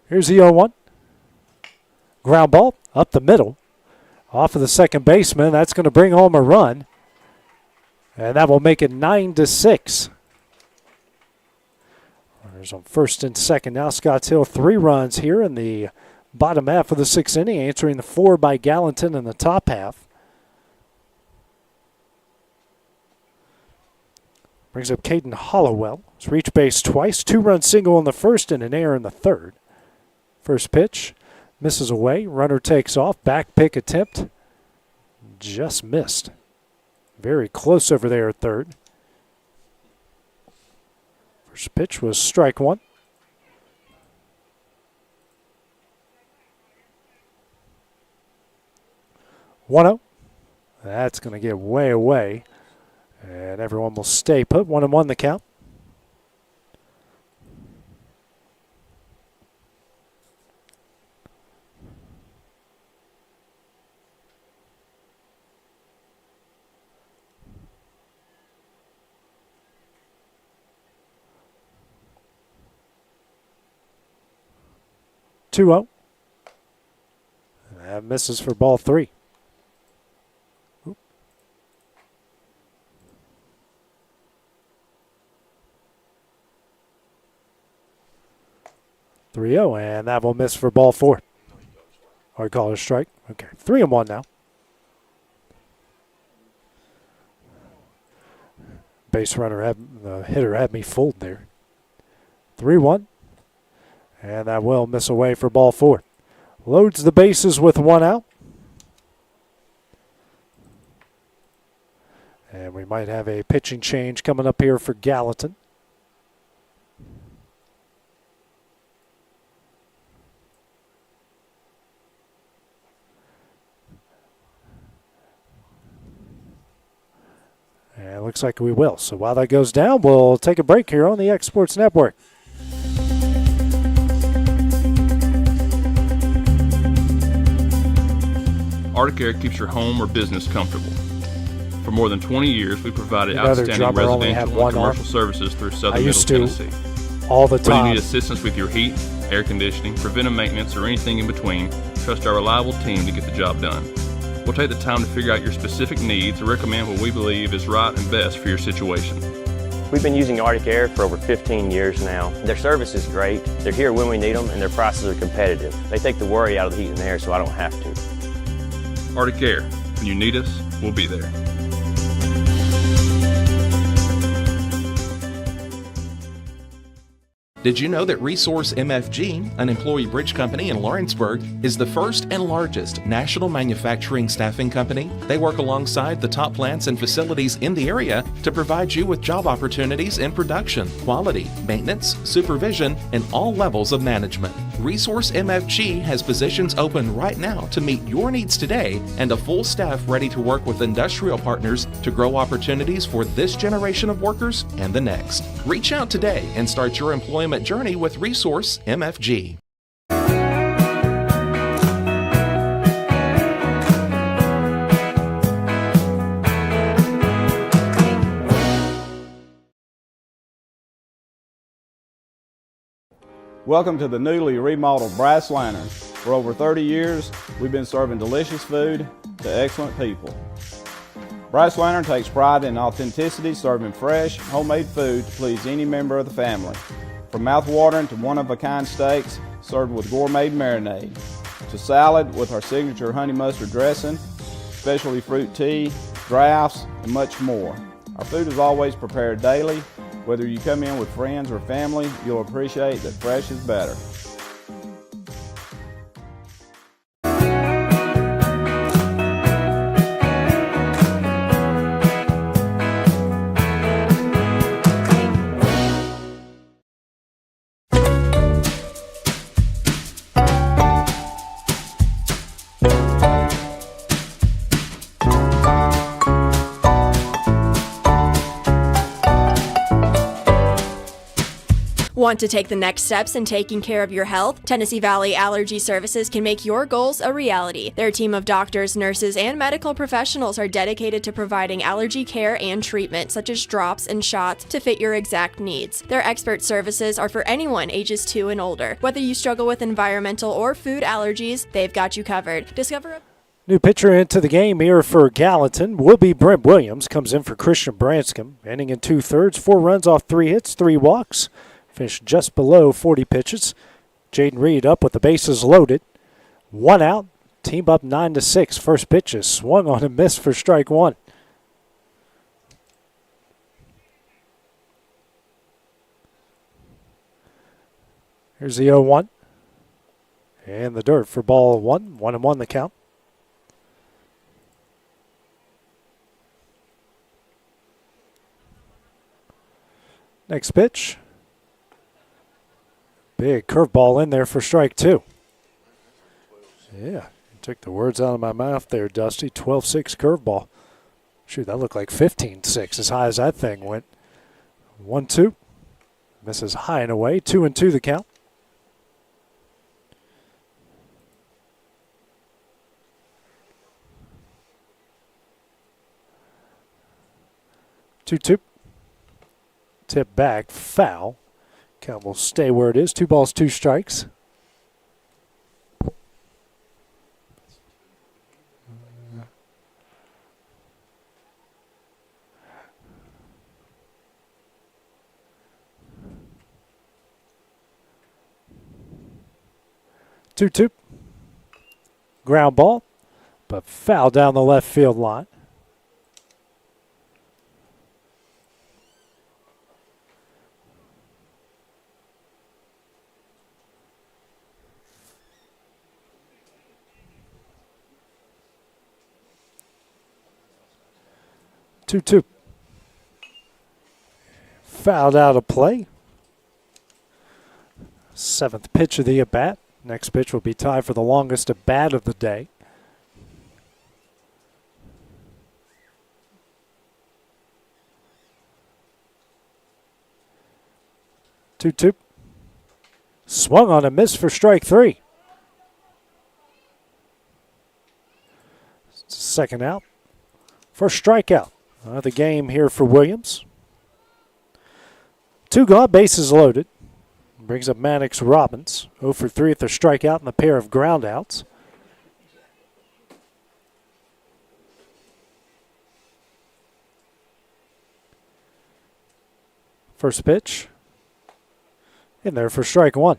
Here's the 0-1. Ground ball up the middle. Off of the second baseman. That's going to bring home a run. And that will make it 9-6. Runners on first and second now. Scotts Hill 3 runs here in the bottom half of the 6th inning, answering the 4 by Gallatin in the top half. Brings up Caden Hollowell. He's reached base twice. 2-run single in the first and an error in the third. First pitch misses away. Runner takes off. Back pick attempt. Just missed. Very close over there at third. First pitch was strike one. 1-0. That's going to get way away. And everyone will stay put. 1-1 the count. Two-0. That misses for ball three. 3-0, and that will miss for ball four. Or call it a strike. Okay, 3-1 now. Base runner, the hitter had me fooled there. 3-1, and that will miss away for ball four. Loads the bases with one out. And we might have a pitching change coming up here for Gallatin. And it looks like we will. So while that goes down, we'll take a break here on the X Sports Network. Arctic Air keeps your home or business comfortable. For more than 20 years, we provided outstanding residential and commercial services through southern Middle Tennessee. All the time. Whether you need assistance with your heat, air conditioning, preventive maintenance, or anything in between, trust our reliable team to get the job done. We'll take the time to figure out your specific needs and recommend what we believe is right and best for your situation. We've been using Arctic Air for over 15 years now. Their service is great, they're here when we need them, and their prices are competitive. They take the worry out of the heat and air so I don't have to. Arctic Air, when you need us, we'll be there. Did you know that Resource MFG, an employee bridge company in Lawrenceburg, is the first and largest national manufacturing staffing company? They work alongside the top plants and facilities in the area to provide you with job opportunities in production, quality, maintenance, supervision, and all levels of management. Resource MFG has positions open right now to meet your needs today and a full staff ready to work with industrial partners to grow opportunities for this generation of workers and the next. Reach out today and start your employment journey with Resource MFG. Welcome to the newly remodeled Brass Lantern. For over 30 years, we've been serving delicious food to excellent people. Brass Lantern takes pride in authenticity, serving fresh, homemade food to please any member of the family. From mouth-watering to one-of-a-kind steaks served with gourmet marinade, to salad with our signature honey mustard dressing, specialty fruit tea, drafts, and much more. Our food is always prepared daily. Whether you come in with friends or family, you'll appreciate that fresh is better. Want to take the next steps in taking care of your health? Tennessee Valley Allergy Services can make your goals a reality. Their team of doctors, nurses, and medical professionals are dedicated to providing allergy care and treatment, such as drops and shots, to fit your exact needs. Their expert services are for anyone ages 2 and older. Whether you struggle with environmental or food allergies, they've got you covered. Discover a new pitcher into the game here for Gallatin will be Brent Williams. Comes in for Christian Branscombe. Inning in 2/3, 4 runs off 3 hits, 3 walks. Finished just below 40 pitches. Jaden Reed up with the bases loaded. 1 out. Team up 9-6. First pitch is swung on and missed for strike one. Here's the 0-1. And the dirt for ball one. 1-1 the count. Next pitch. Big curveball in there for strike 2. Yeah, you took the words out of my mouth there, Dusty. 12-6 curveball. Shoot, that looked like 15-6 as high as that thing went. 1-2. Misses high and away. 2-2 the count. Two. Tip back, foul. Count will stay where it is. 2 balls, 2 strikes. Two. Ground ball, but foul down the left field line. Two. Fouled out of play. 7th pitch of the at-bat. Next pitch will be tied for the longest at-bat of the day. Two. Swung on a miss for strike 3. Second out. First strikeout of the game here for Williams. 2 gone, bases loaded. Brings up Maddox Robbins. 0 for 3 at the strikeout and a pair of groundouts. First pitch. In there for strike 1.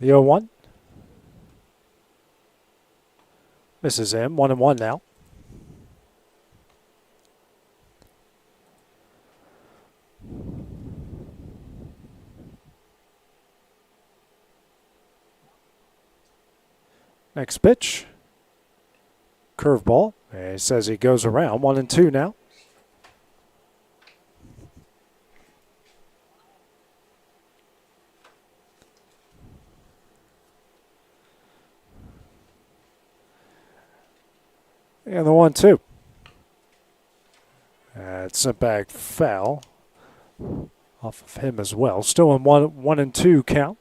The 0-1. Misses him. 1-1 now. Next pitch. Curveball. He says he goes around. 1-2 now. And the 1-2. It's sent back foul off of him as well. Still in 1-2 count.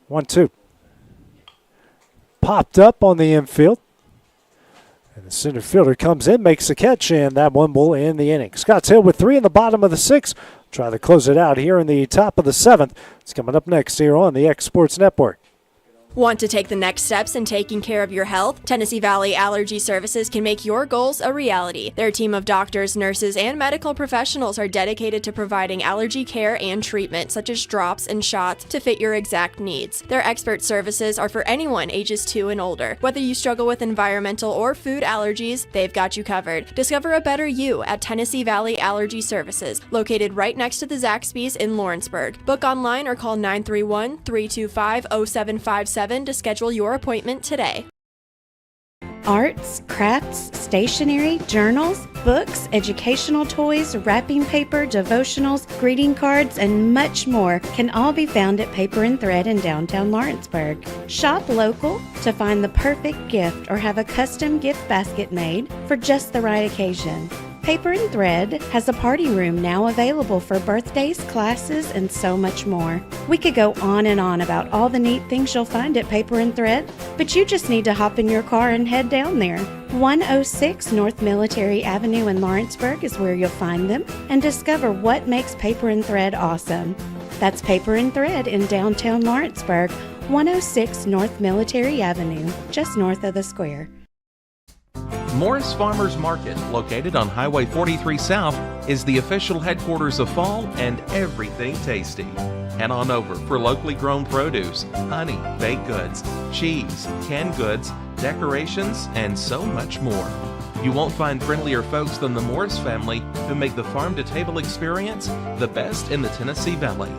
One-two. Popped up on the infield. And the center fielder comes in, makes the catch, and that one will end the inning. Scotts Hill with 3 in the bottom of the 6th. Try to close it out here in the top of the 7th. It's coming up next here on the X Sports Network. Want to take the next steps in taking care of your health? Tennessee Valley Allergy Services can make your goals a reality. Their team of doctors, nurses, and medical professionals are dedicated to providing allergy care and treatment, such as drops and shots, to fit your exact needs. Their expert services are for anyone ages 2 and older. Whether you struggle with environmental or food allergies, they've got you covered. Discover a better you at Tennessee Valley Allergy Services, located right next to the Zaxby's in Lawrenceburg. Book online or call 931-325-0757 to schedule your appointment today. Arts, crafts, stationery, journals, books, educational toys, wrapping paper, devotionals, greeting cards, and much more can all be found at Paper and Thread in downtown Lawrenceburg. Shop local to find the perfect gift or have a custom gift basket made for just the right occasion. Paper and Thread has a party room now available for birthdays, classes, and so much more. We could go on and on about all the neat things you'll find at Paper and Thread, but you just need to hop in your car and head down there. 106 North Military Avenue in Lawrenceburg is where you'll find them and discover what makes Paper and Thread awesome. That's Paper and Thread in downtown Lawrenceburg, 106 North Military Avenue, just north of the square. Morris Farmers Market, located on Highway 43 South, is the official headquarters of fall and everything tasty. Head on over for locally grown produce, honey, baked goods, cheese, canned goods, decorations, and so much more. You won't find friendlier folks than the Morris family, who make the farm-to-table experience the best in the Tennessee Valley.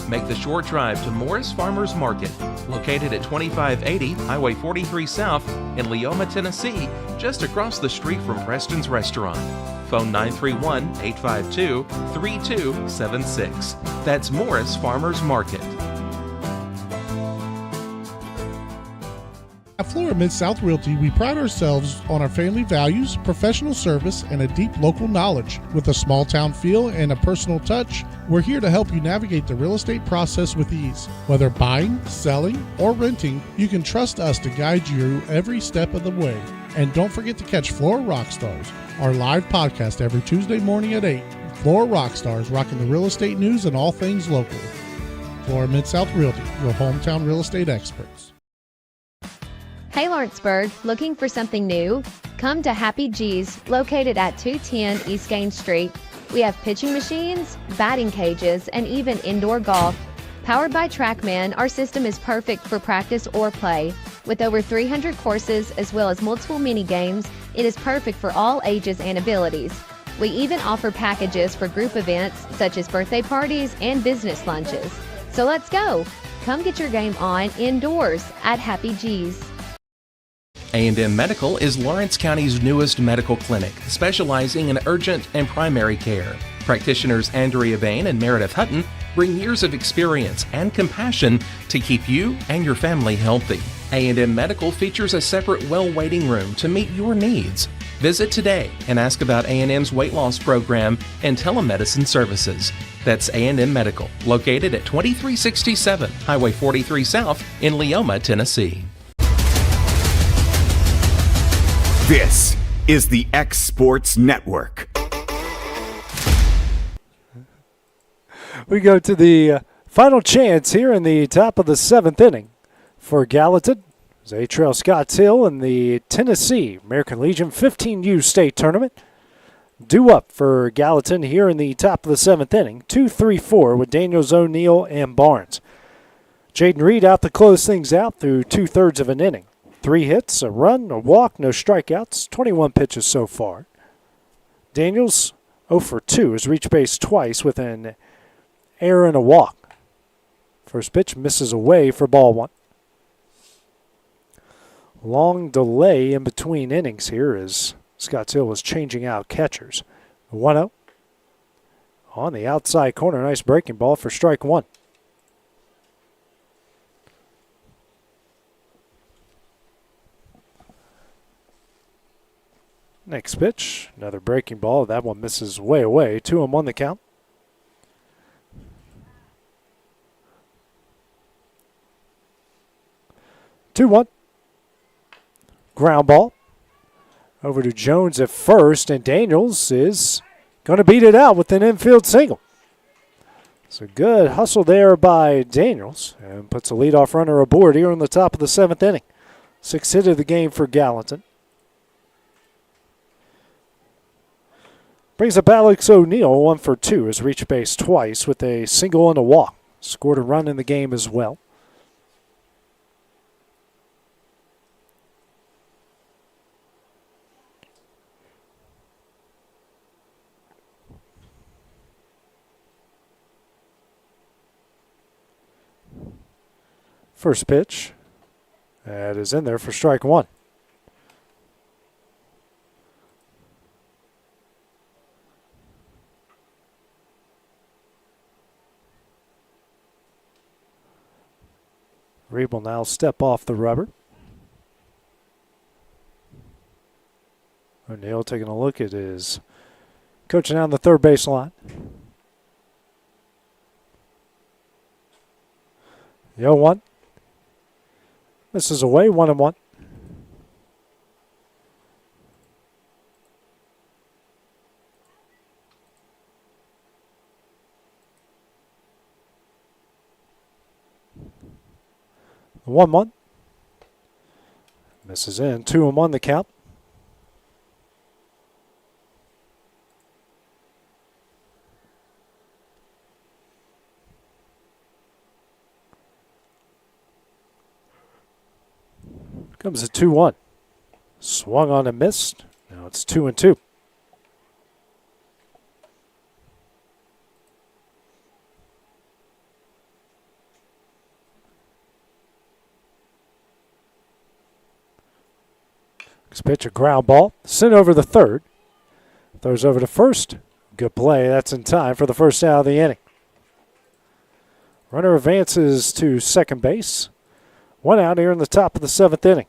Make the short drive to Morris Farmers Market, located at 2580 Highway 43 South in Leoma, Tennessee, just across the street from Preston's Restaurant. Phone 931-852-3276. That's Morris Farmers Market. At Florida Mid-South Realty, we pride ourselves on our family values, professional service, and a deep local knowledge. With a small town feel and a personal touch, we're here to help you navigate the real estate process with ease. Whether buying, selling, or renting, you can trust us to guide you every step of the way. And don't forget to catch Florida Rockstars, our live podcast every Tuesday morning at 8. Florida Rockstars, rocking the real estate news and all things local. Florida Mid-South Realty, your hometown real estate experts. Hey Lawrenceburg, looking for something new? Come to Happy G's, located at 210 East Gain Street. We have pitching machines, batting cages, and even indoor golf. Powered by TrackMan, our system is perfect for practice or play. With over 300 courses as well as multiple mini games, it is perfect for all ages and abilities. We even offer packages for group events such as birthday parties and business lunches. So let's go! Come get your game on indoors at Happy G's. A&M Medical is Lawrence County's newest medical clinic, specializing in urgent and primary care. Practitioners Andrea Bain and Meredith Hutton bring years of experience and compassion to keep you and your family healthy. A&M Medical features a separate well waiting room to meet your needs. Visit today and ask about A&M's weight loss program and telemedicine services. That's A&M Medical, located at 2367 Highway 43 South in Leoma, Tennessee. This is the X Sports Network. We go to the final chance here in the top of the 7th inning for Gallatin. Trail Scotts Hill in the Tennessee American Legion 15U state tournament. Due up for Gallatin here in the top of the 7th inning. 2-3-4 with Daniels, O'Neill, and Barnes. Jaden Reed out to close things out through 2/3 of an inning. 3 hits, a run, a walk, no strikeouts, 21 pitches so far. Daniels 0 for 2 has reached base twice with an error and a walk. First pitch misses away for ball 1. Long delay in between innings here as Scotts Hill was changing out catchers. 1-0. On the outside corner, nice breaking ball for strike 1. Next pitch, another breaking ball. That one misses way away. 2-1 the count. Two 1. Ground ball. Over to Jones at first, and Daniels is going to beat it out with an infield single. It's a good hustle there by Daniels and puts a leadoff runner aboard here on the top of the 7th inning. 6th hit of the game for Gallatin. Brings up Alex O'Neill, 1 for 2, has reached base twice with a single and a walk. Scored a run in the game as well. First pitch, that is in there for strike 1. Reed will now step off the rubber. O'Neill taking a look at his coaching down the third base line. The 0-1. Misses away, 1-1. The 1-1. Misses in, 2-1 the count. Comes a 2-1. Swung on and missed. Now it's 2-2. Next pitch, a ground ball. Sent over the third. Throws over to first. Good play. That's in time for the first out of the inning. Runner advances to second base. One out here in the top of the seventh inning.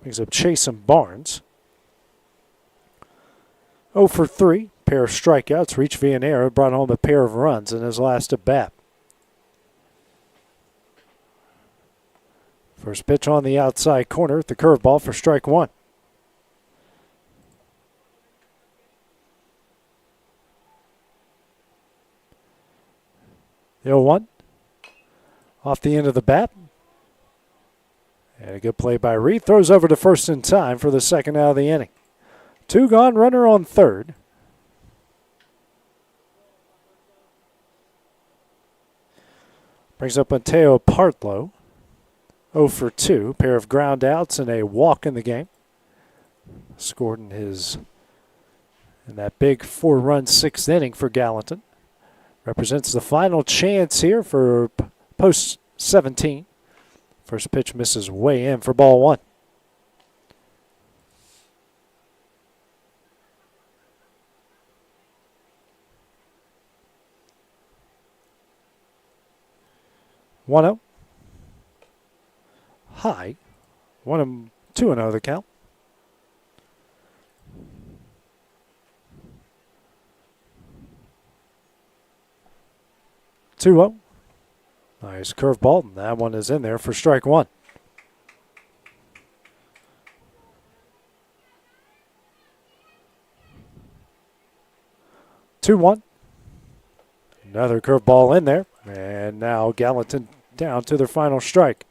Brings up Chase and Barnes. 0 for 3. Pair of strikeouts. Reach Villanera brought home a pair of runs in his last at bat. First pitch on the outside corner at the curveball for strike one. The 0-1 off the end of the bat. And a good play by Reed. Throws over to first in time for the second out of the inning. 2 gone, runner on third. Brings up Mateo Partlow. 0 for 2. Pair of ground outs and a walk in the game. Scored in that big 4-run 6th inning for Gallatin. Represents the final chance here for post 17. First pitch misses way in for ball 1. One-0. High. 2-0 the count. Two-0. Nice curveball, and that one is in there for strike one. Two-one. Another curveball in there, and now Gallatin down to their final strike.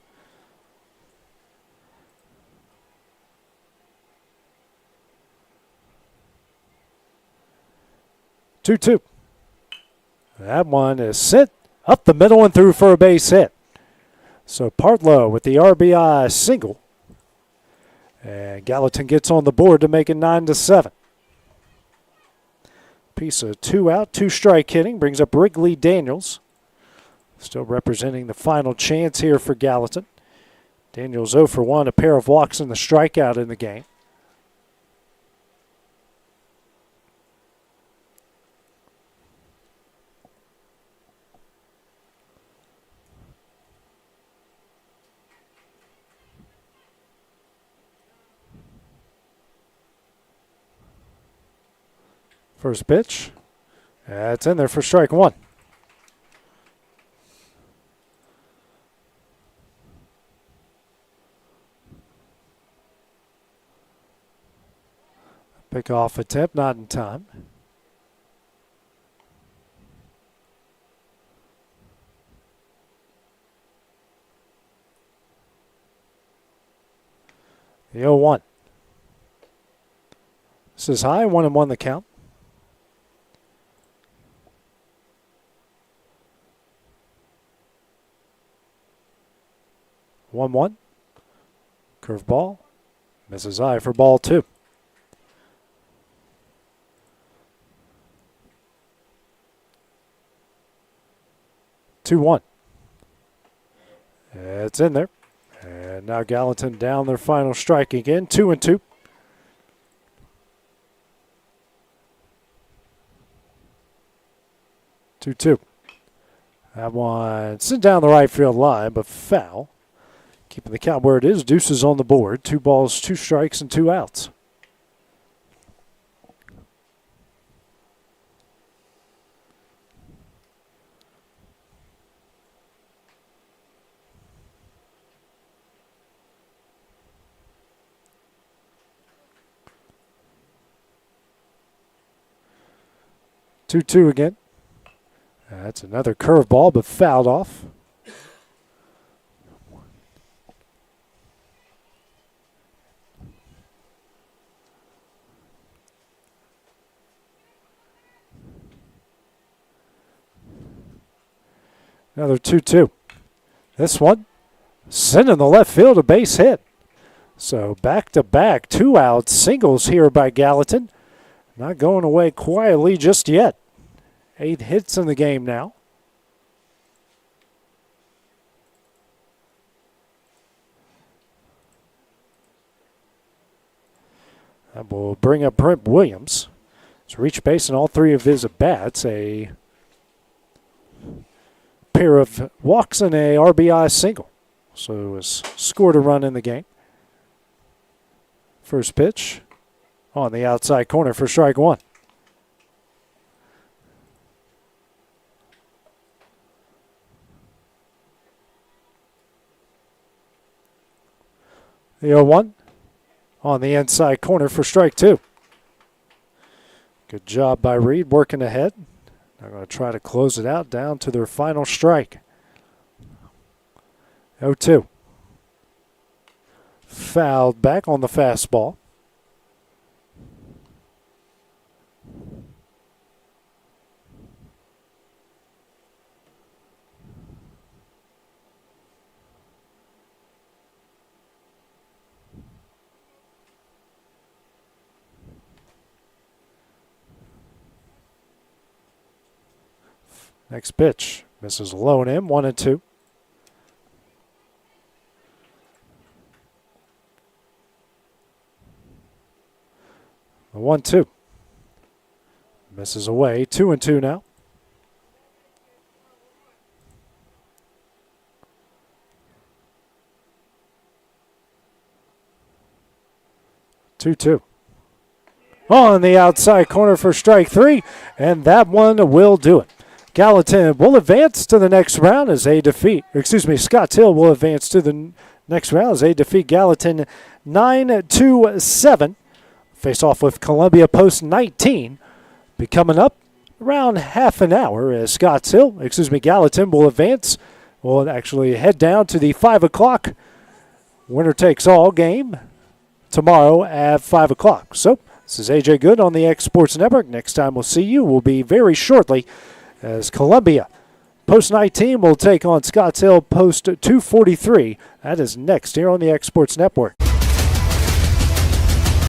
Two-two. That one is sent up the middle and through for a base hit. So Partlow with the RBI single. And Gallatin gets on the board to make it 9-7. Piece of 2 out, 2 strike hitting brings up Wrigley Daniels. Still representing the final chance here for Gallatin. Daniels 0 for 1, a pair of walks and the strikeout in the game. First pitch. That's in there for strike one. Pick-off attempt, not in time. The 0-1. This is high, 1-1 the count. One. Curveball. Misses high for ball 2. Two-one. It's in there. And now Gallatin down their final strike again. 2-2. Two. That one sent down the right field line, but foul. Keeping the count where it is. Deuces on the board. 2 balls, 2 strikes, and 2 outs. Two again. That's another curveball, but fouled off. Another 2-2. This one sending the left field a base hit. So back-to-back 2-out singles here by Gallatin. Not going away quietly just yet. 8 hits in the game now. That will bring up Brent Williams. He's reached base in all 3 of his at-bats. A pair of walks and a RBI single. So has scored a run in the game. First pitch on the outside corner for strike 1. The 0-1 on the inside corner for strike 2. Good job by Reed working ahead. They're going to try to close it out down to their final strike. 0-2. Fouled back on the fastball. Next pitch misses low and in, 1-2. The 1-2 misses away, 2-2 now. Two. On the outside corner for strike 3, and that one will do it. Gallatin will advance to the next round as they defeat, Scotts Hill will advance to the next round as they defeat Gallatin 9-7. Face off with Columbia Post 19. Be coming up around half an hour as Gallatin will advance. Will actually head down to the 5 o'clock winner takes all game tomorrow at 5 o'clock. So this is AJ Good on the X Sports Network. Next time we'll see you will be very shortly as Columbia Post 19 will take on Scotts Hill Post 243. That is next here on the X Sports Network.